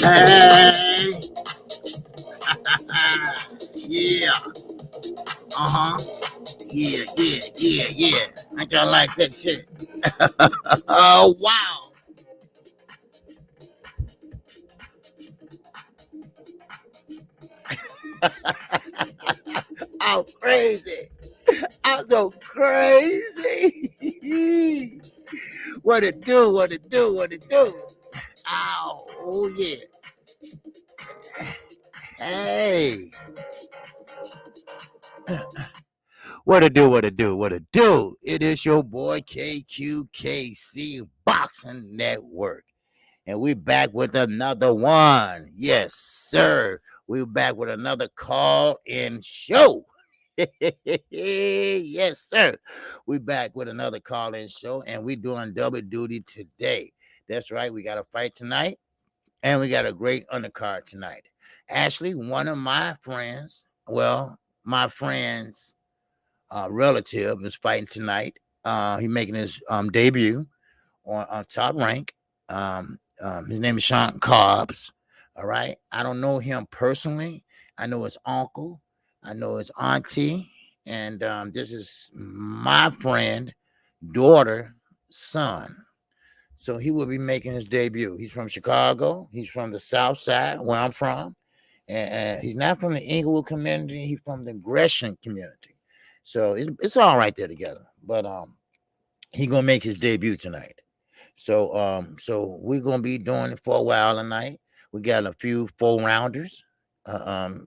Hey, yeah, uh-huh, yeah. I kinda like that shit. Oh, wow. I'm crazy. I'm so crazy. What it do, what it do, what it do. Ow, oh yeah. Hey. What it do, what it do, what it do. It is your boy KQKC Boxing Network. And we're back with another one. Yes, sir. We're back with another call-in show. Yes, sir. We're back with another call-in show, and we're doing double duty today. That's right. We got a fight tonight, and we got a great undercard tonight. Actually, one of my friends, my friend's relative is fighting tonight. He's making his debut on Top Rank. His name is Sean Cobbs. All right. I don't know him personally. I know his uncle. I know his auntie. And this is my friend, daughter, son. So he will be making his debut. He's from Chicago. He's from the South Side, where I'm from. And he's not from the Inglewood community. He's from the Gresham community. So it's all right there together. But he's gonna make his debut tonight. So we're gonna be doing it for a while tonight. We got a few 4-rounders.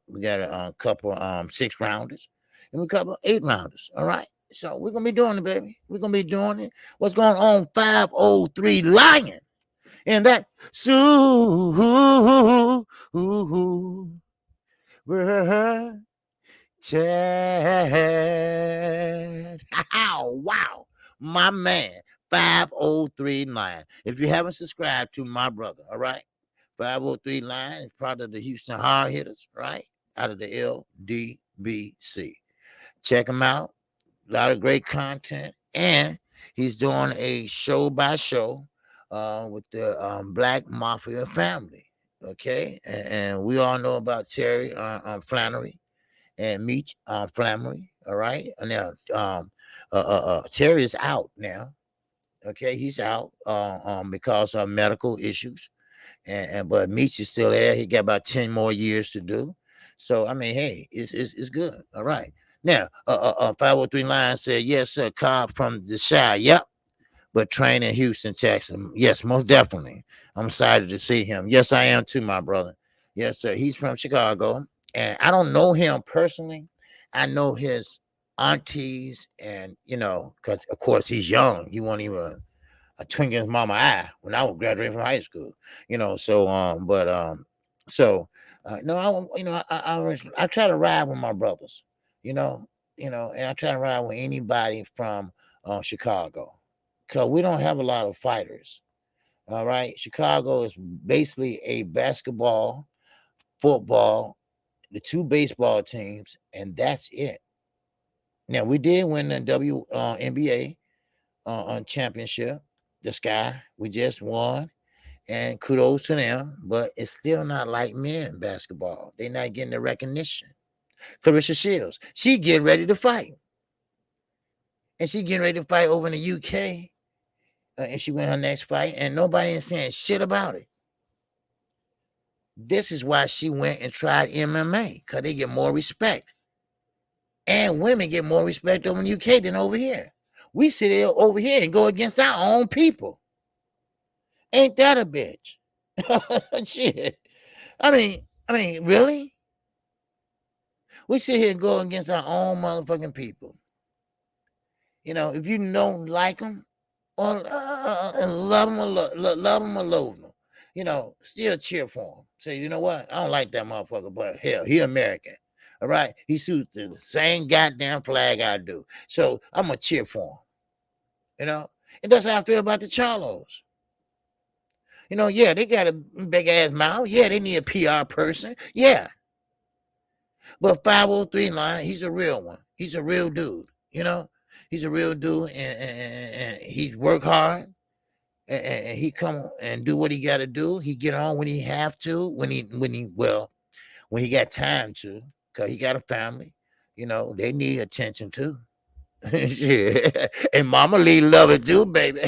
We got a couple 6-rounders, and we couple 8-rounders. All right. So we're gonna be doing it, baby. We're gonna be doing it. What's going on? 503 Lion. And that Ted. Wow. My man, 503 Lion. If you haven't subscribed to my brother, all right? 503 Lion is part of the Houston Hard Hitters, right? Out of the LDBC. Check him out. A lot of great content. And he's doing a show by show with the Black Mafia family. Okay. And we all know about TERRE Flannery and Meech Flannery. All right. And now TERRE is out now. Okay, he's out because of medical issues, but Meech is still there. He got about 10 more years to do. So I mean, hey, it's good. All right. Now, 503 Lion said, yes, sir, Cobb from the Shire. Yep. But train in Houston, Texas. Yes, most definitely. I'm excited to see him. Yes, I am too, my brother. Yes, sir. He's from Chicago. And I don't know him personally. I know his aunties, and because of course he's young. He wasn't even a twink in his mama eye when I was graduating from high school. No, I try to ride with my brothers, and I try to ride with anybody from Chicago, because we don't have a lot of fighters. All right. Chicago is basically a basketball, football, the 2 baseball teams, and that's it. Now, we did win the WNBA championship, the Sky. We just won, and kudos to them, but it's still not like men basketball. They're not getting the recognition. Clarissa Shields, she getting ready to fight. And she getting ready to fight over in the UK. And she win her next fight, and nobody is saying shit about it. This is why she went and tried MMA, because they get more respect. And women get more respect over in the UK than over here. We sit here over here and go against our own people. Ain't that a bitch? Shit. I mean, really? We sit here and go against our own motherfucking people. If you don't like them, or love them or love them or loathe them, still cheer for him. Say, you know what? I don't like that motherfucker, but hell, he American. All right? He suits the same goddamn flag I do. So I'm going to cheer for him. And that's how I feel about the Charlos. Yeah, they got a big ass mouth. Yeah, they need a PR person. Yeah. But 503 line, he's a real one. He's a real dude. He's a real dude, and he work hard, and he come and do what he got to do. He get on when he have to, when he got time to, cause he got a family. They need attention too. Shit. And Mama Lee love it too, baby.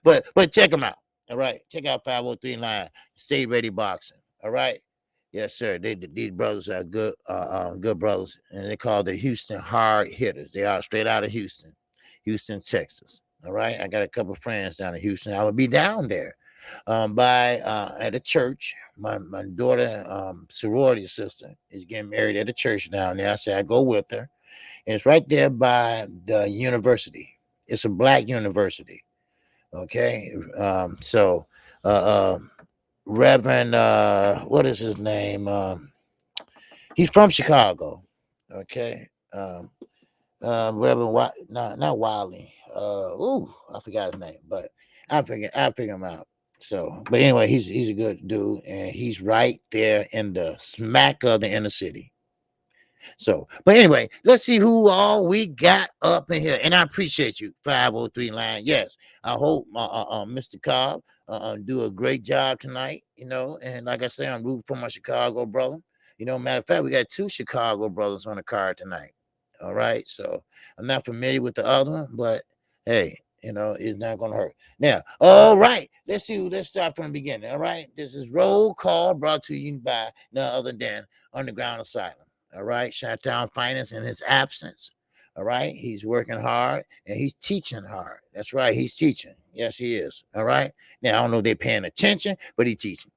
but check them out. All right. Check out 503 Line, Stay Ready Boxing. All right. Yes, sir. These brothers are good brothers, and they're called the Houston Hard Hitters. They are straight out of Houston, Texas. All right. I got a couple of friends down in Houston. I will be down there at a church. My daughter, sorority sister, is getting married at a church down there. I said I go with her. And it's right there by the university. It's a black university. Okay. So Reverend, what is his name? He's from Chicago. Okay. Reverend, not Wiley. I forgot his name, but I figure him out. So, but anyway, he's a good dude, and he's right there in the smack of the inner city. So, but anyway, let's see who all we got up in here. And I appreciate you, 503 Line. Yes, I hope Mr. Cobb do a great job tonight, And like I say, I'm rooting for my Chicago brother. Matter of fact, we got 2 Chicago brothers on the card tonight. All right. So I'm not familiar with the other one, but hey, it's not going to hurt. Now, all right. Let's start from the beginning. All right. This is Roll Call brought to you by none other than Underground Asylum. All right. Chi-Town Finance in his absence. All right. He's working hard and he's teaching hard. That's right. He's teaching. Yes, he is. All right. Now, I don't know if they're paying attention, but he's teaching.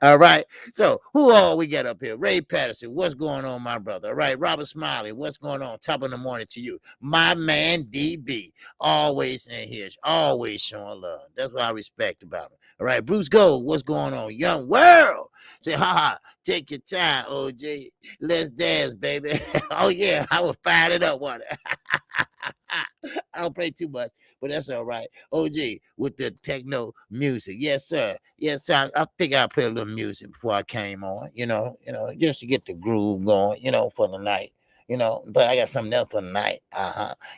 All right. So, who all we got up here? Ray Patterson. What's going on, my brother? All right. Robert Smiley. What's going on? Top of the morning to you. My man, DB. Always in here. Always showing love. That's what I respect about him. All right. Bruce Gold. What's going on? Young World. Say, take your time, OJ. Let's dance, baby. Oh, yeah. I will fire it up one. I don't play too much, but that's all right. OG with the techno music. Yes, sir. Yes, sir. I think I'll play a little music before I came on, just to get the groove going, for the night. But I got something else for the night.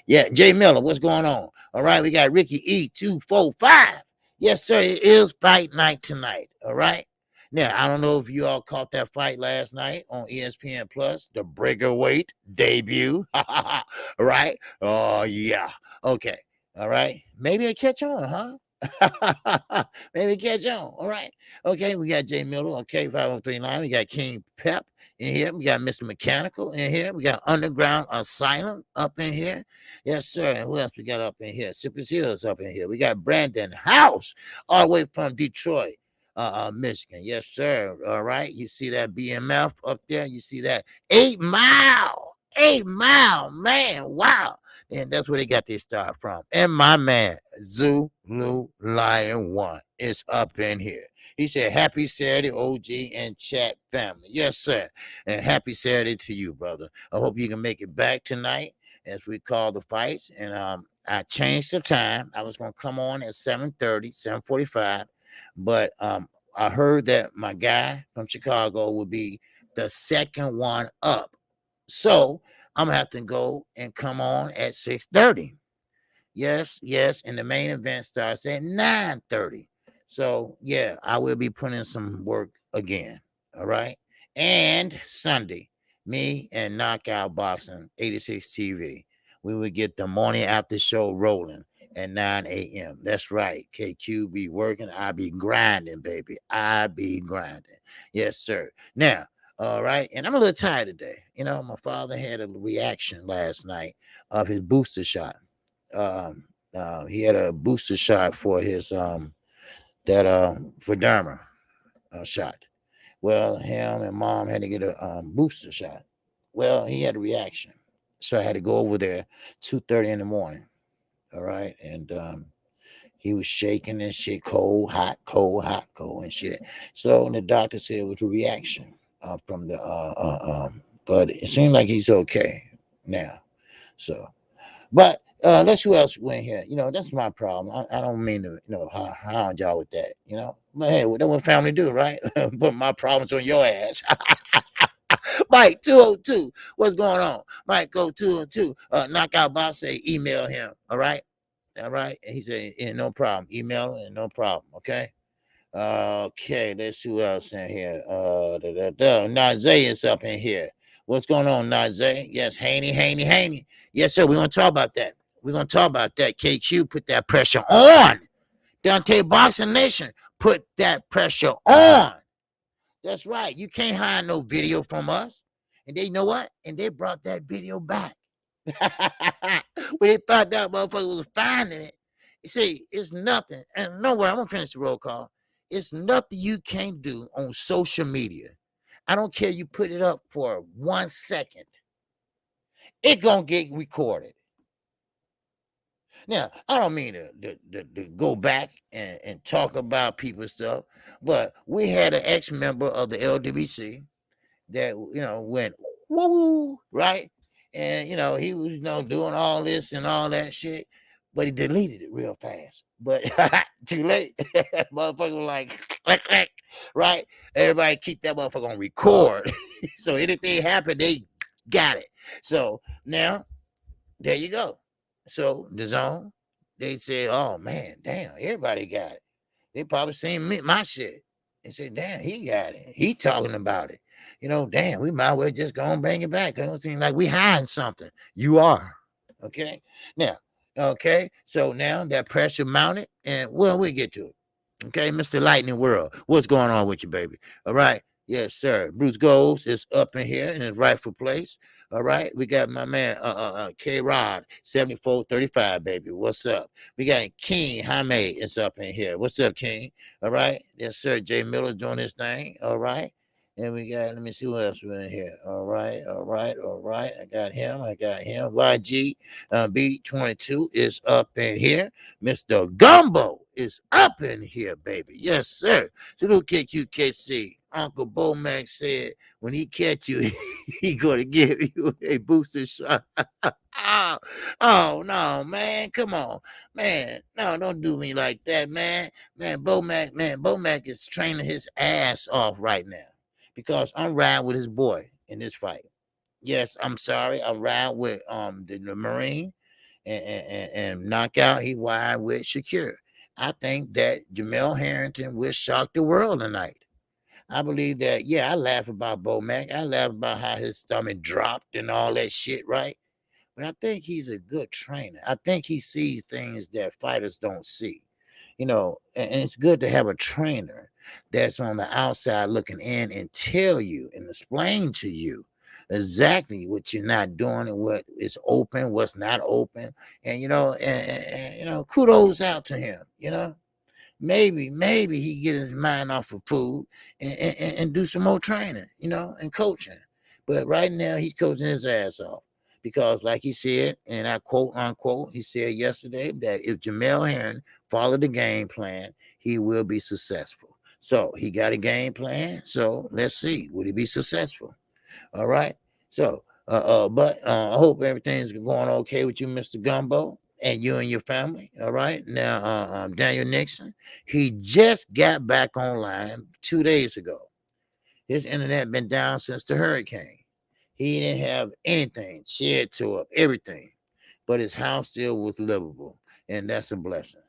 Yeah, Jay Miller, what's going on? All right, we got Ricky E245. Yes, sir. It is fight night tonight. All right. Now, I don't know if you all caught that fight last night on ESPN Plus, the Briggerweight debut. Right? Oh, yeah. Okay. All right. Maybe I catch on, huh? Maybe catch on. All right. Okay. We got Jay Miller. Okay. 5039. We got King Pep in here. We got Mr. Mechanical in here. We got Underground Asylum up in here. Yes, sir. And who else we got up in here? Sippers Hills up in here. We got Brandon House all the way from Detroit. Michigan. Yes, sir. All right. You see that BMF up there? You see that 8 Mile. 8 Mile, man. Wow. And that's where they got their start from. And my man, Zulu Lion 1 is up in here. He said, happy Saturday, OG and chat family. Yes, sir. And happy Saturday to you, brother. I hope you can make it back tonight as we call the fights. And I changed the time. I was going to come on at 7:30, 7:45. But I heard that my guy from Chicago will be the second one up. So I'm going to have to go and come on at 6:30. Yes. And the main event starts at 9:30. So, yeah, I will be putting in some work again. All right. And Sunday, me and Knockout Boxing 86 TV, we will get the morning after show rolling at 9 a.m. That's right. KQ be working. I be grinding, baby. I be grinding. Yes, sir. Now, all right. And I'm a little tired today. My father had a reaction last night of his booster shot. He had a booster shot for his Derma shot. Well, him and mom had to get a booster shot. Well, he had a reaction. So I had to go over there 2:30 in the morning. All right. And he was shaking and shit, cold, hot, and shit. So the doctor said it was a reaction from the but it seemed like he's okay now. So, But let's who else went here. That's my problem. I don't mean to, hound y'all with that. But hey, that's what family do, right? Put my problems on your ass. Mike 202, what's going on? Mike go 202. Knockout boss say email him. All right. And he said, no problem. Email and no problem. Okay. Okay, let's see who else in here. Najee is up in here. What's going on, Najee? Yes, Haney. Yes, sir. We're gonna talk about that. KQ, put that pressure on. Dante Boxing Nation, put that pressure on. That's right. You can't hide no video from us. And they know what? And they brought that video back. When they thought that motherfucker was finding it. You see, it's nothing. And no way, I'm gonna finish the roll call. It's nothing you can't do on social media. I don't care you put it up for 1 second. It gonna get recorded. Now, I don't mean to go back and talk about people's stuff, but we had an ex-member of the LWC that, went woo, right? And, he was, doing all this and all that shit, but he deleted it real fast. But too late. Motherfucker was like, click, click, right? Everybody keep that motherfucker on record. So anything happened, they got it. So now, there you go. So the zone, they said, oh man, damn, everybody got it. They probably seen my shit. They said, damn, he got it. He talking about it. Damn, we might well just go and bring it back. It don't seem like we hiding something. You are. Okay. Now, okay. So now that pressure mounted, and well, we'll get to it. Okay, Mr. Lightning World. What's going on with you, baby? All right. Yes, sir. Bruce Goals is up in here in his rightful place. All right. We got my man K Rod 7435, baby. What's up? We got King Jaime is up in here. What's up, King? All right. Yes, sir. Jay Miller doing his thing. All right. And we got, let me see who else we're in here. All right. I got him. YG B22 is up in here. Mr. Gumbo is up in here, baby. Yes, sir. Salute KQKC. Uncle Bomac said when he catch you, he gonna give you a booster shot. Oh no, man. Come on. Man, no, don't do me like that, man. Bomac is training his ass off right now because I'm riding with his boy in this fight. Yes, I'm sorry. I'm riding with the Marine and knockout. He wide with Shakur. I think that Jamel Harrington will shock the world tonight. I believe that, yeah, I laugh about Bomac. I laugh about how his stomach dropped and all that shit, right? But I think he's a good trainer. I think he sees things that fighters don't see. And it's good to have a trainer that's on the outside looking in and tell you and explain to you exactly what you're not doing and what is open, what's not open. And, kudos out to him, Maybe he get his mind off of food and do some more training, and coaching. But right now he's coaching his ass off because, like he said, and I quote unquote, he said yesterday that if Jamel Herring followed the game plan, he will be successful. So he got a game plan. So let's see, would he be successful? All right. So, but I hope everything's going okay with you, Mr. Gumbo, and you and your family. All right. Now, Daniel Nixon, he just got back online 2 days ago. His internet been down since the hurricane. He didn't have anything, shed to up, everything, but his house still was livable, and that's a blessing.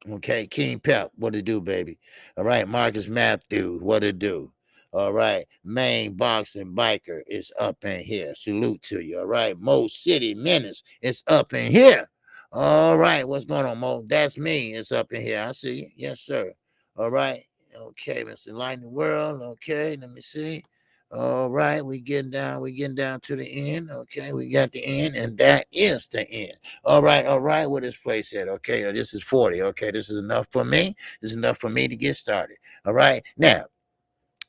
Okay, King Pep, what it do, baby? All right, Marcus Matthews, what it do? All right, Main Boxing Biker is up in here. Salute to you. All right, Mo City Menace is up in here. All right, what's going on, Mo? That's me. It's up in here. I see you. Yes, sir. All right. Okay, Mr. Lightning World. Okay, let me see. All right, we getting down to the end. Okay, we got the end, and that is the end. All right, where this place at? Okay, this is 40. Okay, this is enough for me. This is enough for me to get started. All right, now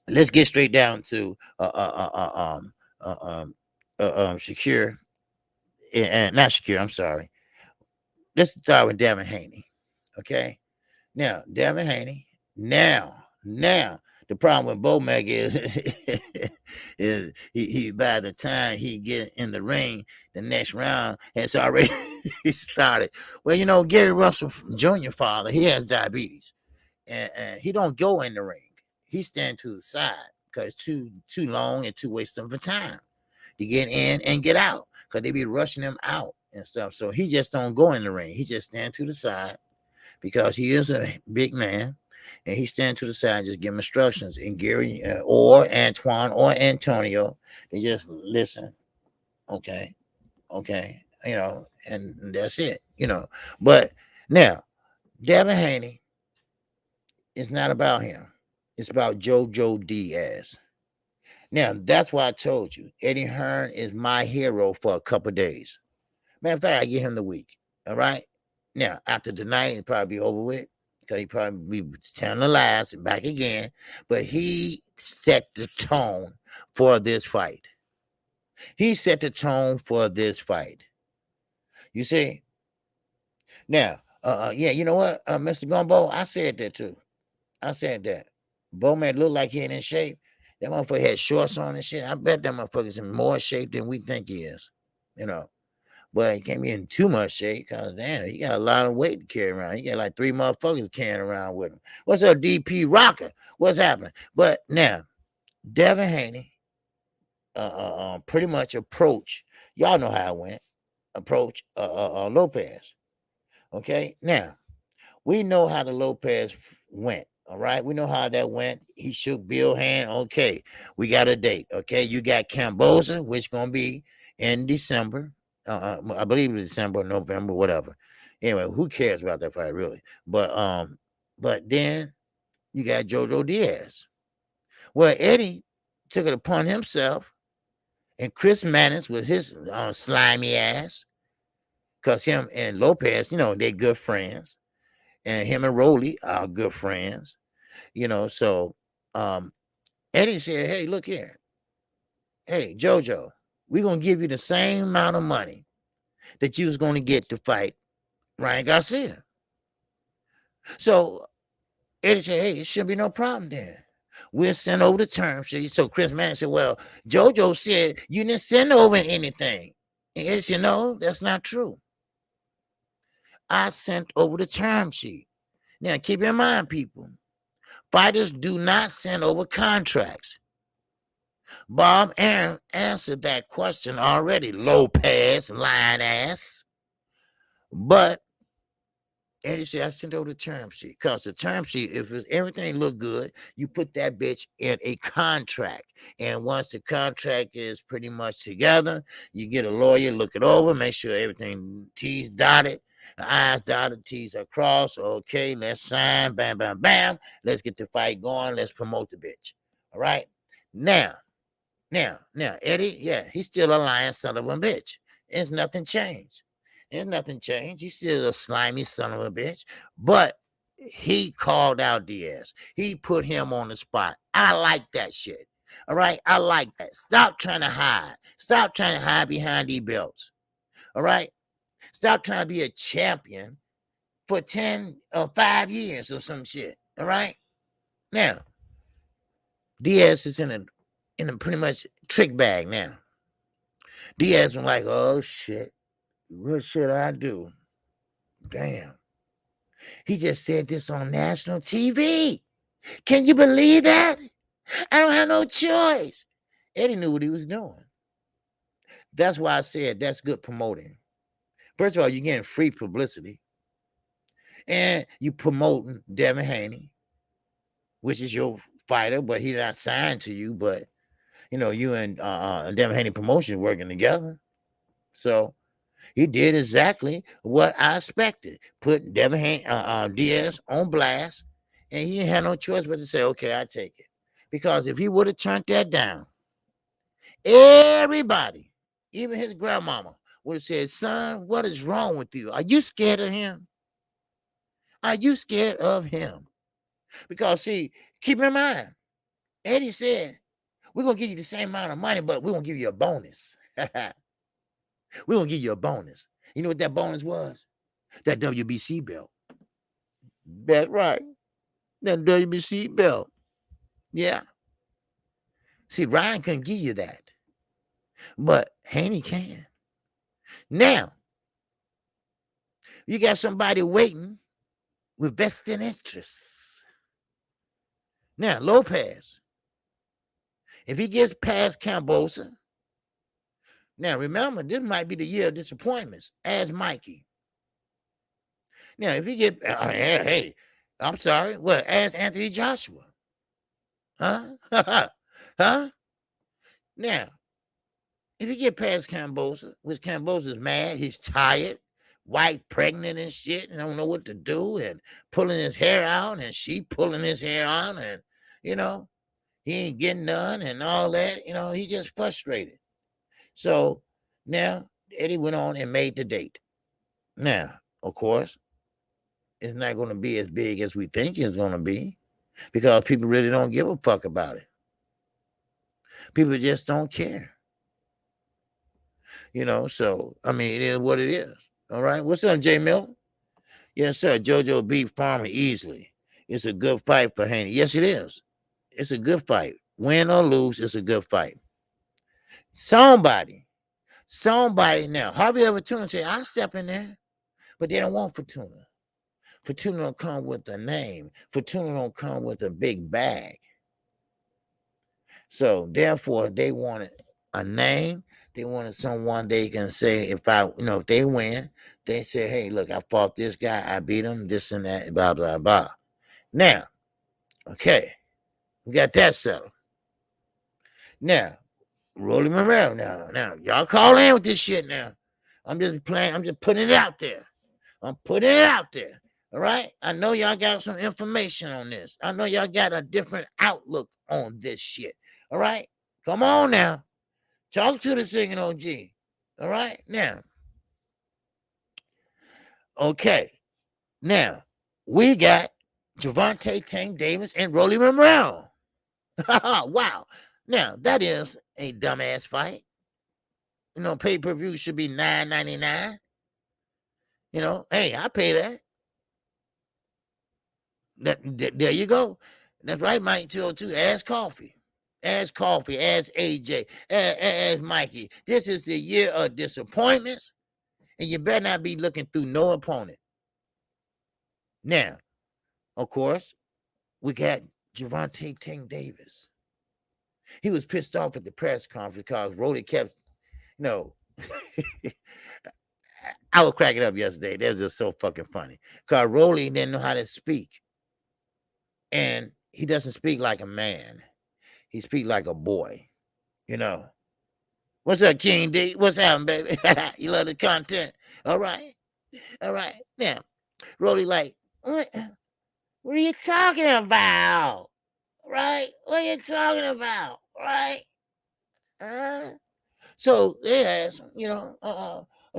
let's get straight down to Shakur, and not Shakur. I'm sorry. Let's start with Devin Haney. Okay, now Devin Haney. Now. The problem with Bomac is he by the time he get in the ring, the next round it's already He started. Well, Gary Russell Jr. father, he has diabetes, and he don't go in the ring. He stand to the side because it's too long and too wasting of time to get in and get out because they be rushing him out and stuff. So he just don't go in the ring. He just stand to the side because he is a big man, and he stand to the side and just give him instructions. And Gary or Antoine or Antonio, they just listen. Okay, okay, and that's it. But now Devin Haney, it's not about him. It's about Jojo Diaz. Now, that's why I told you Eddie Hearn is my hero for a couple of days. Matter of fact, I give him the week. All right. Now, after tonight, it'll probably be over with because he probably be telling the lies and back again. But he set the tone for this fight. He set the tone for this fight. You see? Now, yeah, you know what, Mr. Gumbo? I said that too. I said that. Bowman looked like he ain't in shape. That motherfucker had shorts on and shit. I bet that motherfucker's in more shape than we think he is. But he can't be in too much shape because, damn, he got a lot of weight to carry around. He got like 3 motherfuckers carrying around with him. What's up, DP Rocker? What's happening? But now, Devin Haney pretty much approach. Y'all know how it went. Approach Lopez. Okay? Now, we know how the Lopez went. All right, we know how that went. He shook Bill's hand. Okay, we got a date. Okay, you got Camboza, which gonna be in December. I believe it was December, November, whatever. Anyway, who cares about that fight really? But then you got Jojo Diaz. Well, Eddie took it upon himself, and Chris Mannix with his slimy ass, cause him and Lopez, they good friends. And him and Rolly are good friends, So Eddie said, hey, look here. Hey, Jojo, we're going to give you the same amount of money that you was going to get to fight Ryan Garcia. So Eddie said, hey, it should be no problem then. We'll send over the term sheet. So Chris Manning said, well, Jojo said you didn't send over anything. And Eddie said, no, that's not true. I sent over the term sheet. Now, keep in mind, people, fighters do not send over contracts. Bob Aaron answered that question already, Lopez, lying ass. But Eddie said, I sent over the term sheet. Because the term sheet, if everything looked good, you put that bitch in a contract. And once the contract is pretty much together, you get a lawyer, look it over, make sure everything T's dotted, I's dotted, T's are crossed. Okay, let's sign, bam, bam, bam. Let's get the fight going. Let's promote the bitch. All right? Now, Eddie, yeah, he's still a lying son of a bitch. There's nothing changed. He's still a slimy son of a bitch. But he called out Diaz. He put him on the spot. I like that shit. All right? I like that. Stop trying to hide. Stop trying to hide behind these belts. All right? Stop trying to be a champion for 10 or 5 years or some shit. All right? Now, Diaz is in a pretty much trick bag now. Diaz was like, oh shit, what should I do? Damn. He just said this on national TV. Can you believe that? I don't have no choice. Eddie knew what he was doing. That's why I said that's good promoting. First of all, you're getting free publicity. And you promoting Devin Haney, which is your fighter, but he's not signed to you, but you and Devin Haney promotion working together. So he did exactly what I expected. Put Devin Haney, Diaz on blast, and he had no choice but to say, okay, I take it. Because if he would have turned that down, everybody, even his grandmama, would have said, son, what is wrong with you? Are you scared of him? Are you scared of him? Because, see, keep in mind, Eddie said, we're going to give you the same amount of money, but we're going to give you a bonus. We're going to give you a bonus. You know what that bonus was? That WBC belt. That's right. That WBC belt. Yeah. See, Ryan couldn't give you that. But Haney can. Now, You got somebody waiting with vested interests. Now, Lopez, if he gets past Cambosa, now remember, this might be the year of disappointments. Ask Mikey. Now, if he get, hey, I'm sorry, what? Ask Anthony Joshua. Huh? Huh? Now, if you get past Cambosa, which Cambosa's mad, he's tired, wife pregnant and shit, and don't know what to do, and pulling his hair out, and she pulling his hair out, and he ain't getting none and all that. He just frustrated. So now Eddie went on and made the date. Now, of course, it's not going to be as big as we think it's going to be because people really don't give a fuck about it. People just don't care. So, I mean, it is what it is. All right. What's up, Jamel? Yes, sir. Jojo beat Farmer easily. It's a good fight for Haney. Yes, it is. It's a good fight. Win or lose, it's a good fight. Somebody now, Harvey ever Fortuna say, I'll step in there, but they don't want Fortuna. Fortuna don't come with a name. Fortuna don't come with a big bag. So therefore, they wanted a name. They wanted someone they can say, if they win, they say, hey, look, I fought this guy, I beat him, this and that, blah, blah, blah. Now, okay, we got that settled. Now, Rolly Romero, now, y'all call in with this shit now. I'm just putting it out there. I'm putting it out there. All right? I know y'all got some information on this. I know y'all got a different outlook on this shit. All right? Come on now. Talk to the singing OG. All right? Now. Okay. Now, we got Gervonta Tank Davis and Rolly Romero. Wow. Now, that is a dumbass fight. Pay-per-view should be $9.99. Hey, I pay that. There you go. That's right, Mike 202. Ask Coffee. Ask Coffee. Ask AJ. Ask Mikey. This is the year of disappointments, and you better not be looking through no opponent. Now, of course, we got Gervonta Tank Davis. He was pissed off at the press conference because Rolly kept, I was cracking up yesterday. That was just so fucking funny. Because Rolly didn't know how to speak. And he doesn't speak like a man. He speaks like a boy. What's up, King D? What's happening, baby? You love the content? All right. Now, Rolly like, what are you talking about? Right? What are you talking about? Right? So they asked,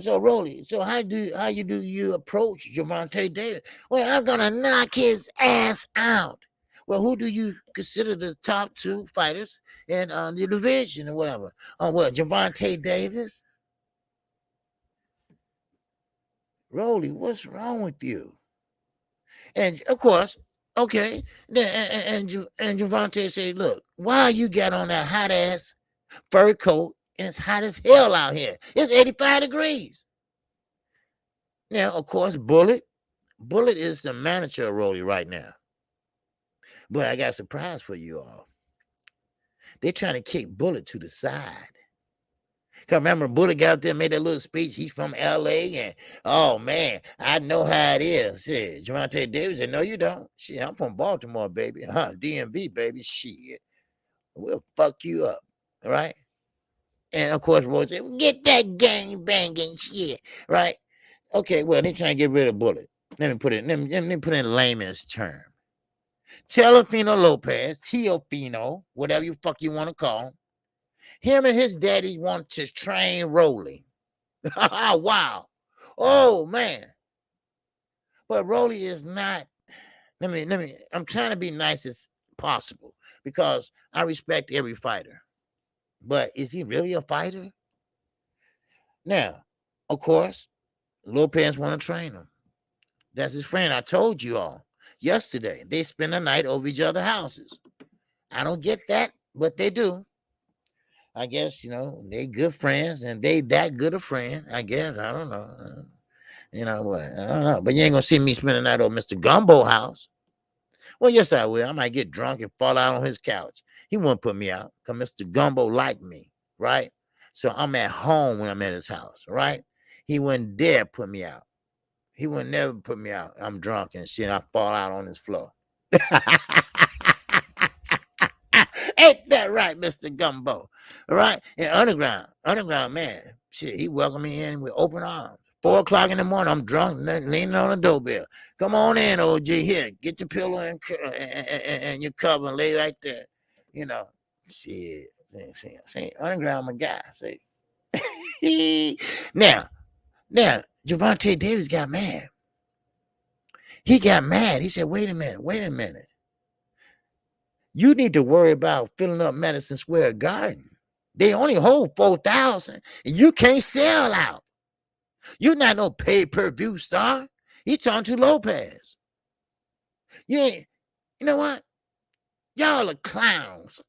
so Rolly, so how do you approach Gervonta Davis? Well, I'm gonna knock his ass out. Well, who do you consider the top two fighters in the division or whatever? What, Gervonta Davis? Rolly, what's wrong with you? And of course, okay, and Gervonta said, look, why you got on that hot ass fur coat and it's hot as hell out here? It's 85 degrees. Now, of course, Bullet is the manager of Rolly right now. But I got a surprise for you all. They're trying to kick Bullet to the side. Cause remember, Bullet got out there, made that little speech. He's from LA, and oh man, I know how it is. Shit, Gervonta Davis said, no, you don't. Shit, I'm from Baltimore, baby. DMV, baby. Shit. We'll fuck you up. All right. And of course, Roy said, get that gang banging shit. Right. Okay, well, they're trying to get rid of Bullet. Let me put it in layman's term. Teofimo Lopez, Teofimo, whatever you fuck you want to call him, and his daddy want to train Rolly. Wow. Oh man. But Rolly is not. I'm trying to be nice as possible because I respect every fighter. But is he really a fighter? Now, of course, Lopez want to train him. That's his friend. I told you all yesterday. They spend the night over each other's houses. I don't get that, but they do. I guess, they good friends and they that good a friend. I guess. I don't know. You know what? I don't know. But you ain't gonna see me spending the night over Mr. Gumbo house. Well, yes, I will. I might get drunk and fall out on his couch. He won't put me out because Mr. Gumbo liked me, right? So I'm at home when I'm at his house, right? He wouldn't dare put me out. He would never put me out. I'm drunk and shit. I fall out on his floor. Ain't that right, Mr. Gumbo? All right? And underground man, shit, he welcomed me in with open arms. 4 o'clock in the morning, I'm drunk, leaning on the doorbell. Come on in, OG. Here, get your pillow and your cover and lay right there. You know, shit. See, underground, my guy. See. now, Javante Davis got mad. He got mad. He said, wait a minute. You need to worry about filling up Madison Square Garden. They only hold 4,000, and you can't sell out. You're not no pay-per-view star. He talking to Lopez. Yeah, you know what? Y'all are clowns.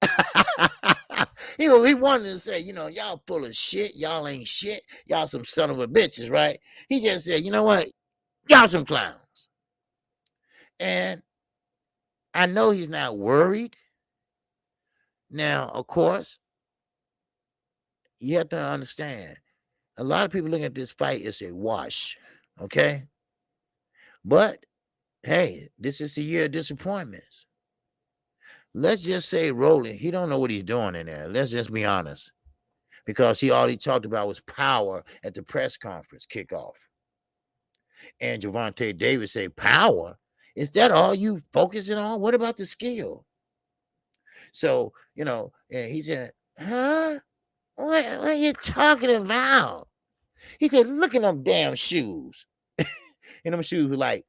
He wanted to say, y'all full of shit. Y'all ain't shit. Y'all some son of a bitches, right? He just said, you know what? Y'all some clowns. And I know he's not worried. Now, of course, you have to understand, a lot of people looking at this fight as a wash, okay? But, hey, this is the year of disappointments. Let's just say Rolling, he don't know what he's doing in there. Let's just be honest. Because all he talked about was power at the press conference kickoff. And Javante Davis said, power? Is that all you focusing on? What about the skill? So, and he said, huh? What are you talking about? He said, look at them damn shoes. And them shoes were like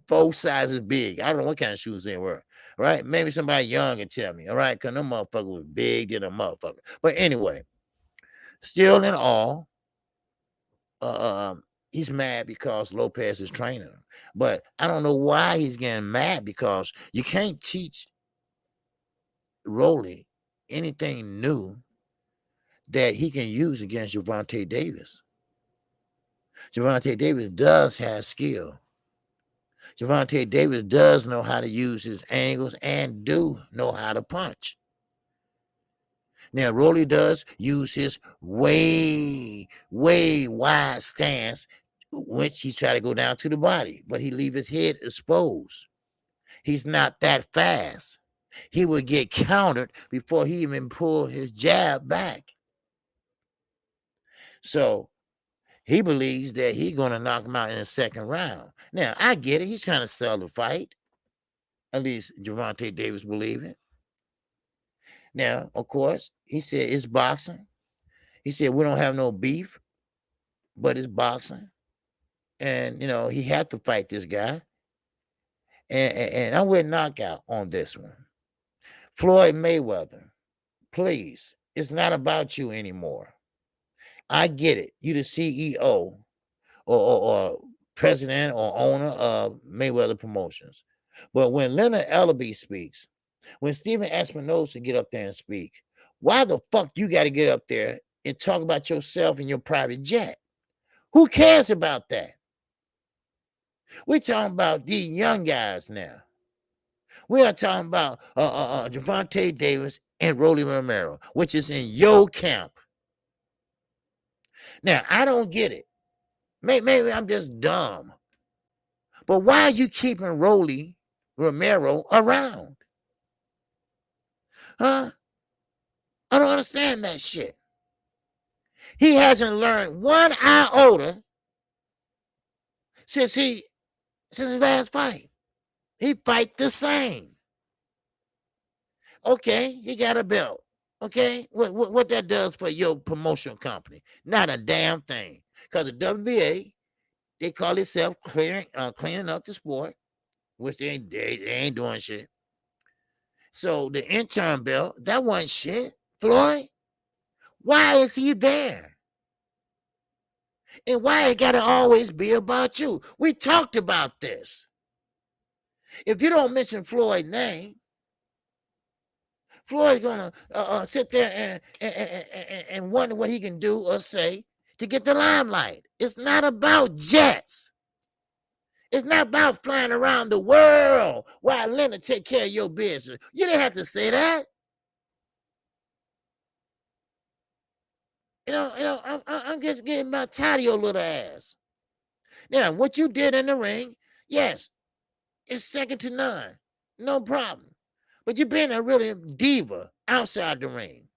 4 sizes big. I don't know what kind of shoes they were. Right? Maybe somebody young can tell me. All right? Because them motherfuckers was big than a motherfucker. But anyway, still in all, he's mad because Lopez is training him. But I don't know why he's getting mad, because you can't teach Rolly anything new that he can use against Javante Davis. Javante Davis does have skill. Javante Davis does know how to use his angles and do know how to punch. Now, Rolly does use his way wide stance, which he try to go down to the body, but he leave his head exposed. He's not that fast. He would get countered before he even pull his jab back. So he believes that he's going to knock him out in the second round. Now, I get it. He's trying to sell the fight. At least Javante Davis believe it. Now, of course, he said it's boxing. He said we don't have no beef, but it's boxing. And, he had to fight this guy. And I went knockout on this one. Floyd Mayweather, please, it's not about you anymore. I get it. You the CEO or president or owner of Mayweather Promotions. But when Leonard Ellaby speaks, when Steven Espinosa get up there and speak, why the fuck you got to get up there and talk about yourself and your private jet? Who cares about that? We're talking about these young guys now. We are talking about Javante Davis and Rolly Romero, which is in your camp. Now, I don't get it. Maybe I'm just dumb. But why are you keeping Rolly Romero around? Huh? I don't understand that shit. He hasn't learned 1 iota since his last fight. He fight the same. Okay, he got a belt. Okay, what that does for your promotional company? Not a damn thing. Because the WBA, they call itself cleaning up the sport, which they ain't doing shit. So the interim belt, that wasn't shit. Floyd, why is he there? And why it got to always be about you? We talked about this. If you don't mention Floyd's name, Floyd's going to sit there and wonder what he can do or say to get the limelight. It's not about jets. It's not about flying around the world while Linda take care of your business. You didn't have to say that. I'm just getting about tired of your little ass. Now, what you did in the ring, yes, it's second to none. No problem. But you've been a really diva outside the ring.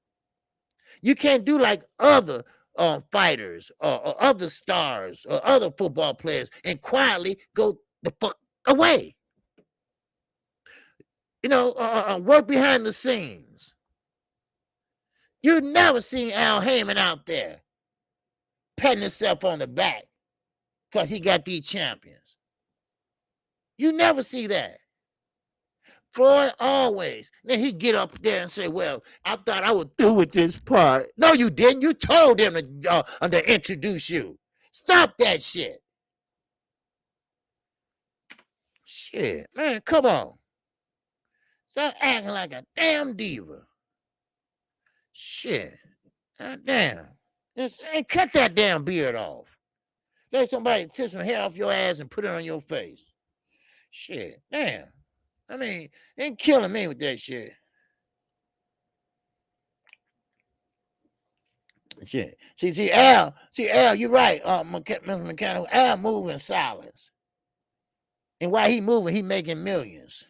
You can't do like other fighters or other stars or other football players and go the fuck away. Work behind the scenes. You never seen Al Heyman out there patting himself on the back because he got these champions. You never see that. Floyd always. Then he get up there and say, well, I thought I was through with this part. No, you didn't. You told him to introduce you. Stop that shit. Shit, man, come on. Stop acting like a damn diva. Shit. God damn. And cut that damn beard off. Let somebody take some hair off your ass and put it on your face. Shit. Damn. I mean, they ain't killing me with that shit. Shit. See, Al, you're right. Mr. Mechanical, Al moving in silence. And while he moving, he making millions.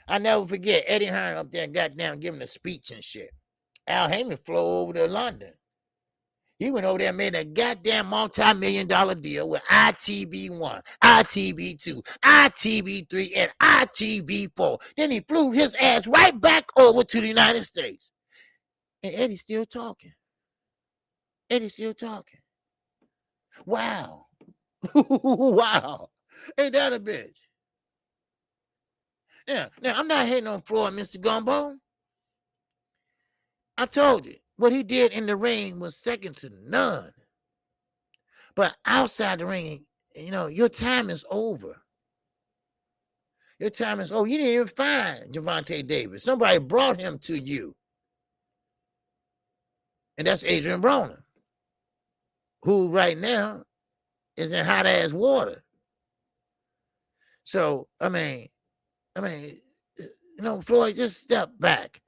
I never forget Eddie Hearn up there goddamn giving a speech and shit. Al Heyman flew over to London. He went over there and made a goddamn multi-million-dollar deal with ITV1, ITV2, ITV3, and ITV4. Then he flew his ass right back over to the United States. And Eddie's still talking. Wow. Wow. Ain't that a bitch? Now, I'm not hating on Floyd, Mr. Gumbo. I told you, what he did in the ring was second to none. But outside the ring, your time is over. Your time is over. You didn't even find Gervonta Davis. Somebody brought him to you. And that's Adrian Broner, who right now is in hot ass water. So, Floyd, just step back.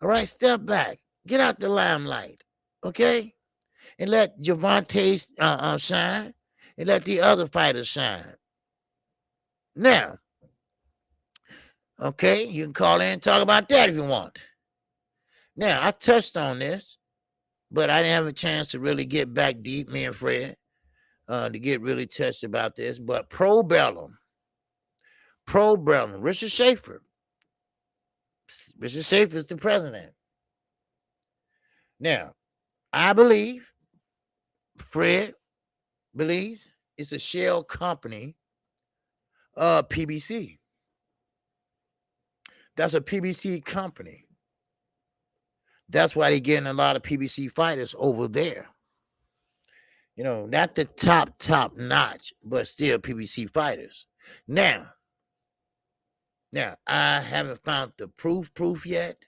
All right, step back. Get out the limelight, okay? And let Gervonta shine, and let the other fighters shine. Now, okay, you can call in and talk about that if you want. Now, I touched on this, but I didn't have a chance to really get back deep, me and Fred, to get really touched about this. But Pro Bellum, Richard Schaefer. Richard Schaefer is the president. Now, I believe, Fred believes, it's a shell company of PBC. That's a PBC company. That's why they're getting a lot of PBC fighters over there. Not the top notch, but still PBC fighters. Now, I haven't found the proof yet.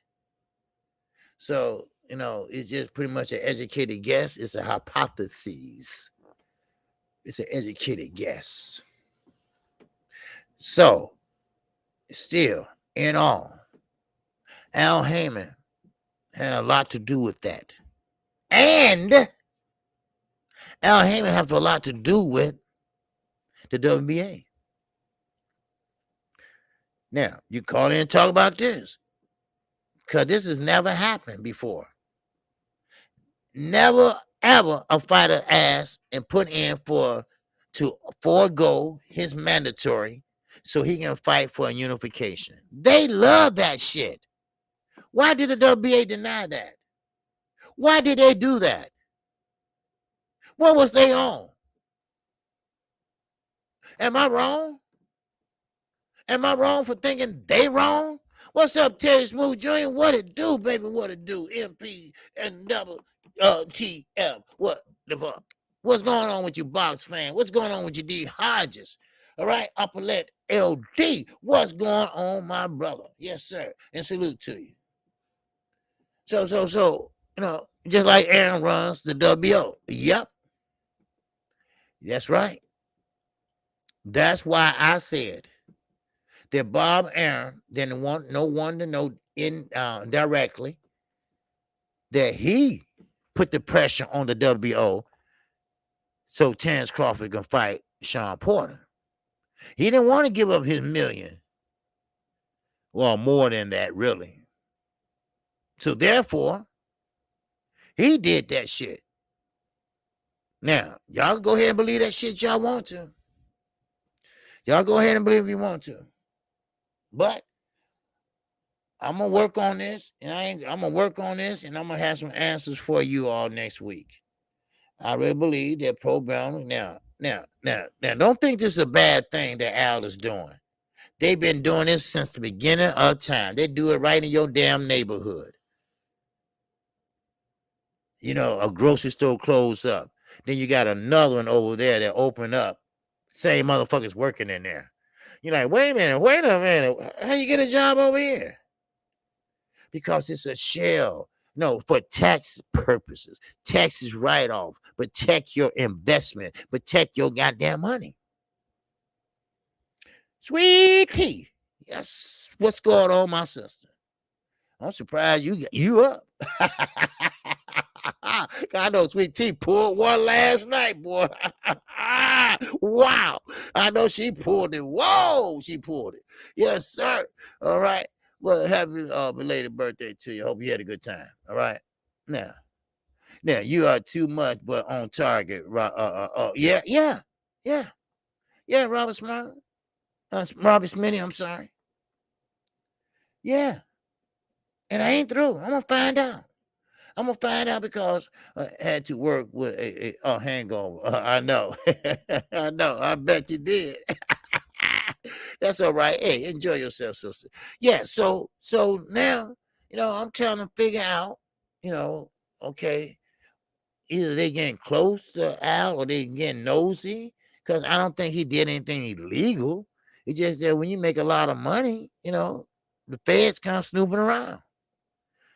So, it's just pretty much an educated guess. It's a hypothesis. It's an educated guess. So, still, in all, Al Heyman had a lot to do with that. And Al Heyman has a lot to do with the WNBA. Now, you call in and talk about this, because this has never happened before. Never, ever a fighter asked and put in to forego his mandatory so he can fight for a unification. They love that shit. Why did the WBA deny that? Why did they do that? What was they on? Am I wrong? Am I wrong for thinking they wrong? What's up, Terry Smooth Jr.? What it do, baby? What it do? MP and double TF. What the fuck? What's going on with you, box fan? What's going on with you, D Hodges? All right, Upperlet LD. What's going on, my brother? Yes, sir. And salute to you. So, just like Aaron runs the WO. Yep. That's right. That's why I said that Bob Aaron didn't want no one to know directly that he put the pressure on the WBO so Terrence Crawford can fight Sean Porter. He didn't want to give up his million. Well, more than that, really. So therefore, he did that shit. Now, y'all go ahead and believe that shit y'all want to. Y'all go ahead and believe you want to. But I'm gonna work on this, and I'm gonna work on this, and I'm gonna have some answers for you all next week. I really believe that programming now, don't think this is a bad thing that Al is doing. They've been doing this since the beginning of time. They do it right in your damn neighborhood. You know, a grocery store closed up. Then you got another one over there that opened up. Same motherfuckers working in there. You're like, wait a minute. How you get a job over here? Because it's a shell. No, for tax purposes. Taxes write-off. Protect your investment. Protect your goddamn money. Sweet tea. Yes. What's going on, my sister? I'm surprised you up. I know Sweet Tea pulled one last night, boy. Wow. I know she pulled it. Whoa, she pulled it. Yes, sir. All right. Well, happy belated birthday to you. Hope you had a good time. All right. Now, you are too much, but on target. Yeah. Robert Smart. Robert Smitty, I'm sorry. Yeah. And I ain't through. I'm gonna find out because I had to work with a hangover. I know. I know. I bet you did. That's all right. Hey, enjoy yourself, sister. Yeah. So now, I'm trying to figure out, okay, either they getting close to Al or they getting nosy, because I don't think he did anything illegal. It's just that when you make a lot of money, the feds come snooping around.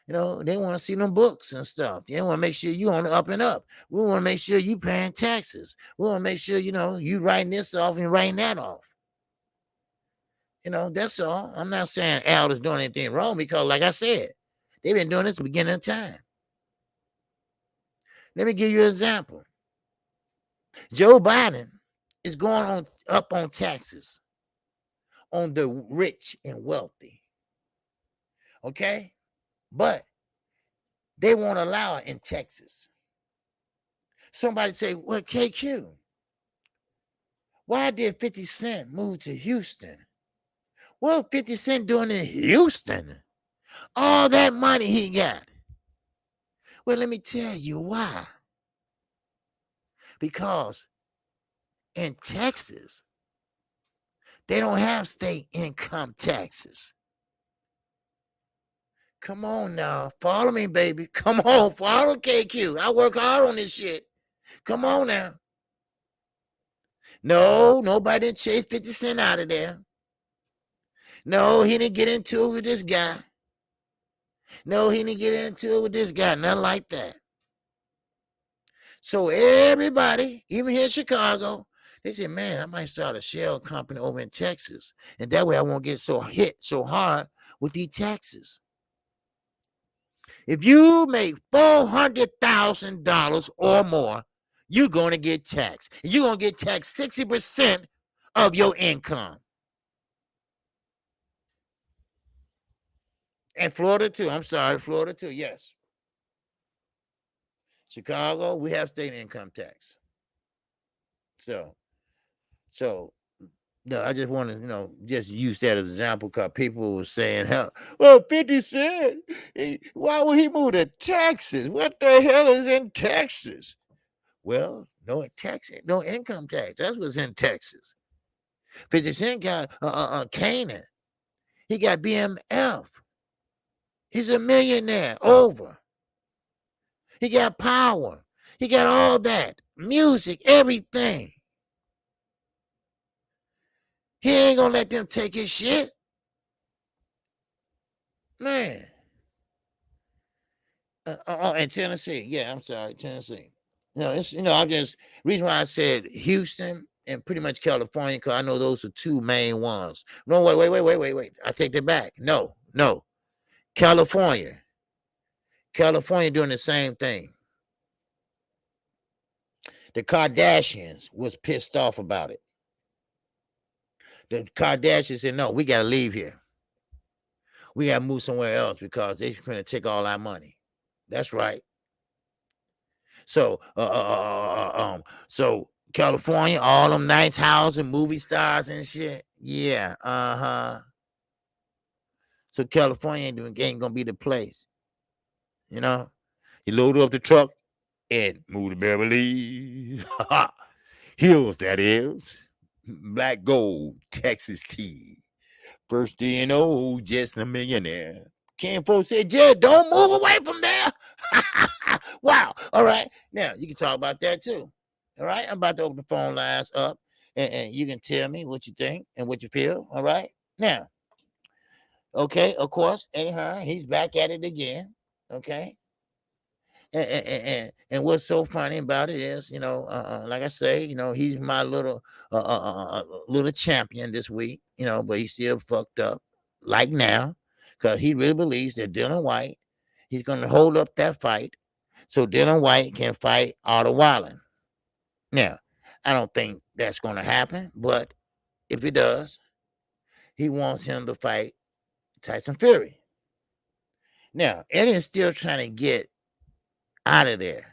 They want to see them books and stuff. They want to make sure you on the up and up. We want to make sure you paying taxes. We want to make sure, you writing this off and writing that off. That's all. I'm not saying Al is doing anything wrong because, like I said, they've been doing this at the beginning of time. Let me give you an example. Joe Biden is going up on taxes on the rich and wealthy. Okay? But they won't allow it in Texas. Somebody say, well, KQ, why did 50 Cent move to Houston? Well, 50 Cent doing in Houston? All that money he got. Well, let me tell you why. Because in Texas, they don't have state income taxes. Come on now. Follow me, baby. Come on. Follow KQ. I work hard on this shit. Come on now. No, nobody didn't chase 50 Cent out of there. No, he didn't get into it with this guy. No, he didn't get into it with this guy. Nothing like that. So everybody, even here in Chicago, they said, man, I might start a shell company over in Texas. And that way I won't get hit so hard with these taxes. If you make $400,000 or more, you're going to get taxed. You're going to get taxed 60% of your income. And Florida too. I'm sorry, Florida too. Yes. Chicago, we have state income tax. So no, I just want to, just use that as an example because people were saying, hell, well, 50 Cent, why would he move to Texas? What the hell is in Texas? Well, no income tax. That's what's in Texas. 50 Cent got Canaan. He got BMF. He's a millionaire over. He got power. He got all that. Music, everything. He ain't gonna let them take his shit. Man. In Tennessee. Yeah, I'm sorry, Tennessee. It's I'm just reason why I said Houston and pretty much California, because I know those are two main ones. No, wait. I take that back. No. California doing the same thing. The Kardashians was pissed off about it. The Kardashians said, no, we got to leave here. We got to move somewhere else because they're going to take all our money. That's right. So, so California, all them nice houses, movie stars and shit. Yeah, So California ain't gonna be the place. You load up the truck and move to Beverly Hills. That is black gold, Texas tea. First thing you know, just a millionaire. Ken folks said, Jed, don't move away from there. Wow. All right. Now, you can talk about that too. All right. I'm about to open the phone lines up and you can tell me what you think and what you feel. All right. Now, okay. Of course, anyhow, he's back at it again. Okay. And what's so funny about it is, like I say, he's my little champion this week, but he's still fucked up like now because he really believes that Dylan White, he's going to hold up that fight so Dylan White can fight Otto Wallen. Now, I don't think that's going to happen, but if it does, he wants him to fight Tyson Fury. Now, Eddie is still trying to get out of there.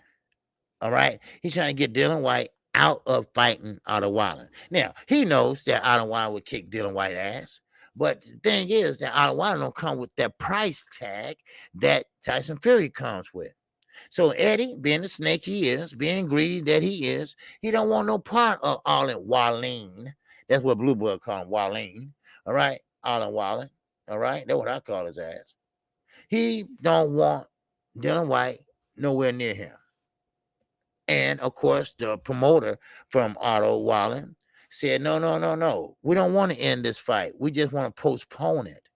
All right. He's trying to get Dylan White out of fighting Otto Wallen. Now, he knows that Otto Wallen would kick Dylan White ass. But the thing is that Otto Wallen don't come with that price tag that Tyson Fury comes with. So Eddie, being the snake he is, being greedy that he is, he don't want no part of Arlen Wallen. That's what Blue Boy call him, Wallen. All right. Arlen Wallen. All right. That's what I call his ass. He don't want Dylan White nowhere near him. And of course, the promoter from Otto Wallen said, no. We don't want to end this fight. We just want to postpone it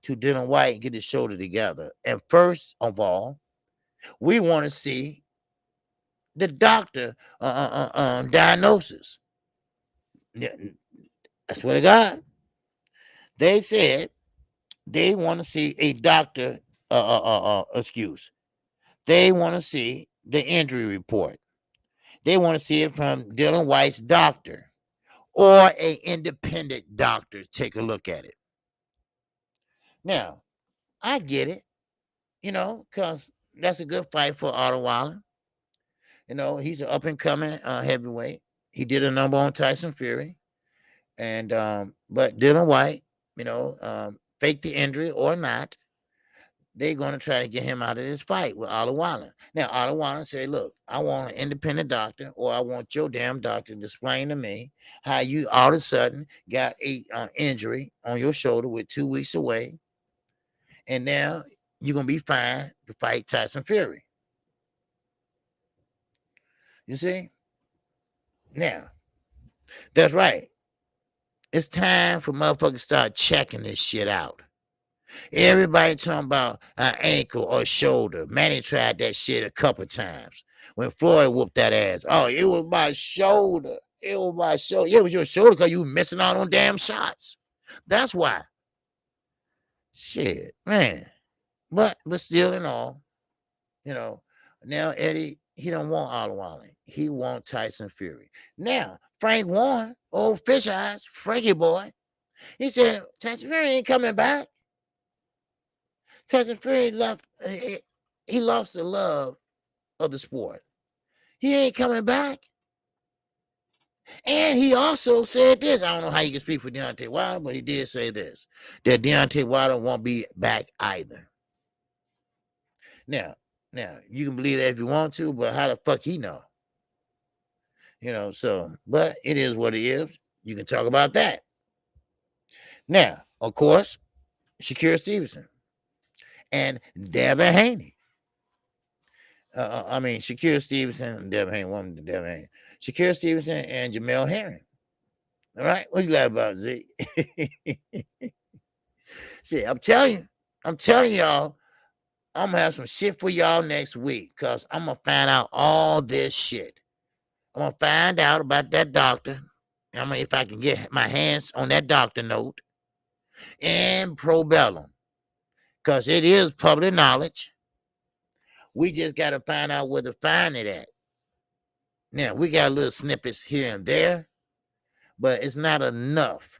to Dylan White and get his shoulder together. And first of all, we want to see the doctor diagnosis. I swear to God. They said they want to see a doctor excuse. They want to see the injury report. They want to see it from Dylan White's doctor or an independent doctor take a look at it. Now, I get it, because that's a good fight for Otto Wallen. He's an up-and-coming heavyweight. He did a number on Tyson Fury. And but Dylan White, fake the injury or not, they're going to try to get him out of this fight with Otto Wallen. Now, Otto Wallen said, look, I want an independent doctor, or I want your damn doctor to explain to me how you all of a sudden got a injury on your shoulder with 2 weeks away, and now you're going to be fine to fight Tyson Fury. You see? Now, that's right. It's time for motherfuckers to start checking this shit out. Everybody talking about an ankle or shoulder. Manny tried that shit a couple times when Floyd whooped that ass. Oh, it was my shoulder. It was my shoulder. Yeah, it was your shoulder because you were missing out on damn shots. That's why. Shit, man. But still in all, now Eddie, he don't want Otto Wallen. He want Tyson Fury. Now, Frank Warren, old fish eyes, Frankie boy, he said, Tyson Fury ain't coming back. Tyson Fury he lost the love of the sport. He ain't coming back. And he also said this. I don't know how you can speak for Deontay Wilder, but he did say this, that Deontay Wilder won't be back either. Now, you can believe that if you want to, but how the fuck he know? But it is what it is. You can talk about that. Now, of course, Shakur Stevenson and Devin Haney. Shakur Stevenson, Devin Haney, Shakur Stevenson and Jamel Herring. All right, what you laugh about, Z? Shit, I'm telling y'all, I'm gonna have some shit for y'all next week, because I'm gonna find out all this shit. I'm gonna find out about that doctor. I'm gonna, if I can get my hands on that doctor note and probellum, because it is public knowledge. We just gotta find out where to find it at. Now, we got little snippets here and there, but it's not enough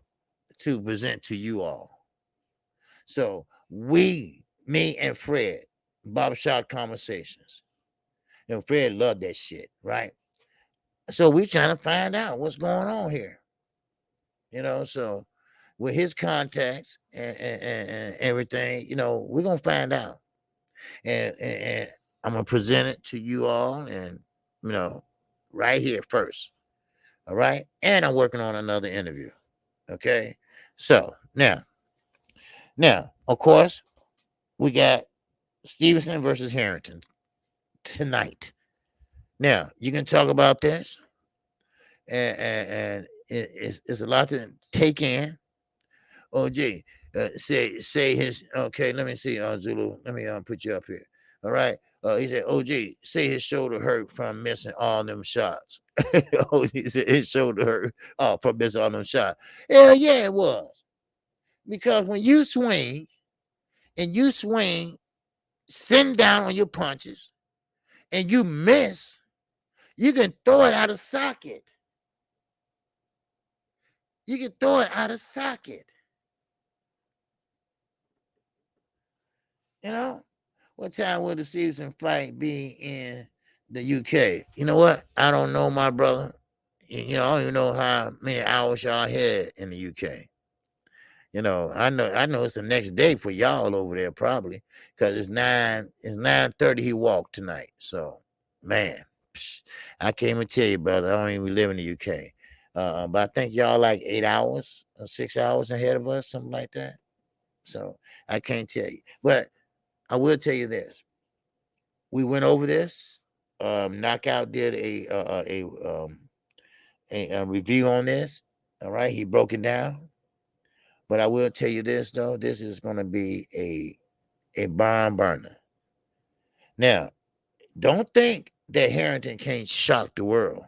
to present to you all. So me and Fred, Barbershop Conversations. Fred loved that shit, right? So we trying to find out what's going on here. So with his contacts and everything, we're gonna find out. And I'm gonna present it to you all, and right here first. All right. And I'm working on another interview. Okay. So now, of course, we got Stevenson versus Harrington tonight. Now, you can talk about this, and it's a lot to take in. OG, say his, okay, let me see, Zulu, let me put you up here. All right. He said, OG, say his shoulder hurt from missing all them shots. OG said his shoulder hurt from missing all them shots. Hell yeah, it was. Because when you swing sitting down on your punches, and you miss, you can throw it out of socket. You can throw it out of socket. What time will the Stevenson fight be in the UK? You know what? I don't know, my brother. I don't even know how many hours y'all had in the UK. I know it's the next day for y'all over there, probably, because it's 9:30 he walked tonight. So, man, I can't even tell you, brother. I don't even live in the UK. But I think y'all like 8 hours or 6 hours ahead of us, something like that. So I can't tell you. But I will tell you this. We went over this. Knockout did a review on this. All right. He broke it down. But I will tell you this, though. This is going to be a barn burner. Now, don't think that Harrington can't shock the world.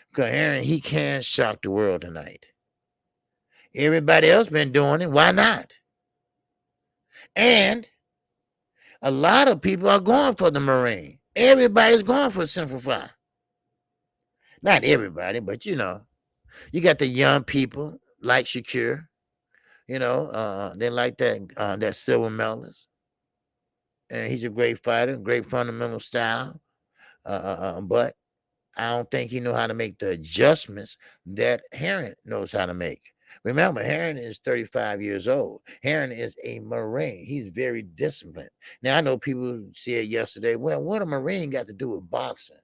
Because Harrington, he can shock the world tonight. Everybody else been doing it. Why not? And a lot of people are going for the Marine. Everybody's going for Simplify. Not everybody, but you got the young people like Shakur. They like that silver medalist. And he's a great fighter, great fundamental style. But I don't think he knows how to make the adjustments that Harrington knows how to make. Remember, Harrington is 35 years old. Harrington is a Marine. He's very disciplined. Now, I know people said yesterday, well, what a Marine got to do with boxing?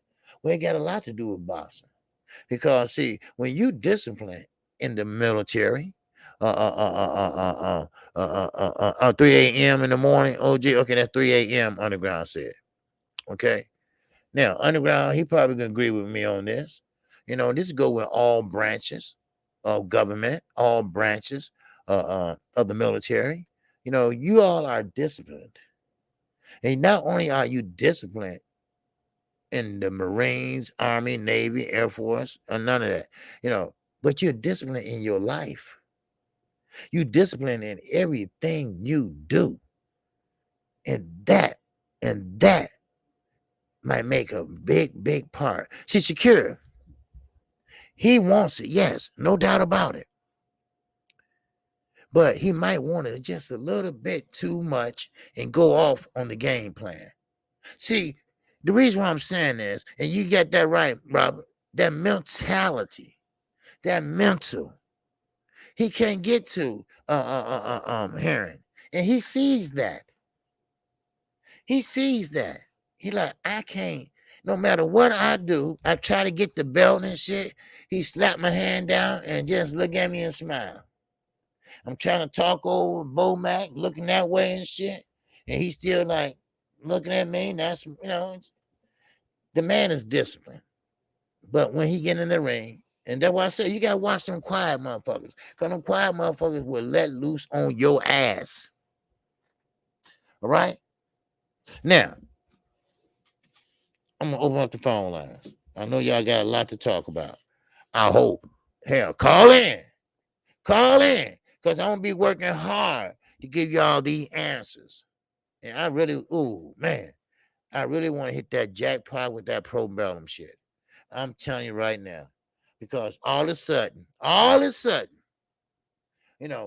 Well, it got a lot to do with boxing. Because, see, when you discipline in the military, 3 a.m. in the morning, OG, okay, that's 3 a.m. Underground said. Okay. Now, Underground, he probably gonna agree with me on this. This go with all branches of government, all branches of the military. You all are disciplined. And not only are you disciplined in the Marines, Army, Navy, Air Force, or none of that, but you're disciplined in your life. You disciplined in everything you do. And that might make a big, big part. See, Shakur, he wants it, yes, no doubt about it. But he might want it just a little bit too much and go off on the game plan. See, the reason why I'm saying this, and you get that right, Robert, that mentality, that mental, he can't get to Heron. And he sees that. He sees that. He like, I can't, no matter what I do, I try to get the belt and shit. He slapped my hand down and just look at me and smile. I'm trying to talk over Bo Mac, looking that way and shit. And he's still like looking at me. And that's, the man is disciplined. But when he get in the ring, and that's why I say you got to watch them quiet motherfuckers. Because them quiet motherfuckers will let loose on your ass. All right? Now, I'm gonna open up the phone lines. I know y'all got a lot to talk about. I hope. Hell, call in. Call in. Because I'm gonna be working hard to give y'all the answers. And I really, ooh, man, I really want to hit that jackpot with that pro bellum shit. I'm telling you right now. Because all of a sudden,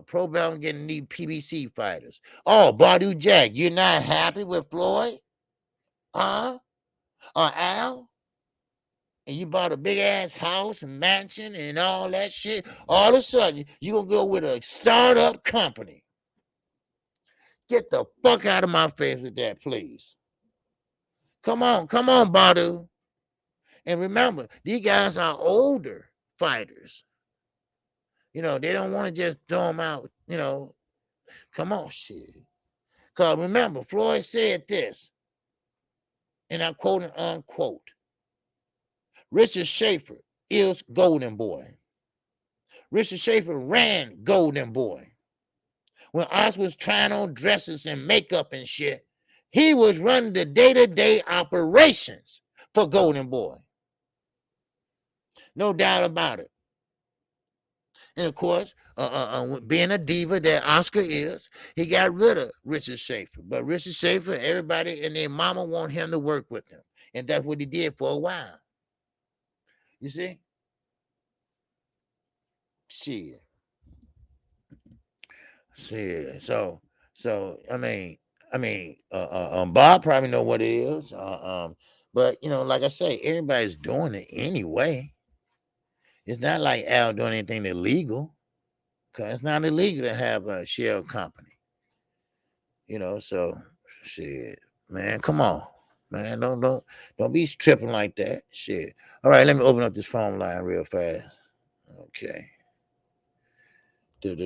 pro bellum getting these PBC fighters. Oh, Badu Jack, you're not happy with Floyd? Huh? Or Al? And you bought a big ass house and mansion and all that shit. All of a sudden, you gonna go with a startup company. Get the fuck out of my face with that, please. Come on, Badu. And remember, these guys are older fighters. They don't want to just throw them out. Come on, shit. Because remember, Floyd said this, and I'm quoting unquote. Richard Schaefer is Golden Boy. Richard Schaefer ran Golden Boy. When Oz was trying on dresses and makeup and shit, he was running the day-to-day operations for Golden Boy. No doubt about it. And of course, being a diva that Oscar is, he got rid of Richard Schaefer. But Richard Schaefer, everybody and their mama want him to work with them. And that's what he did for a while. You see? Shit. So I mean, Bob probably know what it is. But like I say, everybody's doing it anyway. It's not like Al doing anything illegal, because it's not illegal to have a shell company. So shit, man, come on, man, don't be tripping like that. Shit. All right, let me open up this phone line real fast. Okay. Okay.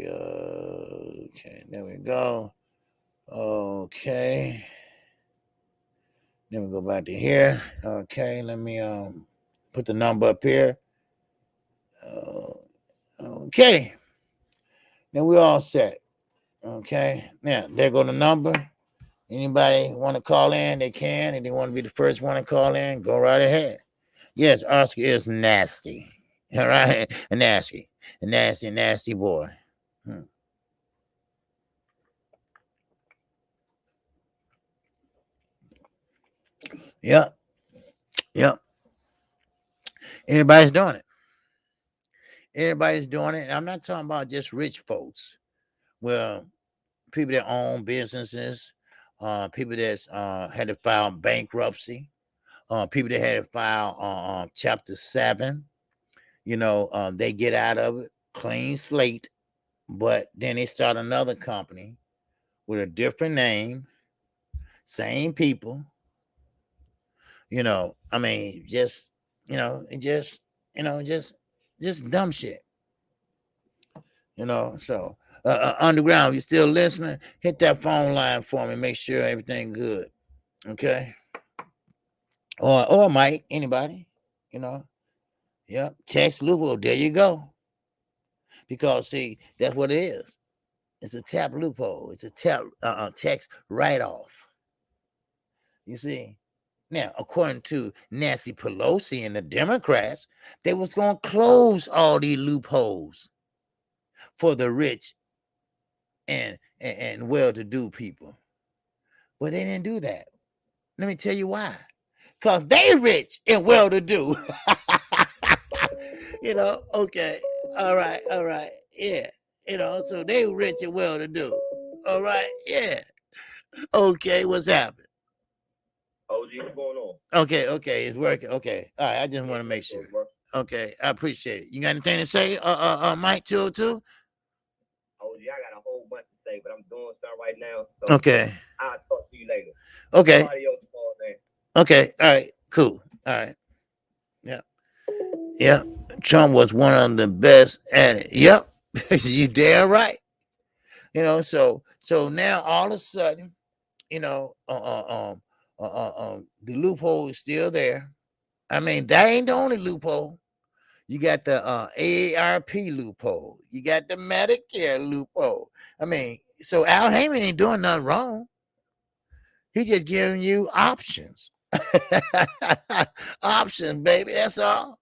Okay. There we go. Okay. Then we go back to here. Okay. Let me put the number up here. Okay. Then we all set. Okay. Now there go the number. Anybody want to call in? They can. And they want to be the first one to call in, go right ahead. Yes, Oscar is nasty. All right. A nasty boy. Yep. Everybody's doing it. And I'm not talking about just rich folks. Well, people that own businesses, people that had to file bankruptcy, people that had to file Chapter 7. They get out of it, clean slate, but then they start another company with a different name, same people. Just dumb shit. So Underground, you still listening? Hit that phone line for me. Make sure everything good. Okay. Or Mike, anybody, Yep. Text loophole. There you go. Because see, that's what it is. It's a tap loophole. It's a tap text write-off. You see? Now, according to Nancy Pelosi and the Democrats, they was going to close all these loopholes for the rich and well-to-do people. But they didn't do that. Let me tell you why. Because they rich and well-to-do. Okay. All right. Yeah. So they rich and well-to-do. All right. Yeah. Okay. What's happening? OG, what's going on? Okay. It's working. Okay. All right. I just want to make sure. Okay. I appreciate it. You got anything to say, Mike 202? OG, I got a whole bunch to say, but I'm doing something right now. So okay. I'll talk to you later. Okay. Man. Okay. All right. Cool. All right. Yeah. Trump was one of the best at it. Yep. You damn right. So now all of a sudden, the loophole is still there. I mean, that ain't the only loophole. You got the AARP loophole. You got the Medicare loophole. I mean, so Al Heyman ain't doing nothing wrong. He just giving you options. Options, baby. That's all.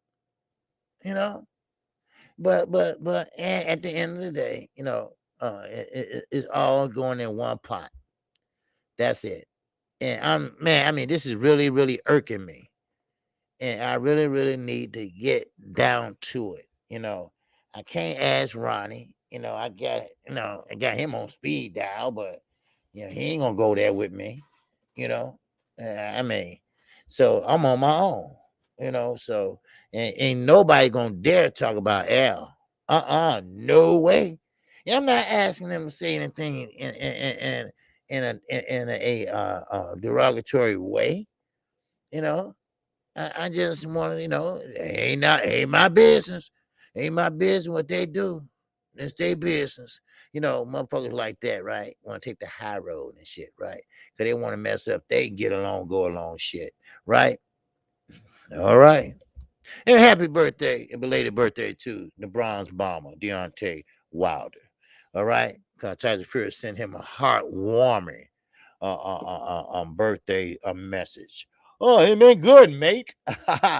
You know. But at the end of the day, it's all going in one pot. That's it. And I mean, this is really, really irking me. And I really, really need to get down to it. I can't ask Ronnie. I got him on speed dial, but he ain't gonna go there with me. You know, I mean, so I'm on my own. So and ain't nobody gonna dare talk about Al. No way. I'm not asking them to say anything in a derogatory way. You know, I just want to, ain't my business. Ain't my business what they do. It's their business. Motherfuckers like that, right? Want to take the high road and shit, right? Because they want to mess up. They get along, go along shit, right? All right. And happy birthday and belated birthday to the bronze bomber, Deontay Wilder. All right. Because Tyson Fury sent him a heartwarming birthday message. Oh, he been good, mate.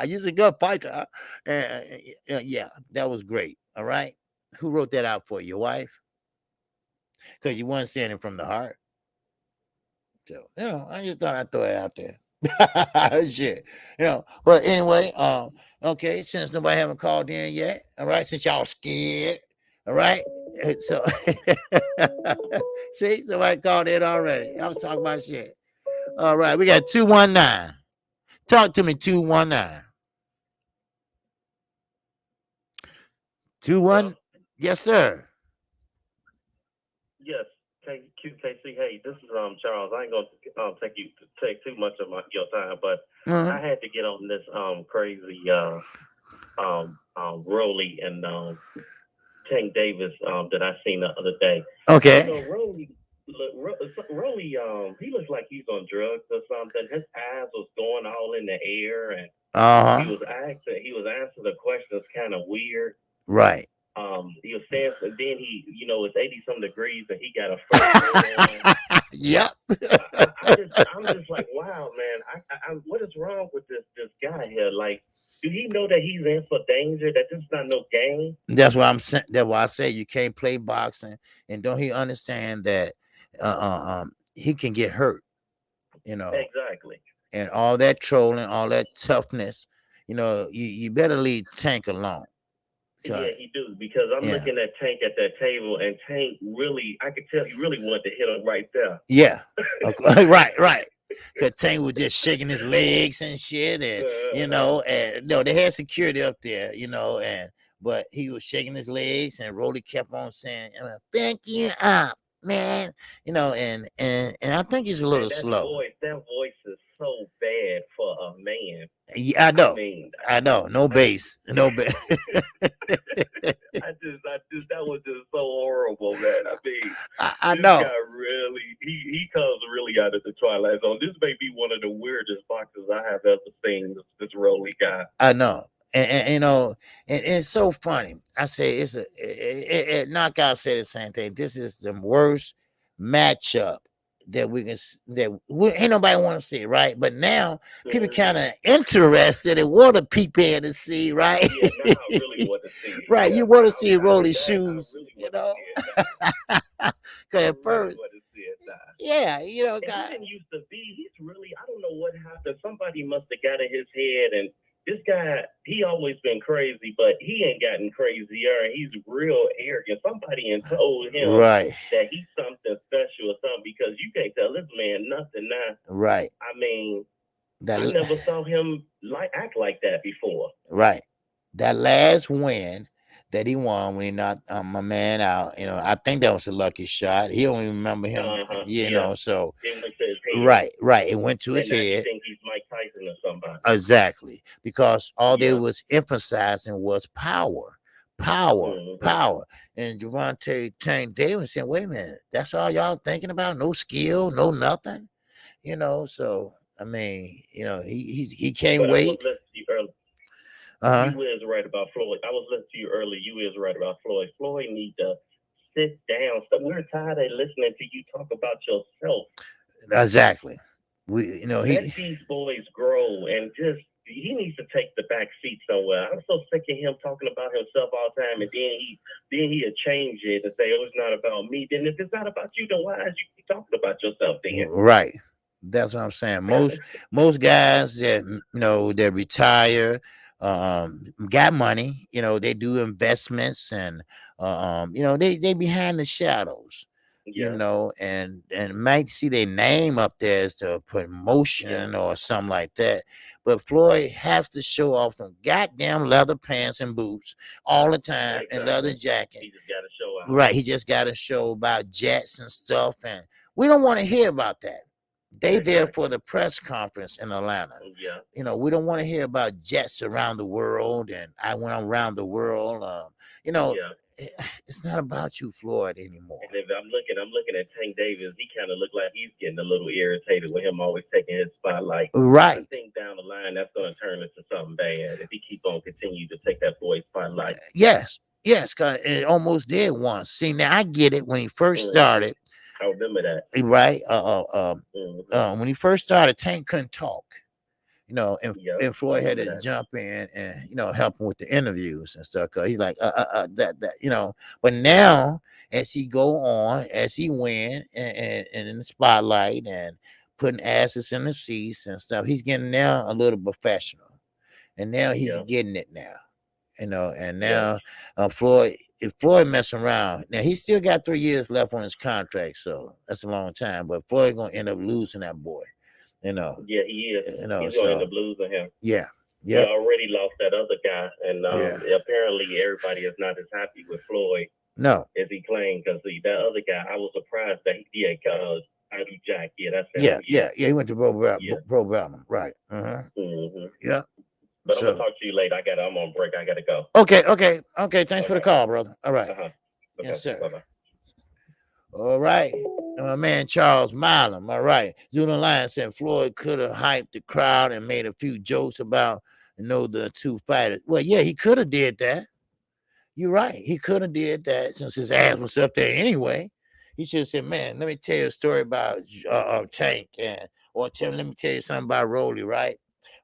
You're a good fighter. Yeah, that was great. All right. Who wrote that out for you? Your wife? Because you weren't saying it from the heart. So, I just thought I'd throw it out there. Shit. But anyway, okay, since nobody haven't called in yet, all right, since y'all scared, all right. So see, somebody called in already. I was talking about shit. All right, we got 219. Talk to me, 219. 21. Yes, sir. Yes, KQKC. Hey, this is Charles. I ain't gonna take too much of your time, but I had to get on this crazy Rolly and Tank Davis that I seen the other day. Okay. Rolly, he looks like he's on drugs or something. His eyes was going all in the air, and he was answering the questions kind of weird. Right. He was saying, and then it's 80-some degrees, and he got a fur on. Yep. I'm just like, wow, man. What is wrong with this guy here? Like, do he know that he's in for danger? That this is not no game? That's why I'm saying. That's why I say you can't play boxing, and don't he understand that? He can get hurt. Exactly. And all that trolling, all that toughness. You better leave Tank alone. Yeah, he do, because I'm looking at Tank at that table, and Tank really, I could tell he really wanted to hit him right there. Yeah, right. Because Tank was just shaking his legs and shit, and they had security up there, but he was shaking his legs, and Rolly kept on saying, "Thank you up, man," and I think he's a little slow. That voice is so bad for a man. Yeah, I know. I know. No bass. No bass. I just that was just so horrible, man. I mean, I know. Guy really, he comes really out of the twilight zone. This may be one of the weirdest boxes I have ever seen. This Rolly guy. I know. And and it's so funny. I say Knockout said the same thing. This is the worst matchup that ain't nobody want to see, right? But now people kind of interested and want to peep in to see, right? Yeah, now I really want to see. Right, you want to see Rolly's shoes, Because at first, yeah, he didn't used to be. He's really, I don't know what happened. Somebody must have got in his head, and this guy, he always been crazy, but he ain't gotten crazier. He's real arrogant. Somebody told him that he's something special or something, because you can't tell this man nothing now. Right. I mean, I never saw him act like that before. Right. That last win that he won when he knocked my man out, I think that was a lucky shot. He don't even remember him, so it went to his head. Right. It went to his head. You think he's Mike Tyson or somebody. Exactly. Because all they was emphasizing was power. Power. And Gervonta Tank Davis said, wait a minute, that's all y'all thinking about? No skill, no nothing? So I mean, he can't wait. Uh-huh. You is right about Floyd. I was listening to you earlier. You is right about Floyd. Floyd need to sit down. So we're tired of listening to you talk about yourself. Exactly. We, Let he these boys grow and just he needs to take the back seat somewhere. I'm so sick of him talking about himself all the time, and then he'll change it and say, "Oh, it's not about me." Then if it's not about you, then why is you keep talking about yourself? Then right. That's what I'm saying. Most guys that that retire, got money. They do investments and they behind the shadows. yeah, And might see their name up there as the yeah, promotion or something like that. But Floyd has to show off them goddamn leather pants and boots all the time and leather exactly. jacket. He just got to show out. Right. He just got to show about jets and stuff. And we don't want to hear about that. They there for Exactly. the press conference in Atlanta. Yeah, We don't want to hear about jets around the world. And I went around the world. You know, yeah. it's not about you, Floyd, anymore. And if I'm looking at Tank Davis. He kind of looked like he's getting a little irritated with him always taking his spotlight. I Right. think down the line that's going to turn into something bad if he keep on continue to take that boy's spotlight. Yes. Yes, cause it almost did once. See, now I get it when he first Mm-hmm. started, I remember that. right? Mm-hmm. When he first started, Tank couldn't talk. Yep, And I Floyd had remember to that. jump in and help him with the interviews and stuff. Cause he's like, that. But now, as he go on, as he win and in the spotlight and putting asses in the seats and stuff, he's getting now a little professional, and now he's Yep, getting it now. And yep, now Floyd, if Floyd mess around, now he still got 3 years left on his contract, so that's a long time. But Floyd gonna end up losing that boy, you know, yeah. He is. He's going to end So up losing him. yeah, He yep, already lost that other guy, and yeah, apparently everybody is not as happy with Floyd no, as he claimed because that other guy, I was surprised that he Jack. Yeah, that's him. yeah, Yeah, yeah, yeah. He went to yeah. Pro Bellum, right? Uh-huh. Hmm. Yeah. But I'm gonna So talk to you later. I'm on break. I gotta go. okay, okay, okay. Thanks All for the right. call, brother. All right, Uh-huh. yes, Okay. sir. Bye bye. All right. My man Charles Milam. All right. Zulu Lion said Floyd could have hyped the crowd and made a few jokes about the two fighters. Well, yeah, he could have did that. You're right. He could have did that since his ass was up there anyway. He should have said, "Man, let me tell you a story about Tank or Tim. Let me tell you something about Rolly. Right?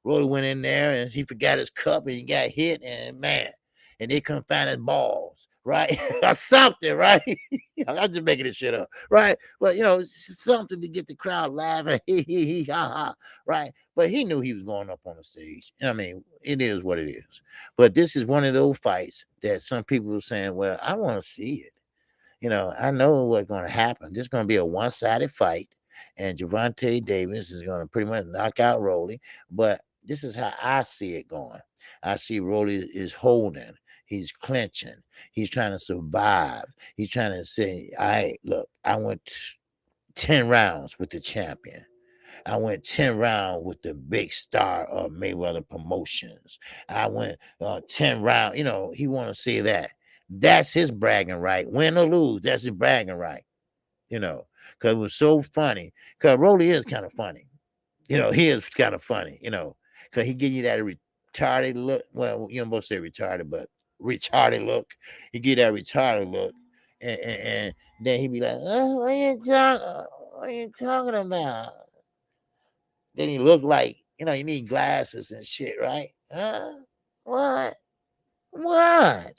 Rolly went in there and he forgot his cup and he got hit and man, and they couldn't find his balls. Right? Or something. Right? I'm just making this shit up. Right? But something to get the crowd laughing. Ha ha. Right? But he knew he was going up on the stage. I mean, it is what it is. But this is one of those fights that some people are saying, well, I want to see it. I know what's going to happen. This is going to be a one-sided fight, and Javante Davis is going to pretty much knock out Rolly. But this is how I see it going. I see Rolly is holding. He's clenching. He's trying to survive. He's trying to say, "All right, look, I went 10 rounds with the champion. I went 10 rounds with the big star of Mayweather Promotions. I went 10 rounds." He want to say that. That's his bragging right. Win or lose, that's his bragging right. Because it was so funny. Because Rolly is kind of funny. He is kind of funny, because he give you that retarded look. Well, you don't both say retarded, but retarded look. He give that retarded look. And then he be like, oh, what are you talking about? Then he looked like, you need glasses and shit, right? What? What?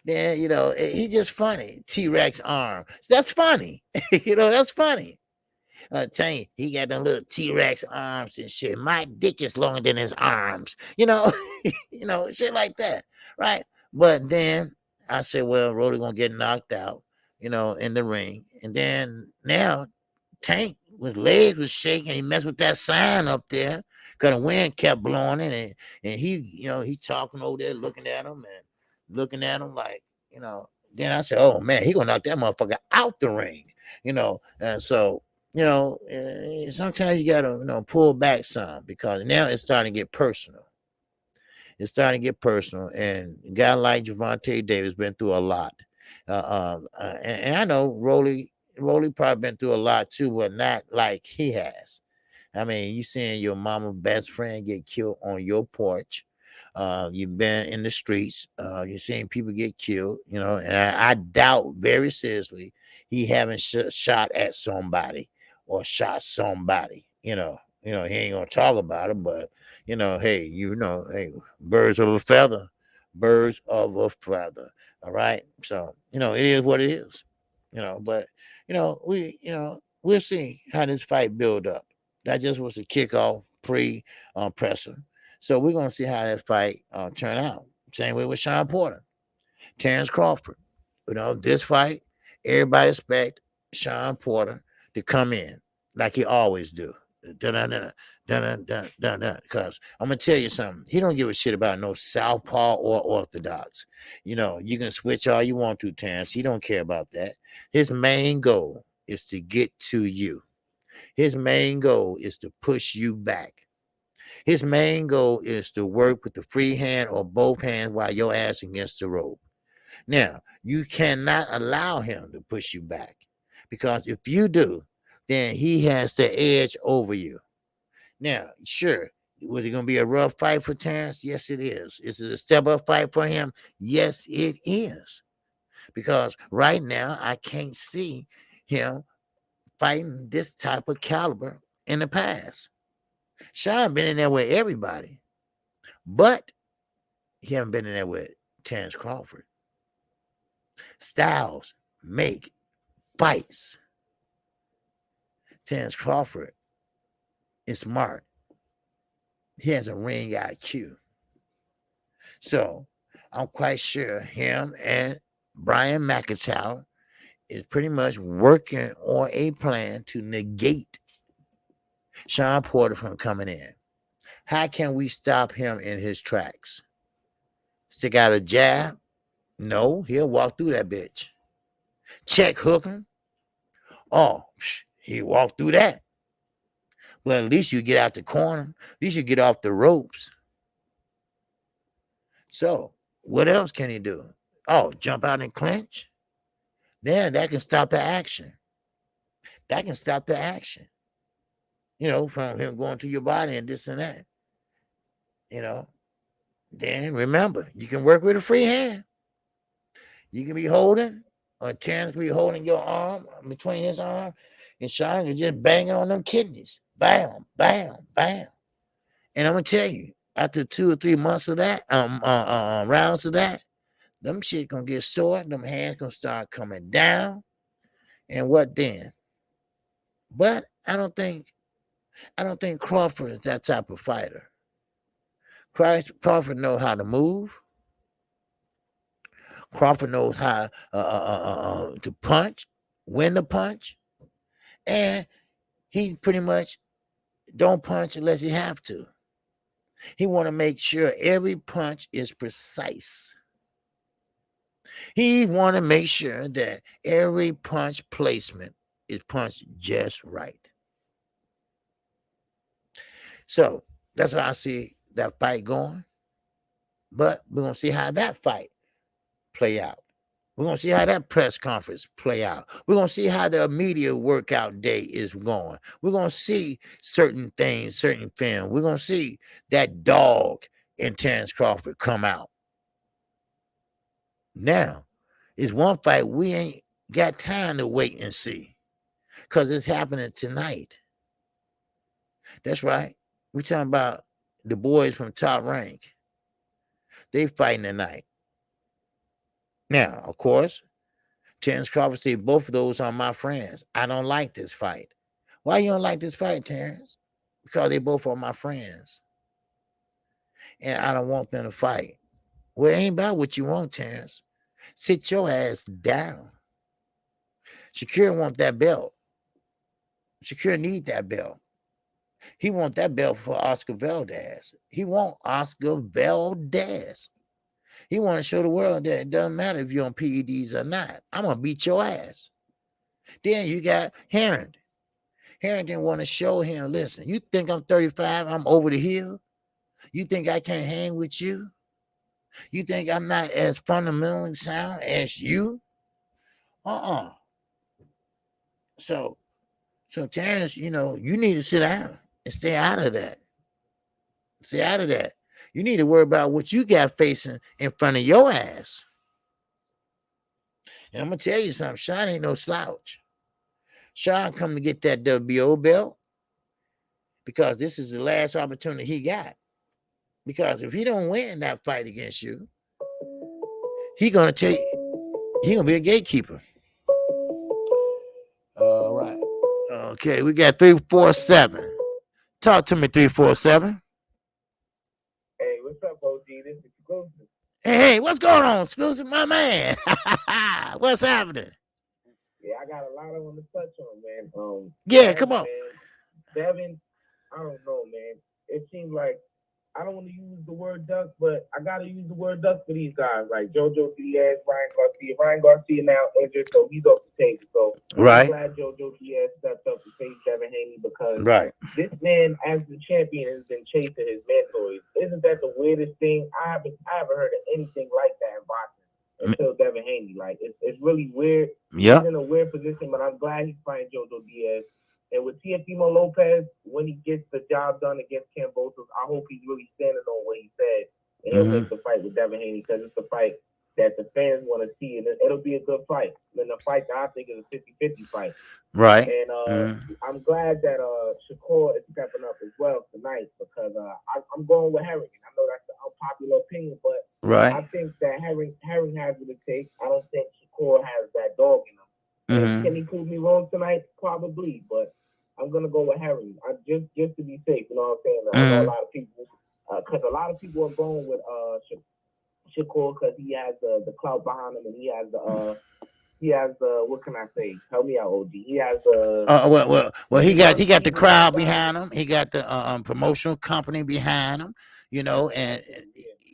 Then, he's just funny. T-Rex arm. That's funny. That's funny. Telling he got them little T-Rex arms and shit. My dick is longer than his arms. Shit like that. Right? But then I said, well, Rody gonna get knocked out, in the ring. And then now Tank, his legs was shaking. He messed with that sign up there because the wind kept blowing in, and he, he talking over there, looking at him like, you know. Then I said, "Oh man, he gonna knock that motherfucker out the ring," And so, sometimes you gotta, pull back some because now it's starting to get personal. It's starting to get personal, and a guy like Javante Davis been through a lot. And I know Rolly probably been through a lot too, but not like he has. I mean, you seeing your mama's best friend get killed on your porch. You've been in the streets. You've seen people get killed. And I doubt very seriously he haven't shot at somebody or shot somebody. He ain't gonna talk about it, but hey, hey, birds of a feather, birds of a feather. All right. So, it is what it is. But we'll see how this fight build up. That just was a kickoff presser. So we're gonna see how that fight turn out. Same way with Sean Porter, Terrence Crawford. This fight, everybody expect Sean Porter to come in like he always do. Because I'm gonna tell you something. He don't give a shit about no southpaw or orthodox. You can switch all you want to, Terrence. He don't care about that. His main goal is to get to you. His main goal is to push you back. His main goal is to work with the free hand or both hands while your ass against the rope. Now, you cannot allow him to push you back, because if you do, then he has the edge over you. Now, sure, was it going to be a rough fight for Terrence? Yes, it is. Is it a step-up fight for him? Yes, it is. Because right now, I can't see him fighting this type of caliber in the past. Sean been in there with everybody, but he haven't been in there with Terrence Crawford. Styles make fights. Terrence Crawford is smart. He has a ring IQ. So I'm quite sure him and Brian McIntyre is pretty much working on a plan to negate Sean Porter from coming in. How can we stop him in his tracks? Stick out a jab? No, he'll walk through that bitch. Check hook him? Oh, he walked through that. Well, at least you get out the corner. At least you get off the ropes. So, what else can he do? Oh, jump out and clinch? Then that can stop the action. That can stop the action. From him going to your body and this and that. Then remember, you can work with a free hand. You can be holding, or Terrence can be holding your arm between his arm, and Sean is just banging on them kidneys. Bam, bam, bam. And I'm gonna tell you, after 2 or 3 months of that, rounds of that, them shit gonna get sore. Them hands gonna start coming down. And what then? But I don't think Crawford is that type of fighter. Crawford knows how to move. Crawford knows how to punch, when to punch, and he pretty much don't punch unless he have to. He want to make sure every punch is precise. He want to make sure that every punch placement is punched just right. So that's how I see that fight going. But we're going to see how that fight play out. We're going to see how that press conference play out. We're going to see how the media workout day is going. We're going to see certain things, certain film. We're going to see that dog in Terrence Crawford come out. Now, it's one fight we ain't got time to wait and see, because it's happening tonight. That's right. We're talking about the boys from Top Rank. They fighting tonight. Now, of course, Terrence Crawford said both of those are my friends. I don't like this fight. Why you don't like this fight, Terrence? Because they both are my friends. And I don't want them to fight. Well, it ain't about what you want, Terrence. Sit your ass down. Shakur want that belt. Shakur need that belt. He want that belt for Oscar Valdez. He want Oscar Valdez. He want to show the world that it doesn't matter if you're on PEDs or not. I'm going to beat your ass. Then you got Harrington. Harrington want to show him, listen, you think I'm 35, I'm over the hill? You think I can't hang with you? You think I'm not as fundamentally sound as you? So Terrence, you need to sit down and stay out of that. Stay out of that. You need to worry about what you got facing in front of your ass. And I'm gonna tell you something. Sean ain't no slouch. Sean come to get that WBO belt because this is the last opportunity he got. Because if he don't win that fight against you, he gonna be a gatekeeper. All right. Okay, we got 347. Talk to me, 347. Hey, what's up, OG? This is Exclusive. Hey, what's going on, Exclusive, my man? What's happening? Yeah, I got a lot I want to touch on, man. Yeah, come on. Man, Devin, I don't know, man. It seems like I don't want to use the word duck, but I gotta use the word duck for these guys like Jojo, Diaz, Ryan Garcia. Ryan Garcia now injured, so he's off the table. So right. I'm glad Jojo Diaz stepped up to face Devin Haney because right. This man, as the champion, has been chasing his mentors. Isn't that the weirdest thing? I haven't heard of anything like that in boxing until Devin Haney. Like it's really weird. Yeah. He's in a weird position, but I'm glad he's fighting Jojo Diaz. And with Teofimo Lopez, when he gets the job done against Kambosos, I hope he's really standing on what he said. And he'll take the fight with Devin Haney because it's a fight that the fans want to see. And it'll be a good fight. And the fight that I think is a 50-50 fight. Right. And I'm glad that Shakur is stepping up as well tonight because I'm going with Herring. I know that's an unpopular opinion, but I think that Herring has what it takes. I don't think Shakur has that dog in him. Can he prove me wrong tonight? Probably, but I'm gonna go with Harry. Just to be safe, you know what I'm saying? I know a lot of people, because a lot of people are going with Shakur because he has the clout behind him, and he has the what can I say? Help me out, OG. He has the well, he got the crowd behind him. He got the promotional company behind him, you know, and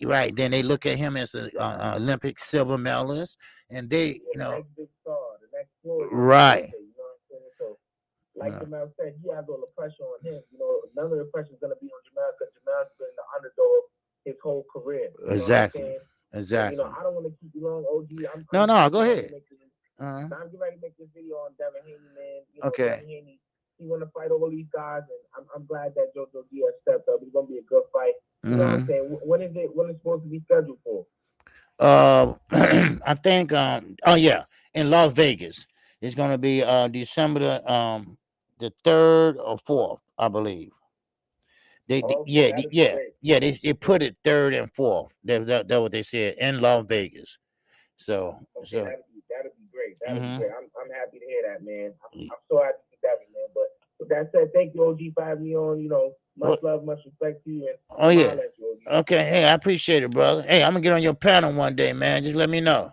right then they look at him as an Olympic silver medalist, and they, you know, next big star, the next Floyd, right. You know what I'm saying? So, like Jamel said, he has all the pressure on him. You know, none of the pressure is going to be on Jamel because Jamel's been the underdog his whole career. Exactly. Exactly. So, I don't want to keep you long, OG. No, go ahead. I'm getting ready to make this video on Devin Haney, man. You know, okay. Devin Haney, he want to fight all these guys, and I'm glad that Jojo Diaz stepped up. It's gonna be a good fight. You know what I'm saying? When is it? When is it supposed to be scheduled for? I think in Las Vegas. It's gonna be December the 3rd or 4th, I believe. They put it 3rd and 4th. That's what they said in Las Vegas. So that'd be great. That'd be great. I'm happy to hear that, man. I'm so happy for Devin, man. But with that said, thank you, OG, for having me on. You know, much love, much respect to you. And okay. Hey, I appreciate it, brother. Hey, I'm gonna get on your panel one day, man. Just let me know.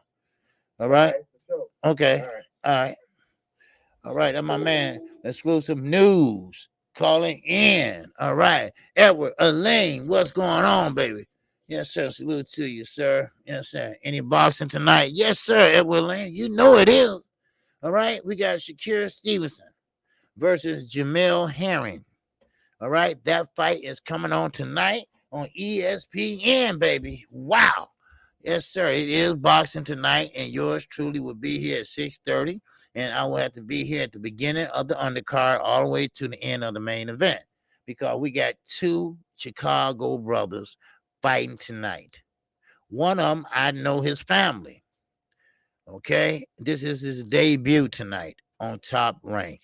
All right. For sure. Okay. All right. That's my man. Exclusive News calling in. All right. Edward, Elaine, what's going on, baby? Yes, sir. Salute to you, sir. Yes, sir. Any boxing tonight? Yes, sir, Edward Elaine. You know it is. All right. We got Shakur Stevenson versus Jamel Herring. All right. That fight is coming on tonight on ESPN, baby. Wow. Yes, sir. It is boxing tonight, and yours truly will be here at 6:30. And I will have to be here at the beginning of the undercard all the way to the end of the main event because we got two Chicago brothers fighting tonight. One of them, I know his family. Okay? This is his debut tonight on Top Rank.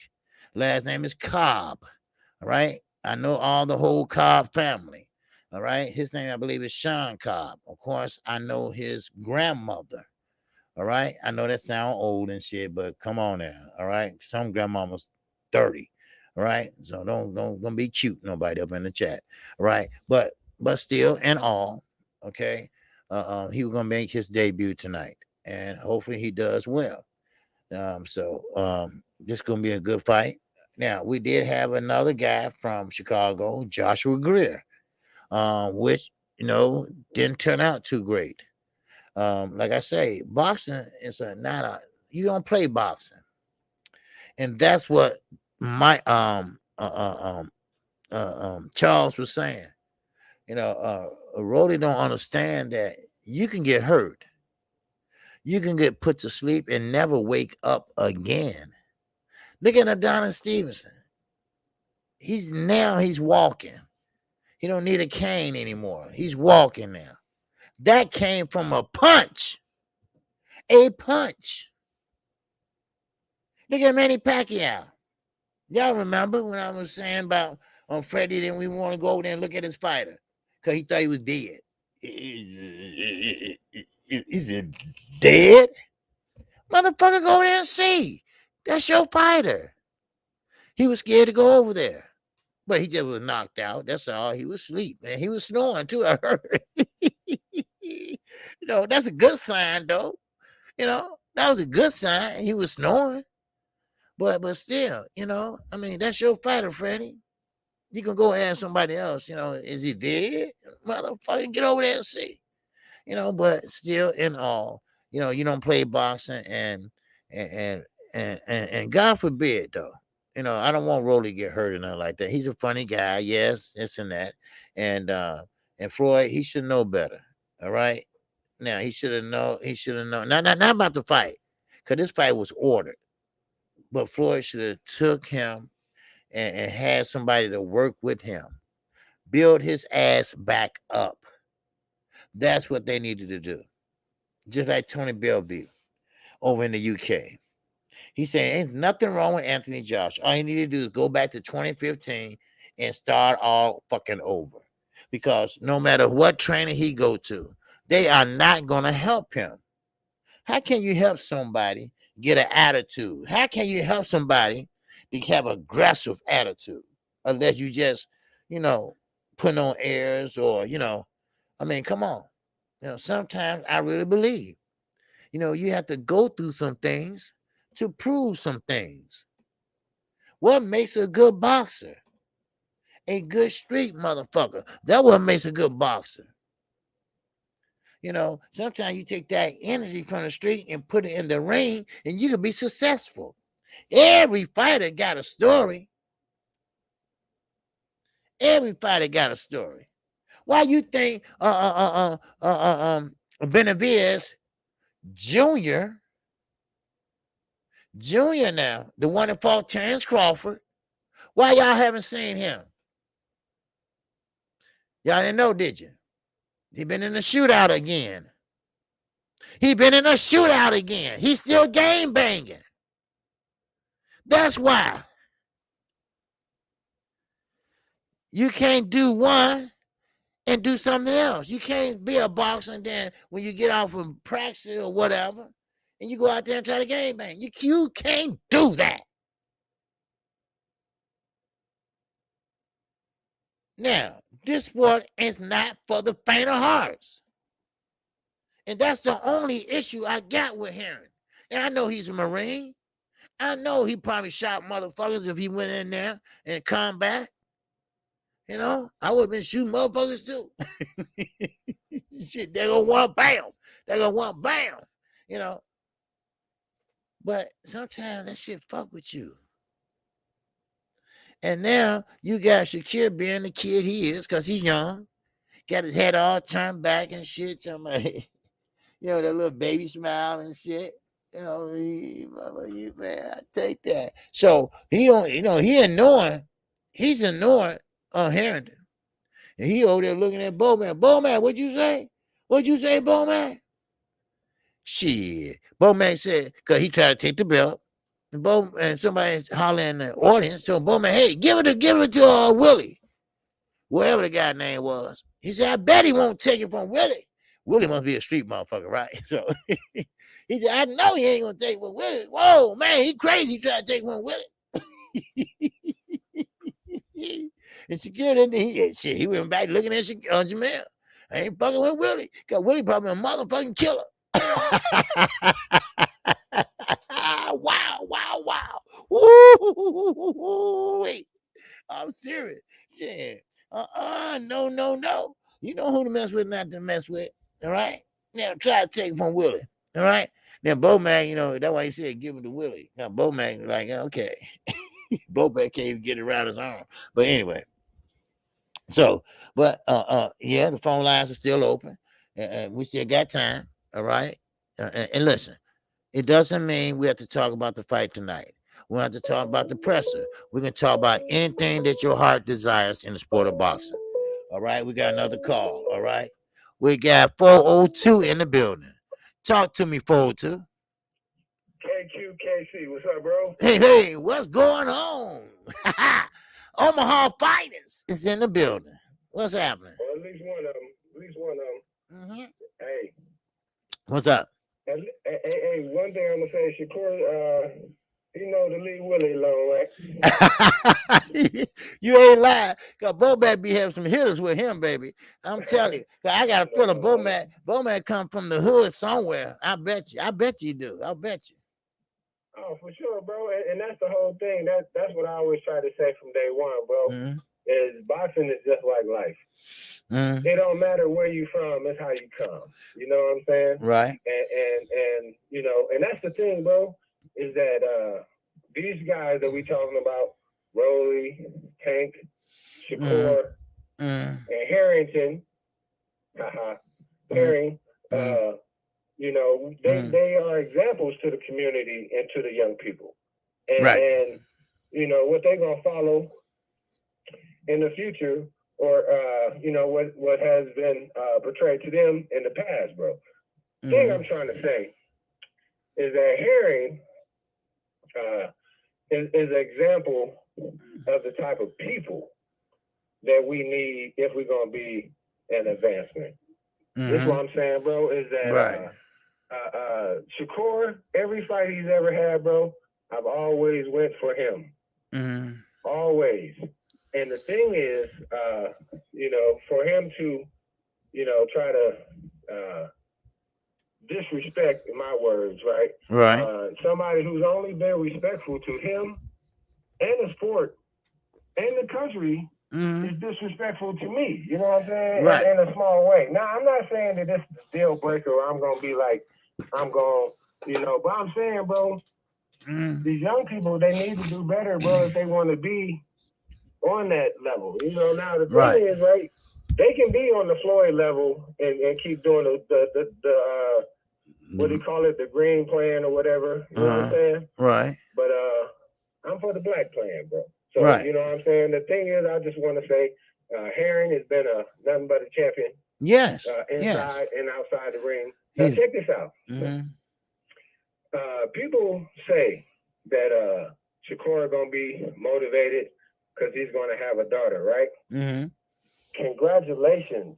Last name is Cobb. All right? I know all the whole Cobb family. All right? His name, I believe, is Sean Cobb. Of course, I know his grandmother. All right. I know that sound old and shit, but come on now. All right. Some grandmama's 30. All right. So don't be cute, nobody up in the chat. All right. But still and all, okay. He was gonna make his debut tonight, and hopefully he does well. This is gonna be a good fight. Now, we did have another guy from Chicago, Joshua Greer, which didn't turn out too great. Like I say, boxing is you don't play boxing, and that's what my Charles was saying. Rolly don't understand that you can get hurt, you can get put to sleep and never wake up again. Look at Adonis Stevenson. He's walking. He don't need a cane anymore. He's walking now. That came from a punch. A punch. Look at Manny Pacquiao. Y'all remember when I was saying about on Freddie, then we want to go over there and look at his fighter because he thought he was dead. Is it dead? Motherfucker, go there and see. That's your fighter. He was scared to go over there. But he just was knocked out. That's all. He was asleep, man. He was snoring too. I heard. That's a good sign, though. That was a good sign. He was snoring. But still, I mean, that's your fighter, Freddie. You can go ask somebody else, is he dead? Motherfucker, get over there and see. But still in all, you don't play boxing and God forbid though. I don't want Rolly to get hurt or nothing like that. He's a funny guy, yes, this and that. And Floyd, he should know better. All right. Now he should have known. Not about the fight, because this fight was ordered. But Floyd should have took him and had somebody to work with him, build his ass back up. That's what they needed to do. Just like Tony Bellevue over in the UK. He's saying ain't nothing wrong with Anthony Josh. All you need to do is go back to 2015 and start all fucking over. Because no matter what training he go to, they are not going to help him. How can you help somebody get an attitude? How can you help somebody to have aggressive attitude? Unless you just, putting on airs or, I mean, come on. Sometimes I really believe, you have to go through some things to prove some things. What makes a good boxer? A good street motherfucker. That's what makes a good boxer. Sometimes you take that energy from the street and put it in the ring and you can be successful. Every fighter got a story. Every fighter got a story. Why you think Benavidez Jr. now, the one that fought Terrence Crawford, why y'all haven't seen him? Y'all didn't know, did you? He been in a shootout again. He's still game banging. That's why. You can't do one and do something else. You can't be a boxer and then when you get off from practice or whatever, and you go out there and try to game bang. You can't do that. Now, this sport is not for the faint of hearts. And that's the only issue I got with Heron. And I know he's a Marine. I know he probably shot motherfuckers if he went in there in combat. I would have been shooting motherfuckers too. Shit, they're going to want bam. They're going to want bam. But sometimes that shit fuck with you. And now you got Shakur being the kid he is because he's young. Got his head all turned back and shit. That little baby smile and shit. Man, I take that. So he don't, he's annoying Harrington. And he over there looking at Bowman. Bowman, what'd you say? What'd you say, Bowman? Shit. Bowman said, because he tried to take the belt. And somebody hollering in the audience. So Bowman, hey, give it to Willie. Whatever the guy's name was. He said, I bet he won't take it from Willie. Willie must be a street motherfucker, right? So he said, I know he ain't gonna take it from Willie. Whoa, man, he crazy. He tried to take it from Willie. And security, he went back looking at Jamel. I ain't fucking with Willie. Because Willie probably a motherfucking killer. Wow. Woo-hoo-hoo-hoo-hoo-hoo. I'm serious. Shit. No. You know who to mess with, not to mess with. All right? Now try to take it from Willie. All right? Now Bowman, that's why he said give it to Willie. Now Bowman, like, okay. Bowman can't even get it around his arm. But anyway. So, but yeah, the phone lines are still open. And we still got time. All right. And listen, it doesn't mean we have to talk about the fight tonight. We have to talk about the presser. We can talk about anything that your heart desires in the sport of boxing. All right, we got another call. All right, we got 402 in the building. Talk to me, 402. KQKC, what's up, bro? Hey, what's going on? Omaha Fighters is in the building. What's happening? Well, at least one of them. Mm-hmm. Hey, What's up? hey, one thing I'm gonna say, Shakur, he know to leave Willie alone, right? You ain't lying. Cause Bowman be having some hitters with him, baby. I'm telling you. Cause I got a feeling Bowman come from the hood somewhere. I bet you he do. I bet you. Oh, for sure, bro. And that's the whole thing. That's what I always try to say from day one, bro. Mm-hmm. Is boxing is just like life. Mm-hmm. It don't matter where you from, it's how you come. You know what I'm saying? Right. And you know, and that's the thing, bro, is that these guys that we talking about, Rolly, Tank, Shakur, and Harrington, Herring, you know, they are examples to the community and to the young people. And, right. And you know, what they're gonna follow in the future, or you know, what has been portrayed to them in the past, bro. The thing I'm trying to say is that Herring is an example of the type of people that we need if we're gonna be an advancement. This is what I'm saying, bro, is that Shakur, every fight he's ever had, bro, I've always went for him. Always. And the thing is, you know, for him to, you know, try to disrespect, in my words, right? Right. Somebody who's only been respectful to him and the sport and the country is disrespectful to me. You know what I'm saying? Right. In a small way. Now, I'm not saying that this is a deal breaker or I'm going to be like, I'm going to, you know, but I'm saying, bro, these young people, they need to do better, bro, if they want to be on that level. You know, now the thing is, right, they can be on the Floyd level and keep doing the what do you call it, the green plan or whatever. You know what I'm saying? Right. But I'm for the black plan, bro. So, you know what I'm saying? The thing is, I just want to say, Herring has been nothing but a champion. Yes. Inside and outside the ring. Now, check this out. People say that Shakur going to be motivated because he's going to have a daughter, right? Congratulations.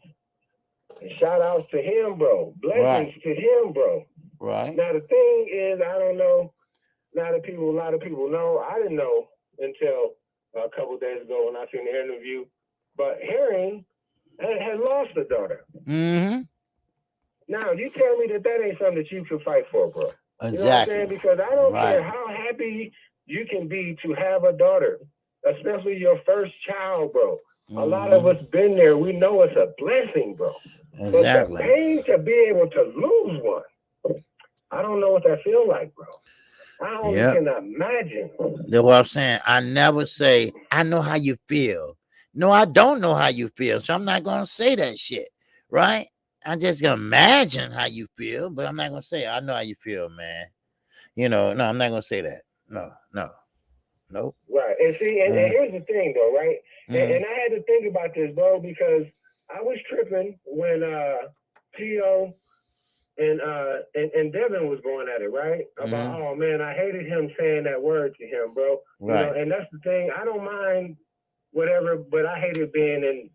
And shout outs to him, bro. Blessings to him, bro. Right. Now, the thing is, I don't know. A lot of people know. I didn't know until a couple of days ago when I seen the interview. But Herring had lost a daughter. Now, you tell me that ain't something that you can fight for, bro. Exactly. You know what I'm saying? Because I don't care how happy you can be to have a daughter, especially your first child, bro. A lot of us been there. We know it's a blessing, bro. Exactly. But the pain to be able to lose one, I don't know what that feel like, bro. I don't even imagine. That's what I'm saying. I never say, I know how you feel. No, I don't know how you feel. So I'm not going to say that shit. Right? I'm just going to imagine how you feel, but I'm not going to say, I know how you feel, man. You know, no, I'm not going to say that. No. Right. And see, and here's the thing, though, right? And I had to think about this, bro, because I was tripping when T.O. and Devin was going at it, right? About, oh, man, I hated him saying that word to him, bro. Right. You know, and that's the thing. I don't mind whatever, but I hated being in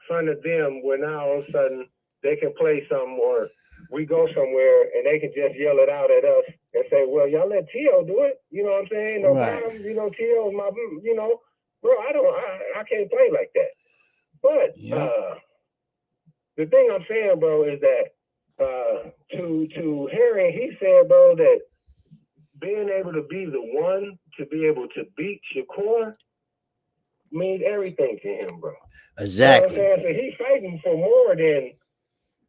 front of them where now all of a sudden they can play something or we go somewhere and they can just yell it out at us and say, well, y'all let T.O. do it. You know what I'm saying? No problem. You know, T.O. is my, you know, bro, I can't play like that. But the thing I'm saying, bro, is that to Harry, he said, bro, that being able to be the one to be able to beat Shakur means everything to him, bro. Exactly. You know what I'm saying? So he's fighting for more than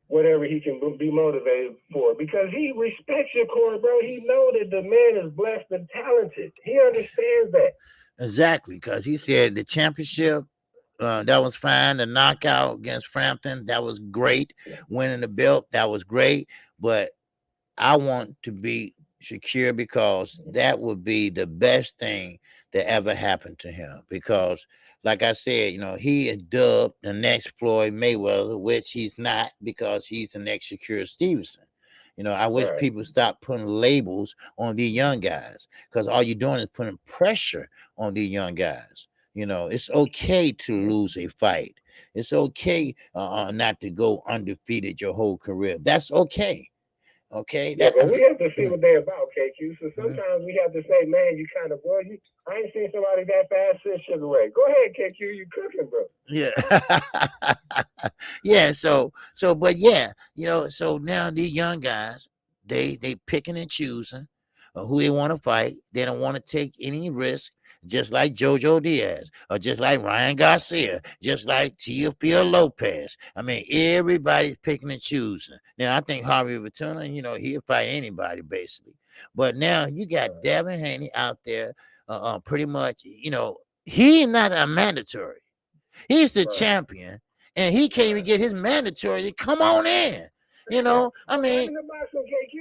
whatever he can be motivated for because he respects Shakur, bro. He knows that the man is blessed and talented. He understands that. Exactly, because he said the championship, that was fine. The knockout against Frampton, that was great. Winning the belt, that was great. But I want to beat Shakur because that would be the best thing that ever happened to him. Because, like I said, he is dubbed the next Floyd Mayweather, which he's not, because he's the next Shakur Stevenson. I wish Right. people stop putting labels on these young guys, because all you're doing is putting pressure on these young guys. It's okay to lose a fight. It's okay not to go undefeated your whole career. That's okay. Okay. Yeah, but we have to see Mm, what they're about, KQ. So mhm. sometimes we have to say, man, you kind of, boy, I ain't seen somebody that fast since Sugar Ray. Go ahead, KQ, you cooking, bro. Yeah. Yeah. But yeah, so now these young guys, they picking and choosing who they want to fight. They don't want to take any risk, just like Jojo Diaz, or just like Ryan Garcia, just like Teofimo Lopez. I mean, everybody's picking and choosing. Now, I think Harvey Vituna, he'll fight anybody basically. But now you got Devin Haney out there, pretty much, he's not a mandatory. He's the Right. champion, and he can't even get his mandatory to come on in. I What mean, happened to boxing, KQ?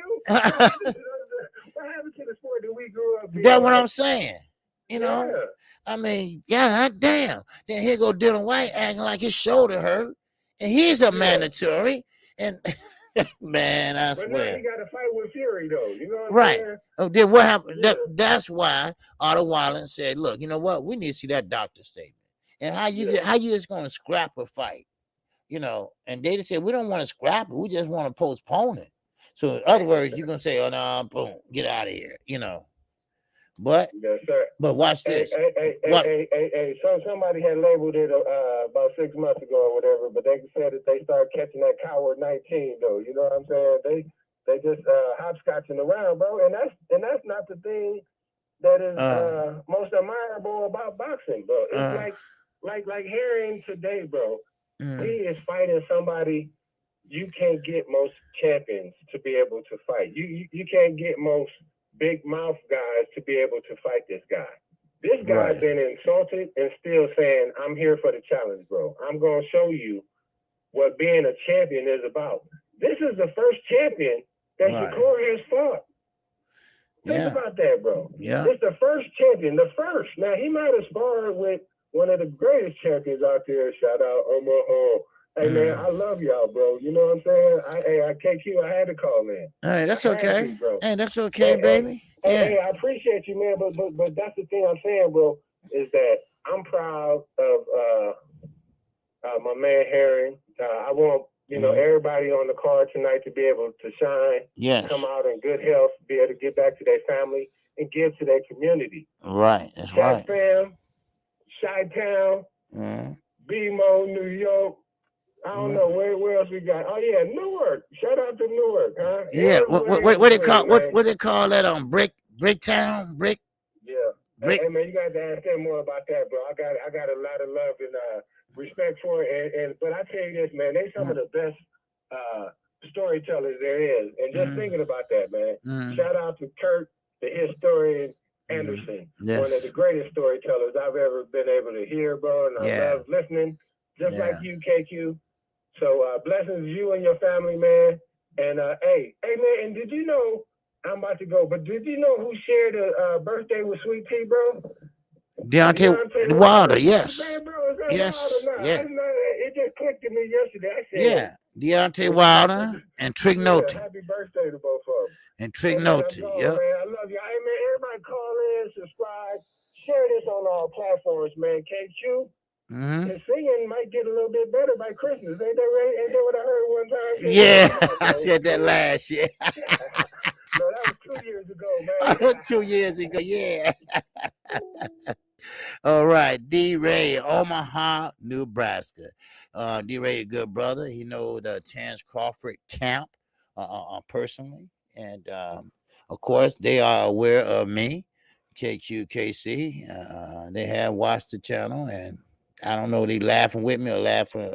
What happened to the sport that we grew up being that's what I'm like? saying. Yeah. I mean, yeah, damn. Then here go Dylan White acting like his shoulder hurt, and he's a Yeah. mandatory. And man, I But now he swear. got to fight with Fury, though. You know what I'm Right. saying? Oh, then what happened? Yeah. That's why Otto Wallen said, "Look, you know what? We need to see that doctor statement. And how Yeah. you just gonna scrap a fight? And they just said, we don't want to scrap it. We just want to postpone it. So in other words, you're going to say, oh, no, boom, get out of here, But Yes, sir. but watch Hey, this. What? So somebody had labeled it about 6 months ago or whatever, but they said that they started catching that coward 19 though. You know what I'm saying? They just hopscotching around, bro, and that's not the thing that is most admirable about boxing, bro. It's like hearing today, bro. He is fighting somebody you can't get most champions to be able to fight. You can't get most big mouth guys to be able to fight this guy. This guy Right. been insulted and still saying, I'm here for the challenge, bro. I'm going to show you what being a champion is about. This is the first champion that Shakur has fought. Think about that, bro. Yeah. It's the first champion, the first. Now, he might have sparred with one of the greatest champions out there. Shout out Omaha. Hey, man, I love y'all, bro. You know what I'm saying? I KQ, I had to call in. Hey, that's I had okay. to, bro. Hey, that's okay, baby. Hey, I appreciate you, man. But that's the thing I'm saying, bro, is that I'm proud of my man Herring. I want everybody on the card tonight to be able to shine, Yes. come out in good health, be able to get back to their family and give to their community. Right. That's Chat right. Fam, Chi-Town, BMO, New York. I don't know where else we got. Oh yeah, Newark. Shout out to Newark, huh? Yeah. What they call that? Bricktown? Brick? Yeah. Brick? Hey man, you got to ask them more about that, bro. I got a lot of love and respect for it. But I tell you this, man, they some of the best storytellers there is. And just thinking about that, man. Shout out to Kurt, the historian Anderson, one of the greatest storytellers I've ever been able to hear, bro. And I love listening, just like you, KQ. So blessings to you and your family, man. And hey, man, and did you know, I'm about to go, but did you know who shared a birthday with Sweet Tea, bro? Deontay Wilder, yes. Man, bro, is that yes, Wilder? yeah. It just clicked to me yesterday. I said, Deontay Wilder and Trignoti. Happy birthday to both of them. And Trignoti, yep. Man, I love you. Hey, man, everybody call in, subscribe, share this on all platforms, man. KQ. The singing might get a little bit better by Christmas. Ain't that right? Ain't that what I heard one time? Yeah, I said that last year. No, that was 2 years ago, man. 2 years ago, yeah. All right, D. Ray, Omaha, Nebraska. D. Ray, a good brother. He knows the Chance Crawford camp personally. And, of course, they are aware of me, KQKC. They have watched the channel, and I don't know, they laughing with me or laughing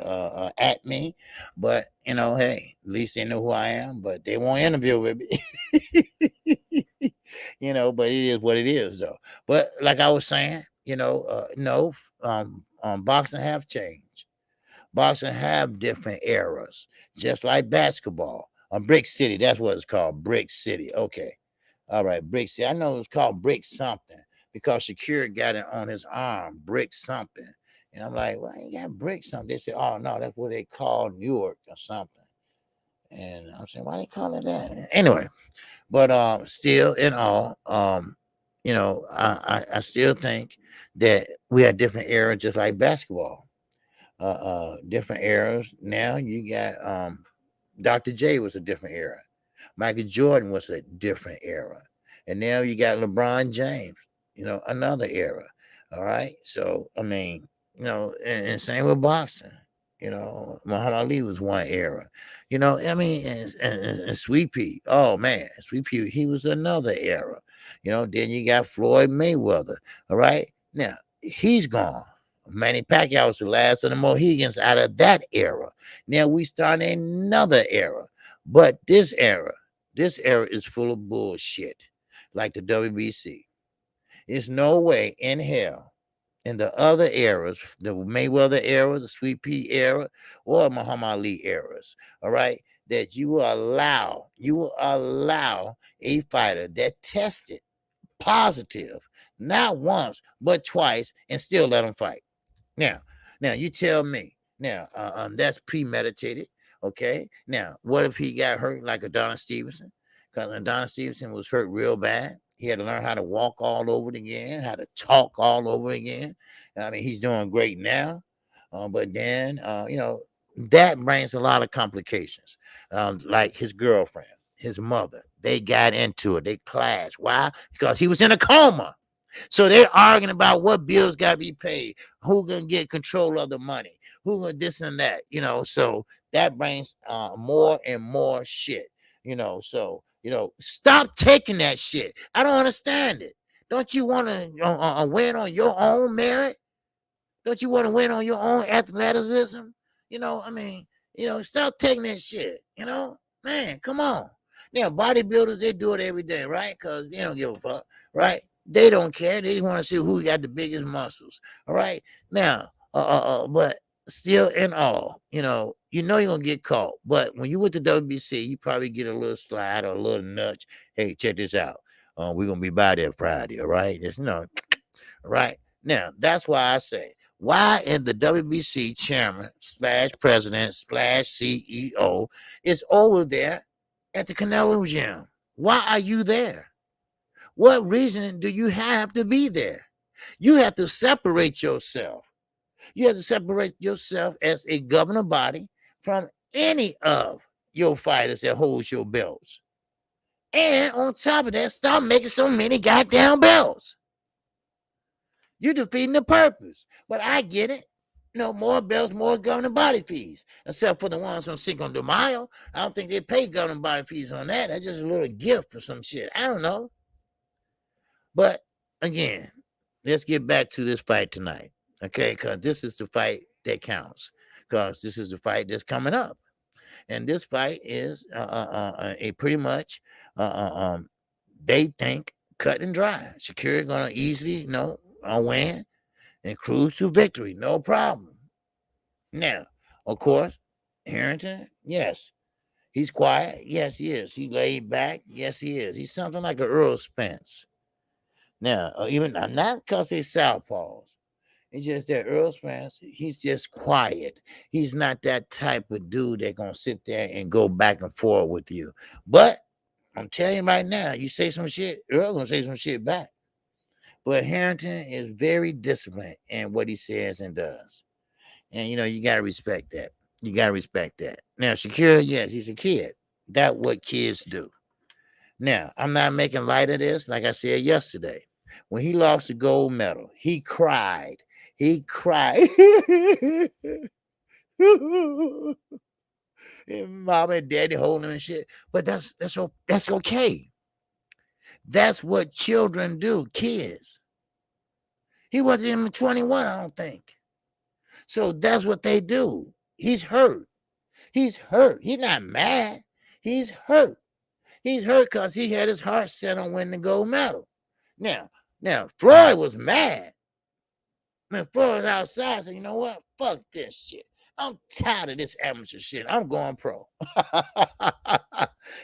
at me, but hey, at least they know who I am, but they won't interview with me. But it is what it is, though. But like I was saying, boxing have changed. Boxing have different eras, just like basketball. Brick City, that's what it's called, Brick City. Okay. All right, Brick City. I know it's called Brick something, because Shakur got it on his arm, brick something. And I'm like, well, you got brick something. They said, oh no, that's what they call Newark or something. And I'm saying, why they call it that? Anyway, but still in all, I still think that we had different eras, just like basketball. Different eras. Now you got Dr. J was a different era. Michael Jordan was a different era. And now you got LeBron James, another era. All right. So, I mean, and same with boxing. Muhammad Ali was one era. I mean, and Sweet Pea. Oh, man. Sweet Pea, he was another era. Then you got Floyd Mayweather. All right. Now, he's gone. Manny Pacquiao was the last of the Mohegans out of that era. Now we start another era. But this era is full of bullshit, like the WBC. There's no way in hell in the other eras, the Mayweather era, the Sweet Pea era, or Muhammad Ali eras, all right, that you will allow a fighter that tested positive, not once, but twice, and still let him fight. Now, you tell me. Now, that's premeditated. Okay. Now, what if he got hurt like Adonis Stevenson? Because Adonis Stevenson was hurt real bad. He had to learn how to walk all over it again, how to talk all over again. I mean, he's doing great now, but then that brings a lot of complications. Like his girlfriend, his mother, they got into it. They clashed. Why? Because he was in a coma. So they're arguing about what bills got to be paid, who gonna get control of the money, who gonna this and that, So that brings more and more shit, So stop taking that shit. I don't understand it. Don't you want to win on your own merit? Don't you want to win on your own athleticism? I mean, stop taking that shit. Man, come on. Now, bodybuilders, they do it every day, right? Because they don't give a fuck, right? They don't care. They just want to see who got the biggest muscles. All right. Now, but still in all, you're gonna get caught. But when you with the WBC, you probably get a little slide or a little nudge. Hey, check this out. We're gonna be by there Friday, all right? Just, all right. Now, that's why I say, why is the WBC chairman / president / CEO is over there at the Canelo gym? Why are you there? What reason do you have to be there? You have to separate yourself. You have to separate yourself as a governing body from any of your fighters that holds your belts. And on top of that, stop making so many goddamn belts. You're defeating the purpose. But I get it. More belts, more governing body fees. Except for the ones on Cinco de Mayo. I don't think they pay governing body fees on that. That's just a little gift or some shit. I don't know. But again, let's get back to this fight tonight. Okay, because this is the fight that counts. Because this is the fight that's coming up. And this fight is a pretty much they think cut and dry. Shakur gonna easily, win and cruise to victory, no problem. Now, of course, Harrington, yes, he's quiet. Yes, he is. He laid back. Yes, he is. He's something like an Earl Spence. Now, even not because they southpaws. It's just that Earl Spence, he's just quiet. He's not that type of dude that gonna sit there and go back and forth with you. But I'm telling you right now, you say some shit, Earl gonna say some shit back. But Harrington is very disciplined in what he says and does. And you gotta respect that. You gotta respect that. Now, Shakur, yes, he's a kid. That's what kids do. Now, I'm not making light of this. Like I said yesterday, when he lost the gold medal, he cried. He cried. And mom and daddy holding him and shit. But that's okay. That's what children do, kids. He wasn't even 21, I don't think. So that's what they do. He's hurt. He's hurt. He's not mad. He's hurt. He's hurt because he had his heart set on winning the gold medal. Now, Floyd was mad. Man, Floyd was outside, so you know what? Fuck this shit. I'm tired of this amateur shit. I'm going pro.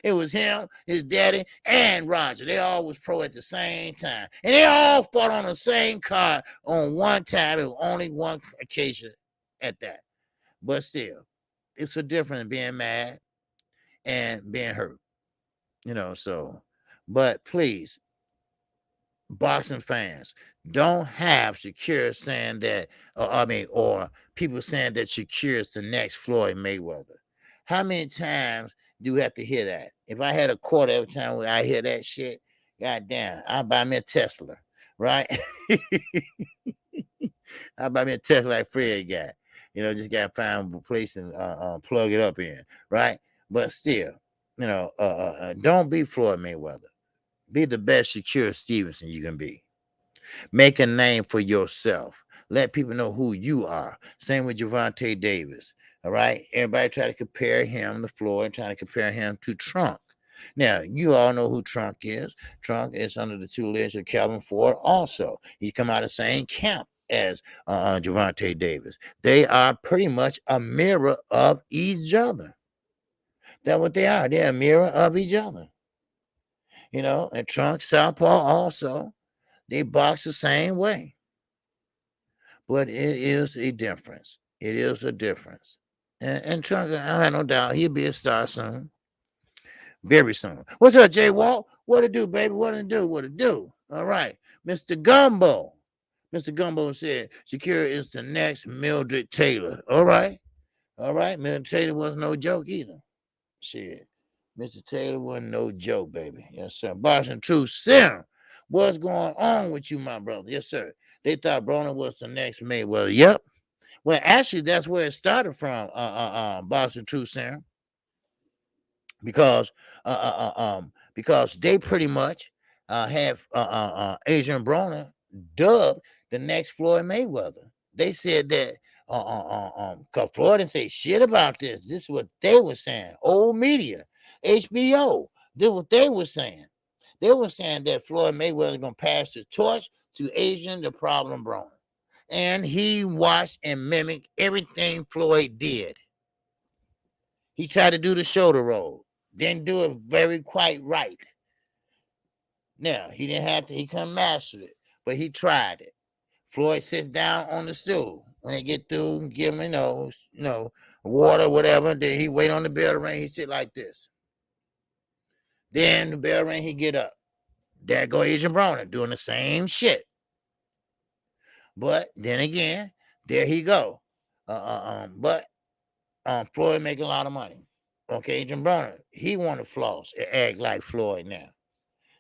It was him, his daddy, and Roger. They all was pro at the same time. And they all fought on the same card on one time. It was only one occasion at that. But still, it's a difference being mad and being hurt. So, but please, boxing fans, don't have Shakur saying that, or people saying that Shakur is the next Floyd Mayweather. How many times do we have to hear that? If I had a quarter every time I hear that shit, goddamn, I'll buy me a Tesla, right? I'll buy me a Tesla like Fred got. Just got to find a place and plug it up in, right? But still, don't be Floyd Mayweather. Be the best Shakur Stevenson you can be. Make a name for yourself. Let people know who you are. Same with Gervonta Davis. All right. Everybody try to compare him to Floyd, trying to compare him to Trump. Now, you all know who Trump is. Trump is under the tutelage of Calvin Ford also. He come out of the same camp as Gervonta Davis. They are pretty much a mirror of each other. That's what they are. They're a mirror of each other. And Trump, Southpaw also. They box the same way. But it is a difference. It is a difference. And Trump, I have no doubt he'll be a star soon. Very soon. What's up, Jay Walt? What it do, baby? What it do? What it do? All right. Mr. Gumbo. Mr. Gumbo said Shakur is the next Mildred Taylor. All right. All right. Mildred Taylor wasn't no joke either. Shit. Mr. Taylor wasn't no joke, baby. Yes, sir. Boston True Serum. What's going on with you, my brother? Yes, sir. They thought Broner was the next Mayweather. Yep. Well, actually, that's where it started from, Boston True Serum. Because they pretty much have Adrian Broner dubbed the next Floyd Mayweather. They said that because Floyd didn't say shit about this. This is what they were saying. Old media, HBO. This is what they were saying. They were saying that Floyd Mayweather gonna pass the torch to Adrian the Problem Broner. And he watched and mimicked everything Floyd did. He tried to do the shoulder roll. Didn't do it very quite right. Now, he didn't have to, he couldn't master it, but he tried it. Floyd sits down on the stool. When they get through, give him, water, whatever. Then he wait on the bell to ring. He sit like this. Then the bell ring, he get up. There go Adrian Broner doing the same shit. But then again, there he go. But Floyd make a lot of money. Okay, Adrian Broner, he want to floss and act like Floyd now.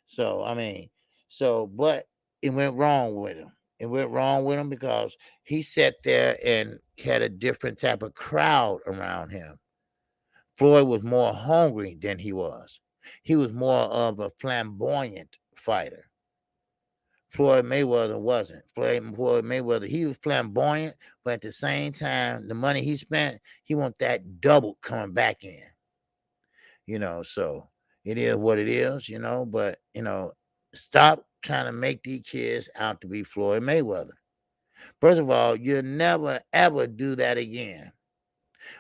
So, but it went wrong with him. It went wrong with him because he sat there and had a different type of crowd around him. Floyd was more hungry than he was. He was more of a flamboyant fighter. Floyd Mayweather wasn't. Floyd Mayweather, he was flamboyant, but at the same time, the money he spent, he want that double coming back in. So it is what it is, but, stop trying to make these kids out to be Floyd Mayweather. First of all, you'll never, ever do that again.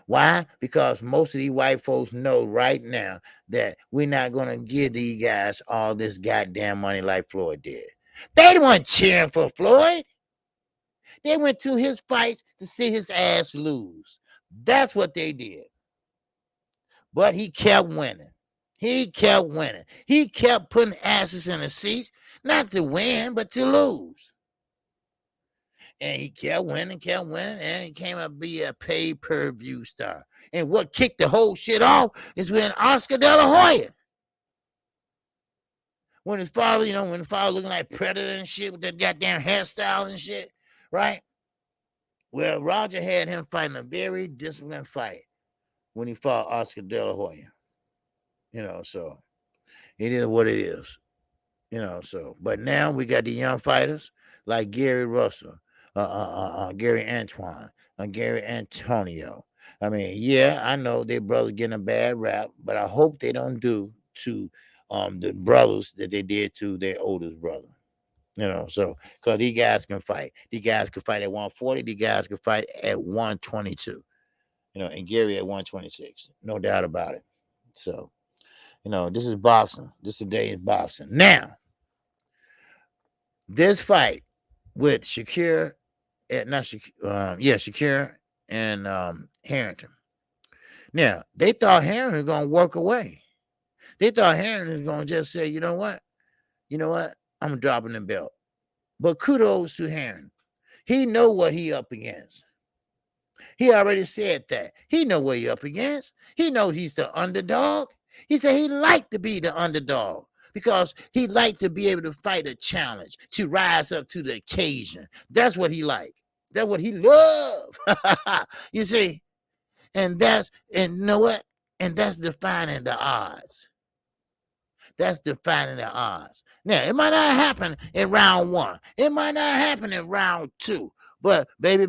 Why? Because most of these white folks know right now that we're not going to give these guys all this goddamn money like Floyd did. They weren't cheering for Floyd. They went to his fights to see his ass lose. That's what they did. But he kept winning. He kept winning. He kept putting asses in the seats, not to win, but to lose. And he kept winning, and he came up to be a pay-per-view star. And what kicked the whole shit off is when Oscar De La Hoya. When his father, looking like Predator and shit with that goddamn hairstyle and shit, right? Well, Roger had him fighting a very disciplined fight when he fought Oscar De La Hoya. So it is what it is. But now we got the young fighters like Gary Russell, Gary Antoine, Gary Antonio. I know their brothers getting a bad rap, but I hope they don't do to the brothers that they did to their oldest brother. Because these guys can fight. These guys can fight at 140. These guys can fight at 122. and Gary at 126. No doubt about it. So, this is boxing. This today is boxing. Now, this fight with Shakur, not Shakur, Shakur and Harrington. Now, they thought Harrington was going to work away. They thought Harrington was going to just say, you know what? I'm dropping the belt. But kudos to Harrington. He know what he up against. He already said that. He know what he up against. He knows he's the underdog. He said he liked to be the underdog because he liked to be able to fight a challenge, to rise up to the occasion. That's what he liked. That's what he loved. You see? And you know what? And that's defining the odds. That's defining the odds. Now, it might not happen in round 1. It might not happen in round 2. But baby,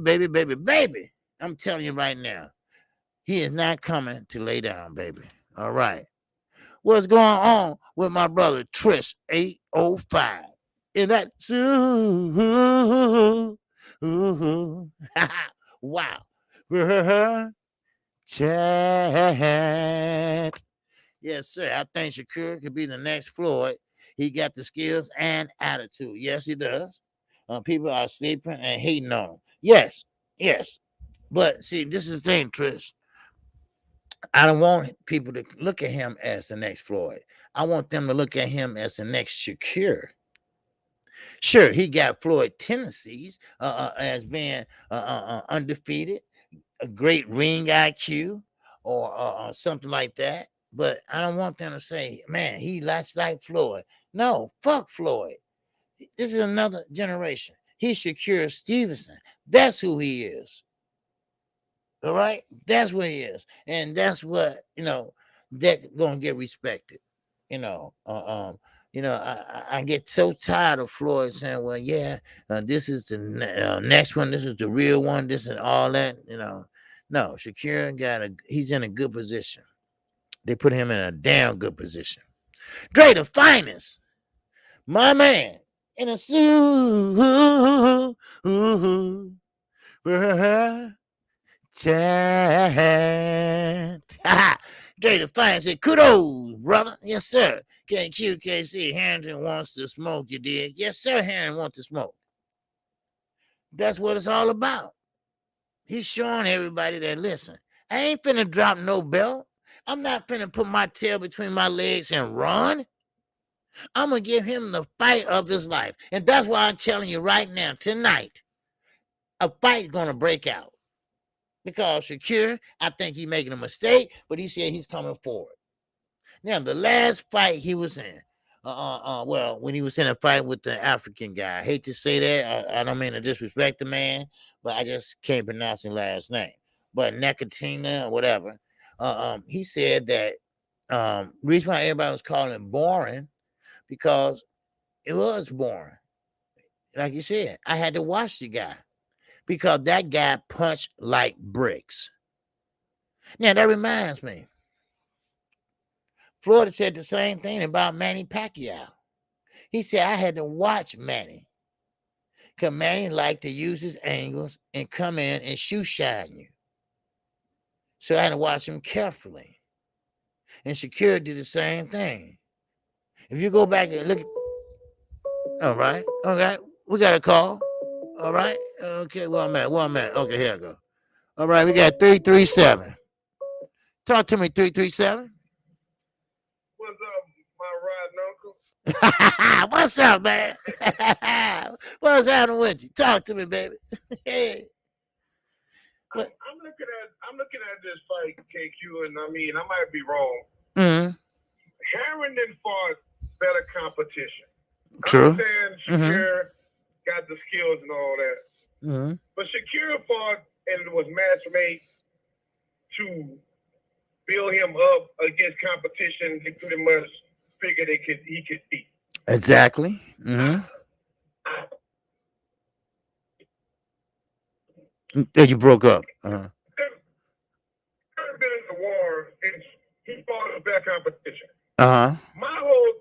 I'm telling you right now, he is not coming to lay down, baby. All right. What's going on with my brother Trish 805? Is that wow. Chat. Yes, sir. I think Shakur could be the next Floyd. He got the skills and attitude. Yes, he does. People are sleeping and hating on him. Yes. But see, this is the thing, Trish. I don't want people to look at him as the next Floyd. I want them to look at him as the next Shakur. Sure, he got Floyd tendencies as being undefeated, a great ring IQ, or something like that. But I don't want them to say, man, he looks like Floyd. No, fuck Floyd. This is another generation. He's Shakur Stevenson. That's who he is. All right? That's what he is. And that's what, that's going to get respected. I get so tired of Floyd saying, well, yeah, this is the next one. This is the real one. This and all that. No, Shakur he's in a good position. They put him in a damn good position. Dre the finest, my man, in a suit. Chat. Dre the finest said, kudos, brother. Yes, sir. KQKC, Harrington wants to smoke, you dig? Yes, sir, Harrington wants to smoke. That's what it's all about. He's showing everybody that, listen, I ain't finna drop no belt. I'm not finna put my tail between my legs and run. I'm going to give him the fight of his life. And that's why I'm telling you right now, tonight, a fight going to break out. Because Shakur, I think he's making a mistake, but he said he's coming forward. Now, the last fight he was in, when he was in a fight with the African guy, I hate to say that. I don't mean to disrespect the man, but I just can't pronounce his last name. But Nekatina or whatever, he said that reason why everybody was calling it boring, because it was boring. Like you said, I had to watch the guy because that guy punched like bricks. Now, that reminds me, Floyd said the same thing about Manny Pacquiao. He said, I had to watch Manny because Manny liked to use his angles and come in and shoe shine you. So I had to watch him carefully. And Shakur did the same thing. If you go back and look at... All right. We got a call. All right. Okay, one minute. Okay, here I go. All right, we got 337. Talk to me, 337. What's up, my riding uncle? What's up, man? What's happening with you? Talk to me, baby. Hey. I'm looking at this fight, KQ, and I mean, I might be wrong. Mm-hmm. Harrington fought better competition. True. I understand Shakur got the skills and all that. Mm-hmm. But Shakur fought and was match made to build him up against competition. They pretty much figured he could beat. Exactly. Mm-hmm. You broke up. Uh-huh. Been in the war, and he fought a better competition. Uh-huh. My whole...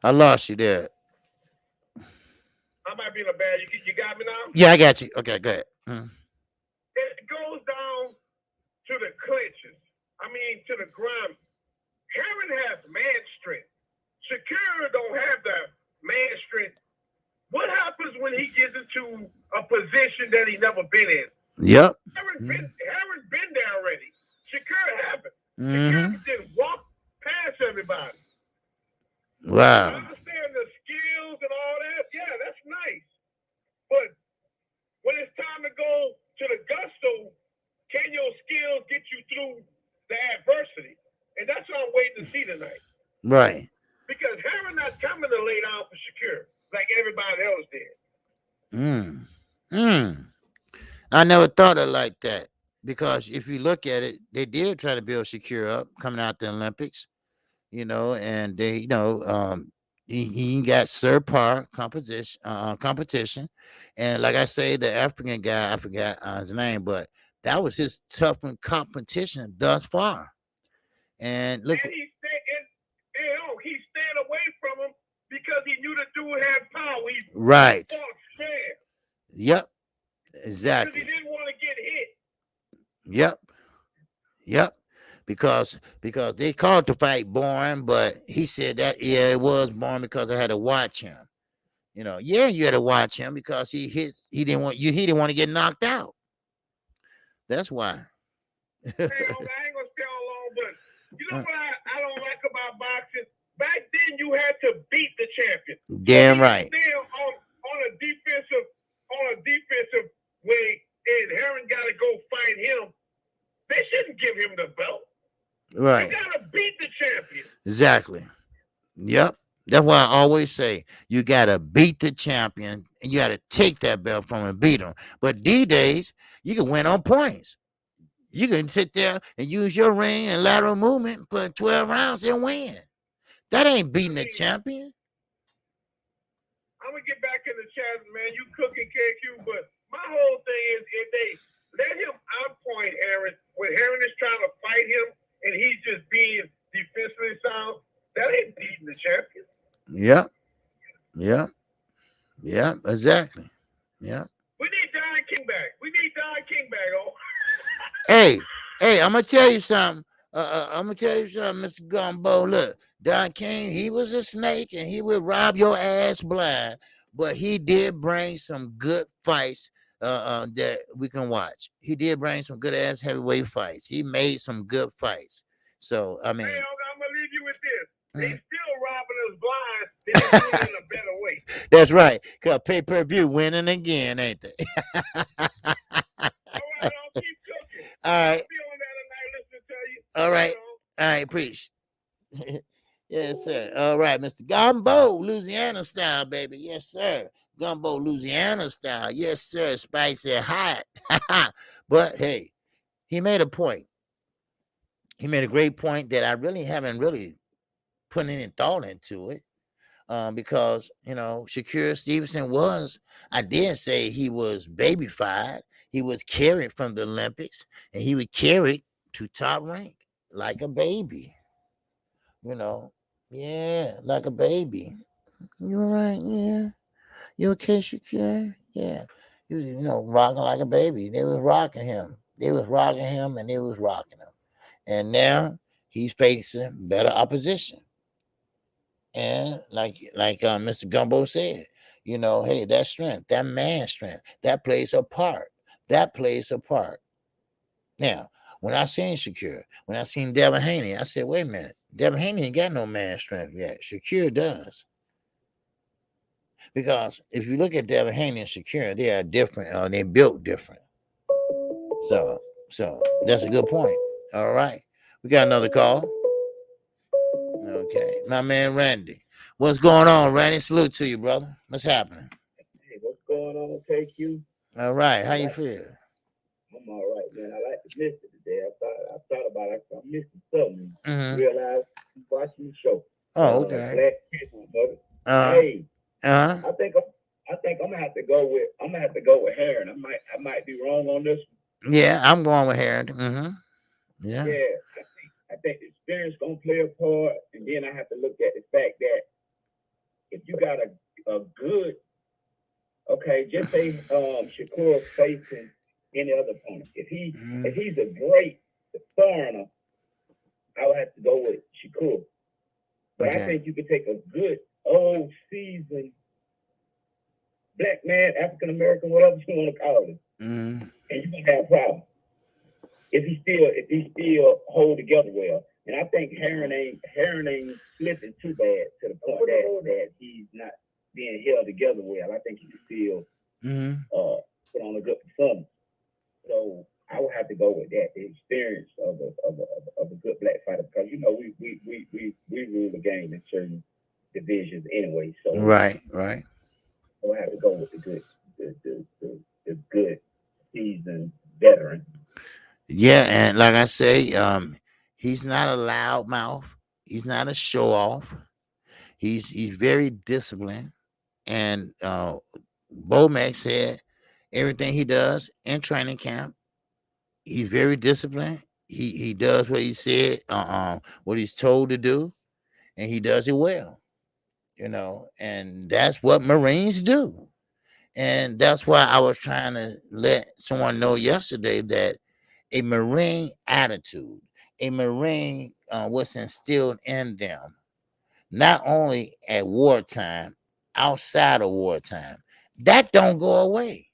I lost you there. I might be in a bad... You got me now? Yeah, I got you. Okay, go ahead. Mm. It goes down to the clinches. I mean, to the ground. Herring has man strength. Shakur don't have the man strength. What happens when he gets into a position that he never been in? Yep. Herring's been there already. Shakur haven't. Mm-hmm. Shakur just walk past everybody. I Wow. understand the skills and all that. Yeah, that's nice. But when it's time to go to the gusto, can your skills get you through the adversity? And that's what I'm waiting to see tonight. Right. Because Herring not coming to lay down for Shakur like everybody else did. I never thought of it like that, because if you look at it, they did try to build Shakur up coming out the Olympics, and they, he got subpar competition, and like I say, the African guy, I forgot his name, but that was his tough competition thus far. And look, and he stayed away from him because he knew the dude had power. right. He fought fair. Yep. Because Exactly. he didn't want to get hit. Yep. Because they called the fight boring, but he said that it was boring because I had to watch him. You had to watch him because he didn't want to get knocked out. That's why. I ain't gonna stay on long, but you know what I don't like about boxing? Back then you had to beat the champion. Damn right. On a defensive way, and Herring gotta go fight him. They shouldn't give him the belt. Right. You gotta beat the champion. Exactly. Yep. That's why I always say you gotta beat the champion and you gotta take that belt from him and beat him. But these days, you can win on points. You can sit there and use your ring and lateral movement for 12 rounds and win. That ain't beating the champion. I'm gonna get back in the chat, man. You cooking KQ, but my whole thing is if they let him outpoint Herring when Herring is trying to fight him and he's just being defensively sound, that ain't beating the champion. Yeah, exactly. Yeah. We need Don King back. Oh. Hey, I'm gonna tell you something. Mr. Gumbo. Look, Don King, he was a snake and he would rob your ass blind, but he did bring some good fights that we can watch. He did bring some good ass heavyweight fights. He made some good fights. So I mean, hey, I'm gonna leave you with this. They still robbing us blind. They just doing it in a better way. That's right. Cause pay-per-view winning again, ain't they? All right, I'll keep cooking. All right. I'll be on that tonight listening to you. All right. All right, preach. Yes, sir. All right, Mr. Gumbo, Louisiana style, baby. Yes, sir. Gumbo, Louisiana style. Yes, sir. Spicy hot. But hey, he made a point. He made a great point that I really haven't put any thought into it. Because Shakur Stevenson I did say he was babyfied. He was carried from the Olympics, and he was carried to top rank like a baby. Yeah, like a baby. You all right? Yeah. You okay, Shakur? Yeah. He was, rocking like a baby. They was rocking him. And they was rocking him. And now he's facing better opposition. And like Mr. Gumbo said, hey, that strength, that man strength, that plays a part. Now, when I seen Shakur, when I seen Devin Haney, I said, wait a minute, Devin Haney ain't got no man strength yet. Shakur does. Because if you look at Devin Haney and Shakur, they are different. They built different. So that's a good point. All right. We got another call. Okay. My man Randy. What's going on, Randy? Salute to you, brother. What's happening? Hey, what's going on, KQ? All right. How you feel? I'm all right, man. I like to miss it today. I thought about it. I'm missing something. Mm-hmm. Realized I'm watching the show. Oh, okay. Hey, uh-huh. I think I'm gonna have to go with Herring. I might be wrong on this one. Yeah, I'm going with Herring. Mm-hmm. Yeah. I think the experience gonna play a part, and then I have to look at the fact that if you got a good, okay, just say Shakur facing any other opponent. If he's a great foreigner, I would have to go with Shakur. But I think you could take a good old seasoned black man, African American, whatever you want to call him, and you're gonna have a problem. If he still hold together well. And I think Heron ain't slipping too bad to the point that he's not being held together well. I think he can still put on a good performance. So I would have to go with that, the experience of a good black fighter, because you know we rule the game in certain divisions anyway. So right. I would have to go with the good seasoned veteran. Yeah, and like I say, he's not a loudmouth. He's not a show off. He's very disciplined. And Bomac said everything he does in training camp, he's very disciplined. He does what he said, what he's told to do, and he does it well. And that's what Marines do. And that's why I was trying to let someone know yesterday that a Marine attitude, a Marine was instilled in them, not only at wartime, outside of wartime. That don't go away.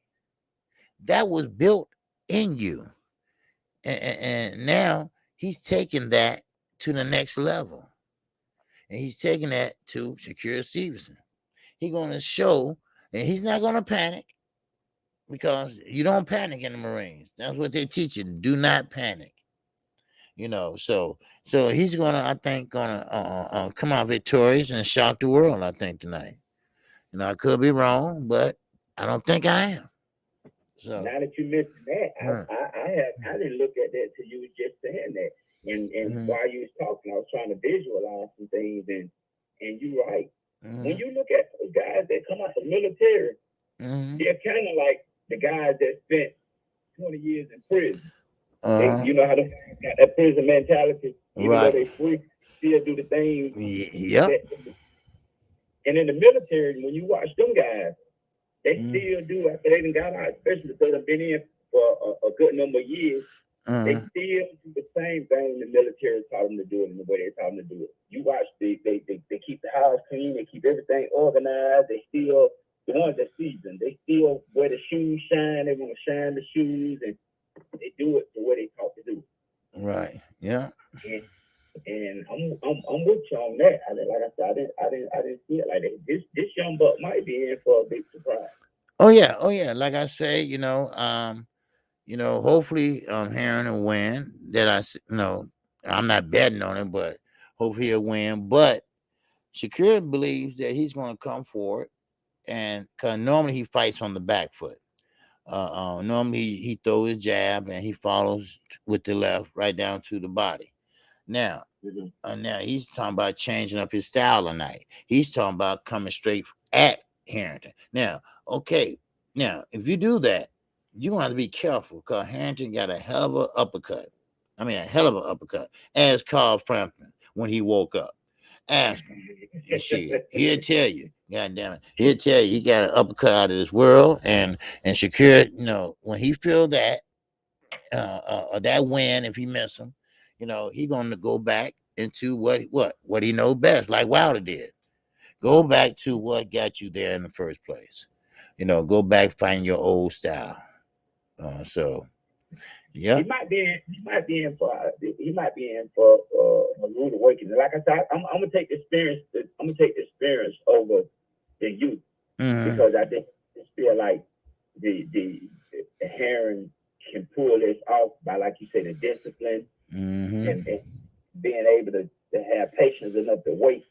That was built in you. And now he's taking that to the next level. And he's taking that to Shakur Stevenson. He's going to show, and he's not going to panic, because you don't panic in the Marines. That's what they teach you. Do not panic. So he's I think gonna come out victorious and shock the world, I think, tonight. I could be wrong, but I don't think I am. So now that you mentioned that, I didn't look at that till you was just saying that. And while you was talking, I was trying to visualize some things, and you're right. When you look at those guys that come out the military, they're kind of like the guys that spent 20 years in prison. You know how they got that prison mentality, even though they free, still do the things. Yeah. And in the military, when you watch them guys, they still do after they done got out, especially if they've been in for a good number of years. They still do the same thing the military taught them to do it in the way they taught them to do it. You watch, they keep the house clean, they keep everything organized. They still, the ones that season, they still wear the shoes shine. They want to shine the shoes, and they do it the way they taught to do it. Right. Yeah. And I'm with you on that. Like I said, I didn't see it like that. This young buck might be in for a big surprise. Oh yeah. Like I say, hopefully Heron will win. I'm not betting on him, but hopefully he'll win. But Shakur believes that he's going to come forward, and because normally he fights on the back foot. Normally he throws a jab and he follows with the left right down to the body. Now he's talking about changing up his style tonight. He's talking about coming straight at Harrington. Now, if you do that, you're going to have to be careful, because Harrington got a hell of an uppercut. As Carl Frampton when he woke up. Ask him. Shit, he'll tell you. God damn it. He'll tell you he got an uppercut out of this world. And Shakur, when he feel that, that win, if he miss him, he gonna go back into what he know best, like Wilder did. Go back to what got you there in the first place. Go back, find your old style. Yeah. He might be in for a rude awakening. Like I said, I'm gonna take the experience. I'm gonna take the experience over the youth, because I just feel like the Heron can pull this off by, like you say, the discipline and being able to have patience enough to wait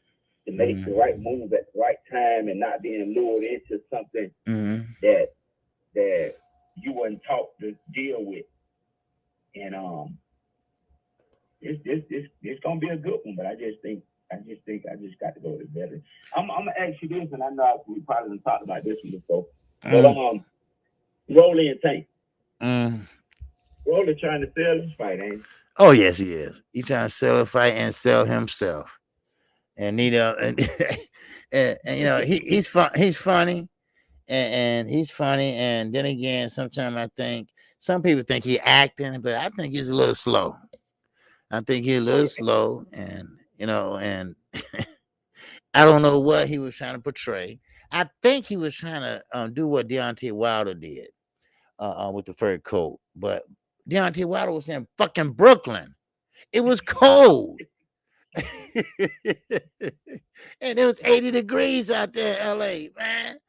to make the right move at the right time, and not being lured into something that you weren't taught to deal with. And it's gonna be a good one, but I just think I just got to go to the veteran. I'm gonna ask you this, and I know we probably talked about this one before, but Rolly and Tank. Rolly trying to sell his fight, ain't he? Oh yes, he is. He's trying to sell a fight and sell himself. And and he's funny, and he's funny. And then again, sometimes I think Some people think he acting, but I think he's a little slow. I think he's a little slow, and and I don't know what he was trying to portray. I think he was trying to do what Deontay Wilder did with the fur coat, but Deontay Wilder was in fucking Brooklyn. It was cold. And it was 80 degrees out there in LA, man.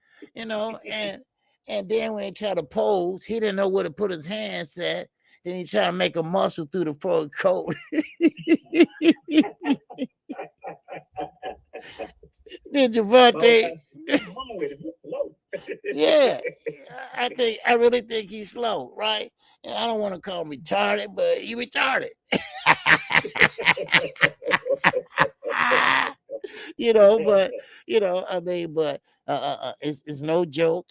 And then when they tried to pose, he didn't know where to put his hands at. Then he tried to make a muscle through the fur coat. Then Javante. Yeah, I really think he's slow, right? And I don't want to call him retarded, but he retarded. But I mean, but it's no joke.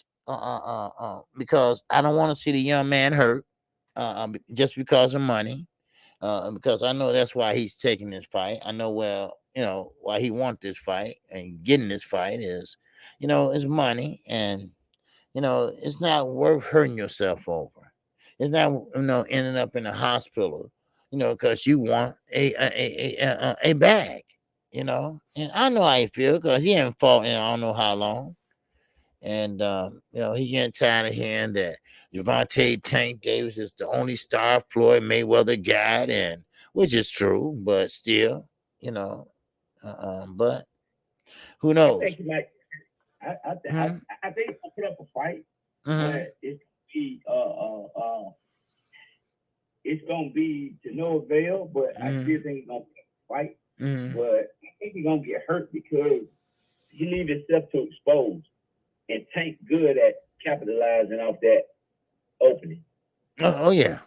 Because I don't want to see the young man hurt, just because of money. Because I know that's why he's taking this fight. I know why he wants this fight and getting this fight is, it's money, and it's not worth hurting yourself over. It's not ending up in the hospital, because you want a bag, and I know how he feel because he ain't fought in I don't know how long. And he getting tired of hearing that Javante Tank Davis is the only star Floyd Mayweather got, and which is true, but still, but who knows? I think he might. I think he'll put up a fight, but it's gonna be to no avail. But I still think he's gonna put up a fight. But I think he's gonna get hurt because he leave himself to expose. And Tank good at capitalizing off that opening. Oh yeah.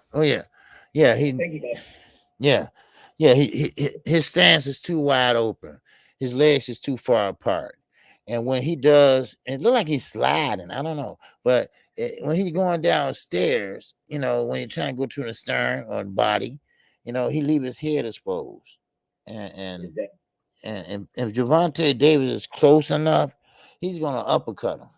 His stance is too wide open. His legs is too far apart. And when he does, it look like he's sliding. I don't know, but when he's going downstairs, when he's trying to go to the stern or the body, he leave his head exposed. And if Javante Davis is close enough, he's gonna uppercut him.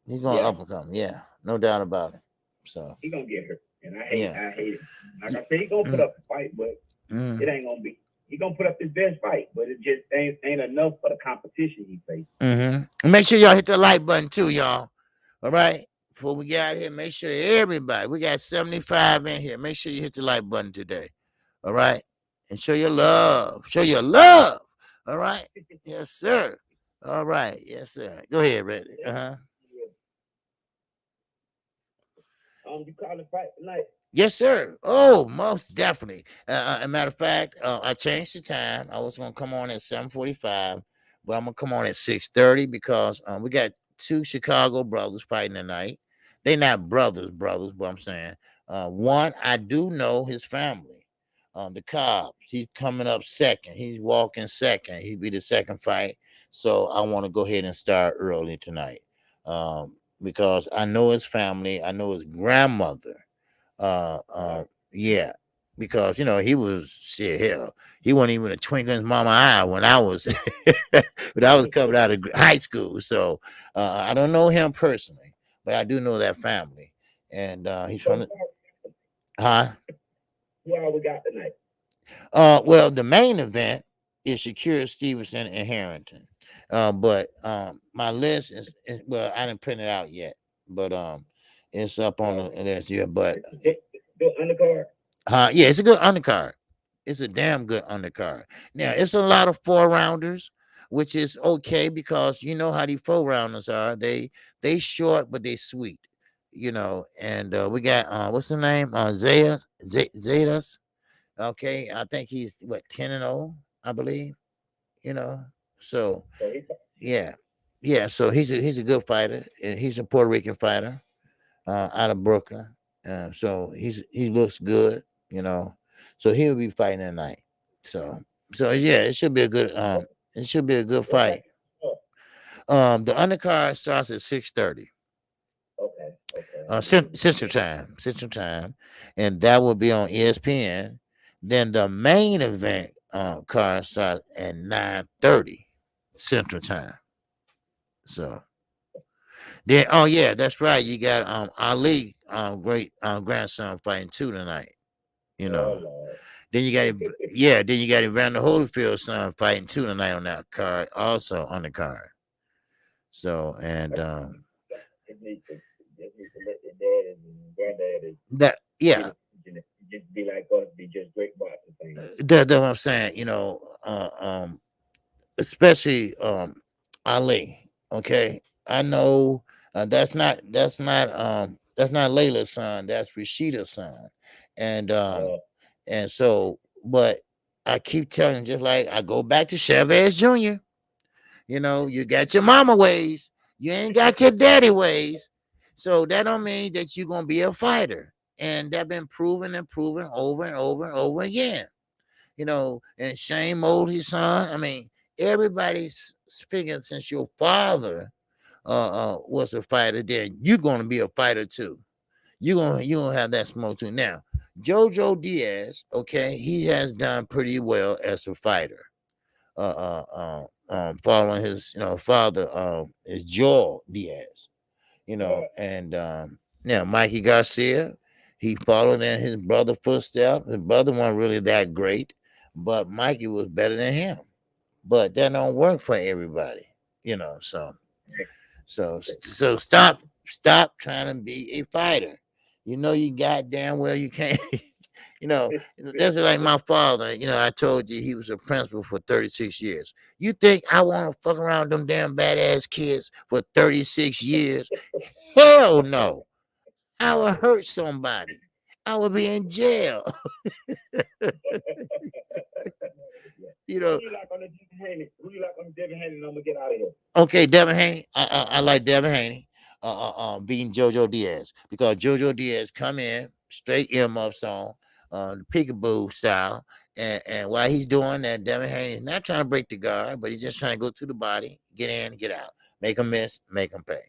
He's gonna uppercut him. Yeah, no doubt about it. So he's gonna get hurt, and I hate it. Like I said, he's gonna put up a fight, but it ain't gonna be. He's gonna put up his best fight, but it just ain't enough for the competition he faces. Make sure y'all hit the like button too, y'all. All right. Before we get out here, make sure everybody, we got 75 in here. Make sure you hit the like button today. All right. And show your love. Show your love. All right. Yes, sir. All right. Yes, sir. Go ahead, Red. You call the fight tonight? Yes, sir. Oh, most definitely. As a matter of fact, I changed the time. I was gonna come on at 7:45, but I'm gonna come on at 6:30 because we got two Chicago brothers fighting tonight. They not brothers, but I'm saying one I do know his family. The Cobbs. He's coming up second. He's walking second. He'll be the second fight. So I want to go ahead and start early tonight. Because I know his family, I know his grandmother. Yeah, because he was shit hell. He wasn't even a twinkle in his mama eye when I was coming out of high school. So I don't know him personally, but I do know that family. And he's from the Who all we got tonight? Well, the main event is Shakur, Stevenson, and Harrington. But my list is well, I didn't print it out yet, but it's up on the list. Yeah, but the undercard. Yeah, it's a good undercard. It's a damn good undercard. Now it's a lot of 4-rounders, which is okay because you know how these 4-rounders are. They short, but they sweet. And we got what's the name? Zetas. Okay, I think he's 10-0, I believe. So yeah. So he's a good fighter. And he's a Puerto Rican fighter out of Brooklyn. So he looks good. So he'll be fighting tonight. So yeah, it should be a good fight. The undercard starts at 6:30. Okay. Central time, and that will be on ESPN. Then the main event card starts at 9:30 Central Time. So Then oh yeah, that's right. You got Ali great grandson fighting too tonight. You know. Oh Lord. Then you got yeah, then you got Evander Holyfield's son fighting too tonight on that card, also on the card. So and Just need to let the dad and granddad that get yeah, it. Just be like us, be just great boxing fans. that's what I'm saying. You know, especially Ali. Okay, I know that's not Layla's son. That's Rashida's son, and Uh, and so, but I keep telling, just like I go back to Chavez Jr. You know, you got your mama ways, you ain't got your daddy ways, so that don't mean that you're gonna be a fighter, and that been proven and proven over and over and over again. You know, and Shane Mosley's his son. I mean, everybody's figuring since your father was a fighter, then you're gonna be a fighter too. You gonna have that smoke too. Now, Jojo Diaz, okay, he has done pretty well as a fighter. Following his father, is Joel Diaz, and now Mikey Garcia, he followed in his brother footsteps. His brother wasn't really that great, but Mikey was better than him. But that don't work for everybody, so stop trying to be a fighter. You know you goddamn well you can't. you know that's like my father. I told you he was a principal for 36 years. You think I want to fuck around with them damn badass kids for 36 years? Hell no. I would hurt somebody. I would be in jail. you who know you like on the Devin Haney? Who you like on the Devin Haney? And I'm gonna get out of here. Okay, Devin Haney. I like Devin Haney beating Jojo Diaz because Jojo Diaz come in straight earmuffs on, the peekaboo style, and while he's doing that, Devin Haney is not trying to break the guard, but he's just trying to go through the body, get in, get out, make him miss, make him pay.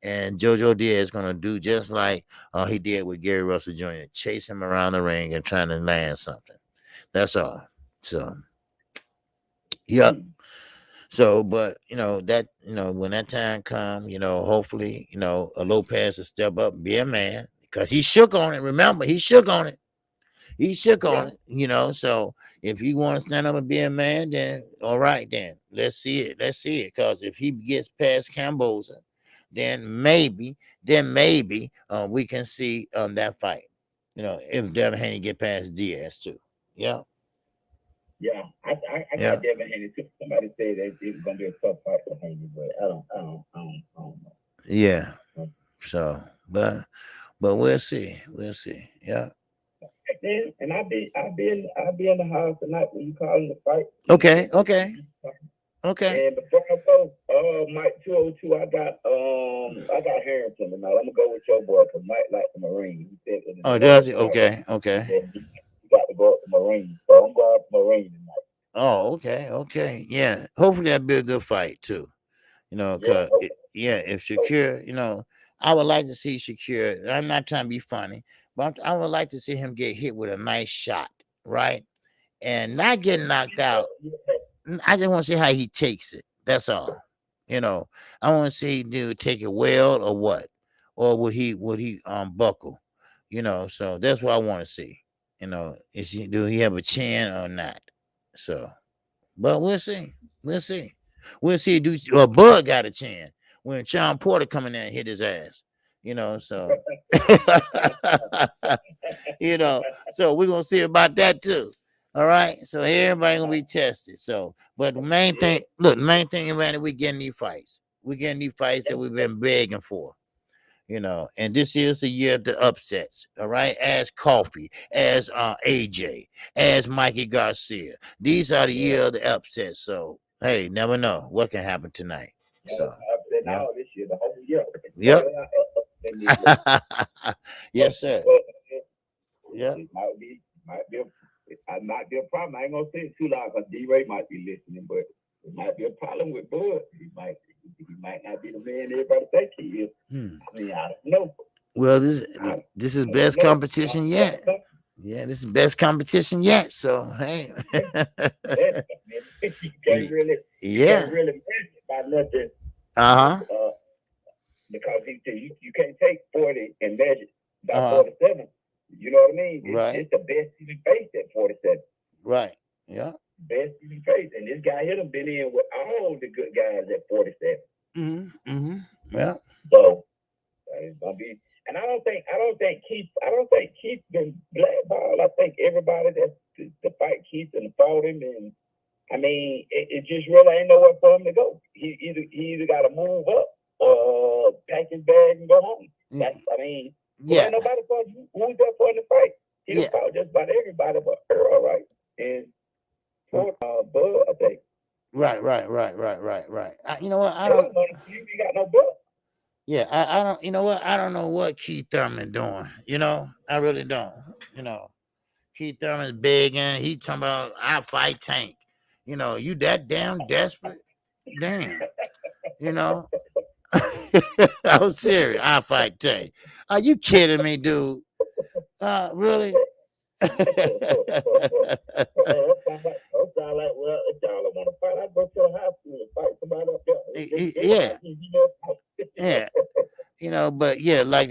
And Jojo Diaz is gonna do just like he did with Gary Russell Jr., chase him around the ring and trying to land something. That's all. So, yeah. So, but that when that time comes, hopefully, a Lopez will step up and be a man because he shook on it. Remember, he shook on it. He shook on Yeah. it. So if you want to stand up and be a man, then all right, then let's see it. Let's see it. Because if he gets past Camboza, then maybe we can see that fight. If Devin Haney get past Diaz too. Yeah. Yeah, I Yeah. got Devin Haney too. Somebody said that it was gonna be a tough fight for Haney, but I don't know. Yeah. So, but we'll see. We'll see. Yeah. Then, and I'll be in the house tonight when you calling the fight. Okay. Okay. Okay. And before I go, Mike 202, I got Harrington tonight. I'm gonna go with your boy because Mike like the Marine. He said in the Oh, note does he? tonight, Okay. he Okay. said he got to go up the Marine. So I'm going up the Marine tonight. Oh, okay. Okay. Yeah. Hopefully that'll be a good fight too. Yeah, Cause if Shakur, I would like to see Shakur. I'm not trying to be funny, but I would like to see him get hit with a nice shot, right? And not get knocked out. I just want to see how he takes it. That's all. I want to see dude take it well or what, or would he buckle? So that's what I want to see. Do he have a chin or not? So, but we'll see. We'll see. We'll see. Do Bud got a chin when Sean Porter coming in and hit his ass? So so we're gonna see about that too. All right. So everybody gonna be tested. So, but the main thing, look, the main thing, Randy, we getting these fights. We getting these fights that we've been begging for. And this is the year of the upsets. All right, as Coffee, as AJ, as Mikey Garcia. These are the year of the upsets. So hey, never know what can happen tonight. So yeah. Now this year, the whole year. Yep. But, Yes, sir. Yeah. It might be a problem. I ain't gonna say it too loud because D-Ray might be listening, but it might be a problem with Bud. He might not be the man everybody think he is. I mean, I don't know. Well, this is best competition yet. Yeah, this is best competition yet. So hey. You can't really Yeah. measure it by nothing. Uh-huh. because you can't take 40 and measure by 47. You know what I mean? It's the best he faced at 47. Right. Yeah. Best he faced, and this guy here done been in with all the good guys at 47. Yeah. So it's gonna be. And I don't think Keith been blackballed. I think everybody that's to fight Keith and fought him, and I mean, it just really ain't nowhere for him to go. He either got to move up or pack his bag and go home. I mean, ain't nobody fought you. Who's there for him to fight? He done fought just about everybody but Earl, right? And Bud, I think. Right. You know what? I don't. You got no Bud. Yeah, I don't. You know what? I don't know what Keith Thurman doing. You know, I really don't. You know, Keith Thurman's big and he talking about I fight Tank. You know, you that damn desperate? Damn. You know, I was serious. I fight Tank. Are you kidding me, dude? Really? Yeah. You know, but yeah, like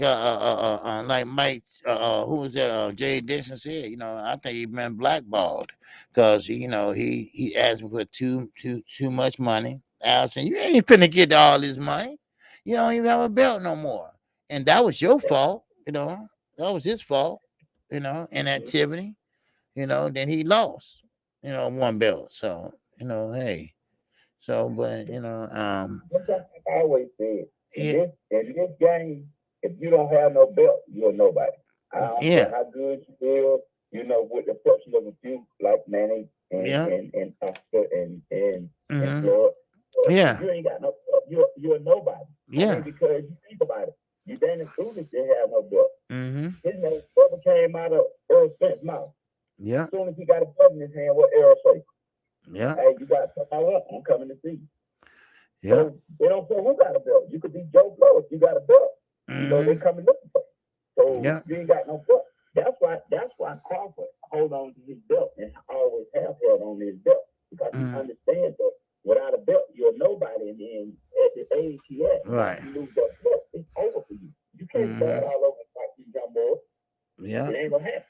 Mike, who was that? Jay Dixon said, you know, I think he been blackballed because you know he asked for too much money. Allison, you ain't finna get all this money. You don't even have a belt no more, and that was your fault. You know, that was his fault. You know, inactivity. You know, then he lost. You know, one belt. So you know, hey. So, but you know, I always said, in this game, if you don't have no belt, you're nobody. I don't care how good you feel, you know, with the exception of a few like Manny and Oscar and Floyd. You ain't got no belt. You're nobody. Yeah. I mean, because you think about it, you Danny Stevens didn't have no belt. His name never came out of Earl Spence' mouth. Yeah. As soon as he got a belt in his hand, what Earl say? Yeah. Hey, you got something I want. I'm coming to see you. Yeah. So they don't care who got a belt. You could be Joe Blow if you got a belt. You know, they coming looking for you. So you ain't got no belt. That's why Crawford hold on to his belt and always have held on to his belt. Because he understands that without a belt, you're nobody. And then at the age he at, you lose that belt, it's over for you. You can't start all over and fight these young boys. Yeah. It ain't gonna happen.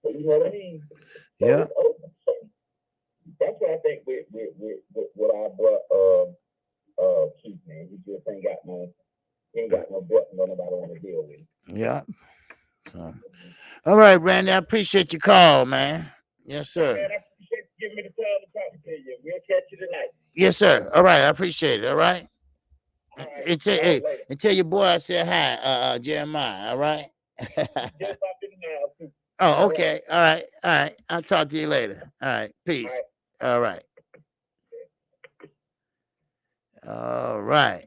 So you know what I mean? So yeah. It's over. So that's what I think with our boy Keith, man. He just ain't got no belt and nobody want to deal with it. Yeah. So all right, Randy, I appreciate your call, man. Yes, sir. Man, I appreciate you giving me the time to talk to you. We'll catch you tonight. Yes, sir. All right, I appreciate it. All right. All right. And tell your boy I said hi, Jeremiah. All right. Just up in the house. Oh, okay. All right. I'll talk to you later. All right. Peace. All right. All right.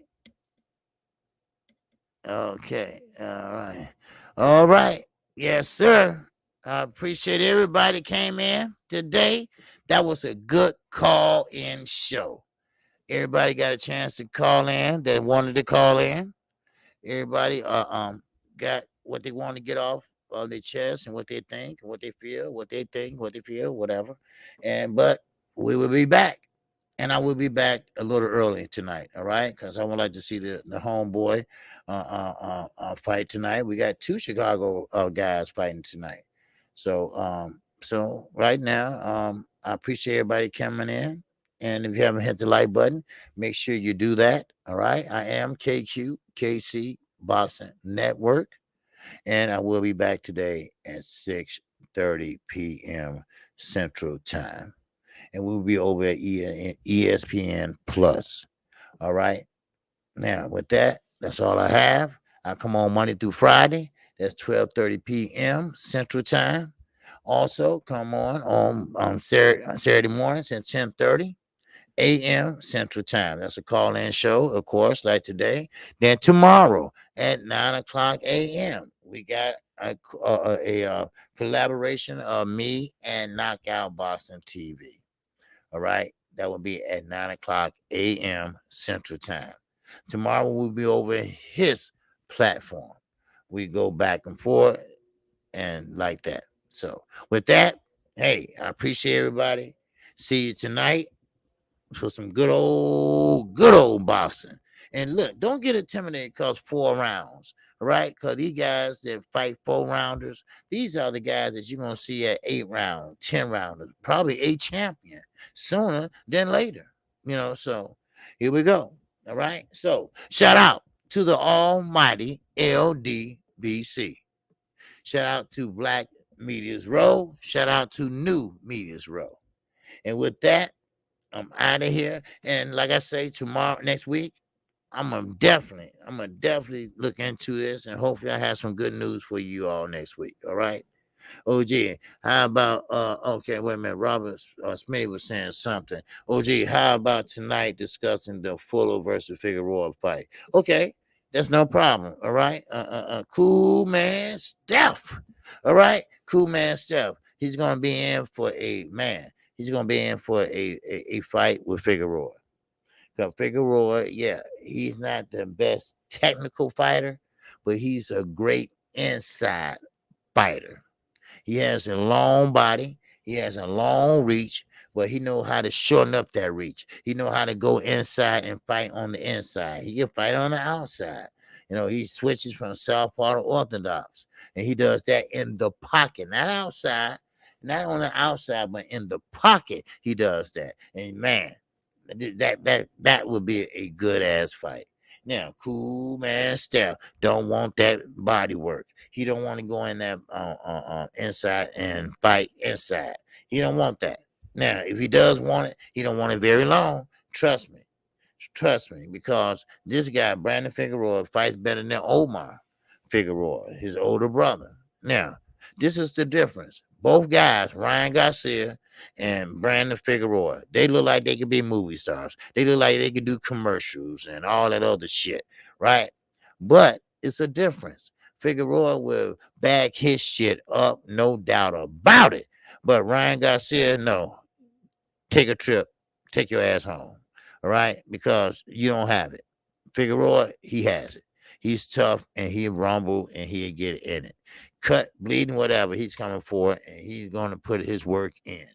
Okay. All right. Yes, sir. I appreciate everybody came in today. That was a good call-in show. Everybody got a chance to call in that wanted to call in. Everybody got what they want to get off of their chest and what they think, what they feel, what they think, what they feel, whatever. But we will be back. And I will be back a little early tonight, all right? Because I would like to see the homeboy fight tonight. We got two Chicago guys fighting tonight. So right now, I appreciate everybody coming in. And if you haven't hit the like button, make sure you do that, all right? I am KQKC Boxing Network, and I will be back today at 6:30 p.m. Central Time. And we'll be over at ESPN Plus. All right. Now, with that, that's all I have. I come on Monday through Friday. That's 12:30 p.m. Central Time. Also, come on Saturday mornings at 10:30 a.m. Central Time. That's a call-in show, of course, like today. Then tomorrow at 9:00 a.m. we got a collaboration of me and Knockout Boxing TV. All right. That will be at 9:00 a.m. Central Time. Tomorrow we'll be over his platform. We go back and forth and like that. So with that, hey, I appreciate everybody. See you tonight for some good old boxing. And look, don't get intimidated because 4 rounds, right? Because these guys that fight 4 rounders, these are the guys that you're going to see at 8 round, 10 rounders, probably a champion sooner than later. So here we go. All right. So shout out to the almighty LDBC. Shout out to Black Media's Row. Shout out to New Media's Row. And with that, I'm out of here. And like I say, next week, I'm gonna definitely look into this, and hopefully I have some good news for you all next week. All right. OG, how about okay, wait a minute. Robert Smitty was saying something. OG, how about tonight discussing the Fuller versus Figueroa fight? Okay, that's no problem. All right. Cool man Steph. All right, cool man Steph. He's gonna be in for He's gonna be in for a fight with Figueroa. Because Figueroa, yeah, he's not the best technical fighter, but he's a great inside fighter. He has a long body. He has a long reach, but he knows how to shorten up that reach. He knows how to go inside and fight on the inside. He can fight on the outside. He switches from southpaw to orthodox, and he does that in the pocket, not outside, not on the outside, but in the pocket. He does that, and man, that would be a good ass fight. Now, cool man Steph don't want that body work. He don't want to go in that inside and fight inside. He don't want that. Now, if he does want it, he don't want it very long. Trust me, because this guy Brandon Figueroa fights better than Omar Figueroa, his older brother. Now, this is the difference. Both guys, Ryan Garcia and Brandon Figueroa, they look like they could be movie stars. They look like they could do commercials and all that other shit, right? But it's a difference. Figueroa will back his shit up, no doubt about it. But Ryan Garcia, no. Take a trip. Take your ass home, all right? Because you don't have it. Figueroa, he has it. He's tough, and he rumble, and he'll get in it. Cut, bleeding, whatever, he's coming for it, and he's going to put his work in.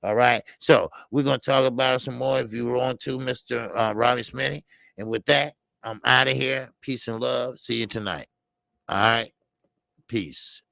All right? So we're going to talk about it some more if you want to, Mr. Robbie Smitty. And with that, I'm out of here. Peace and love. See you tonight. All right? Peace.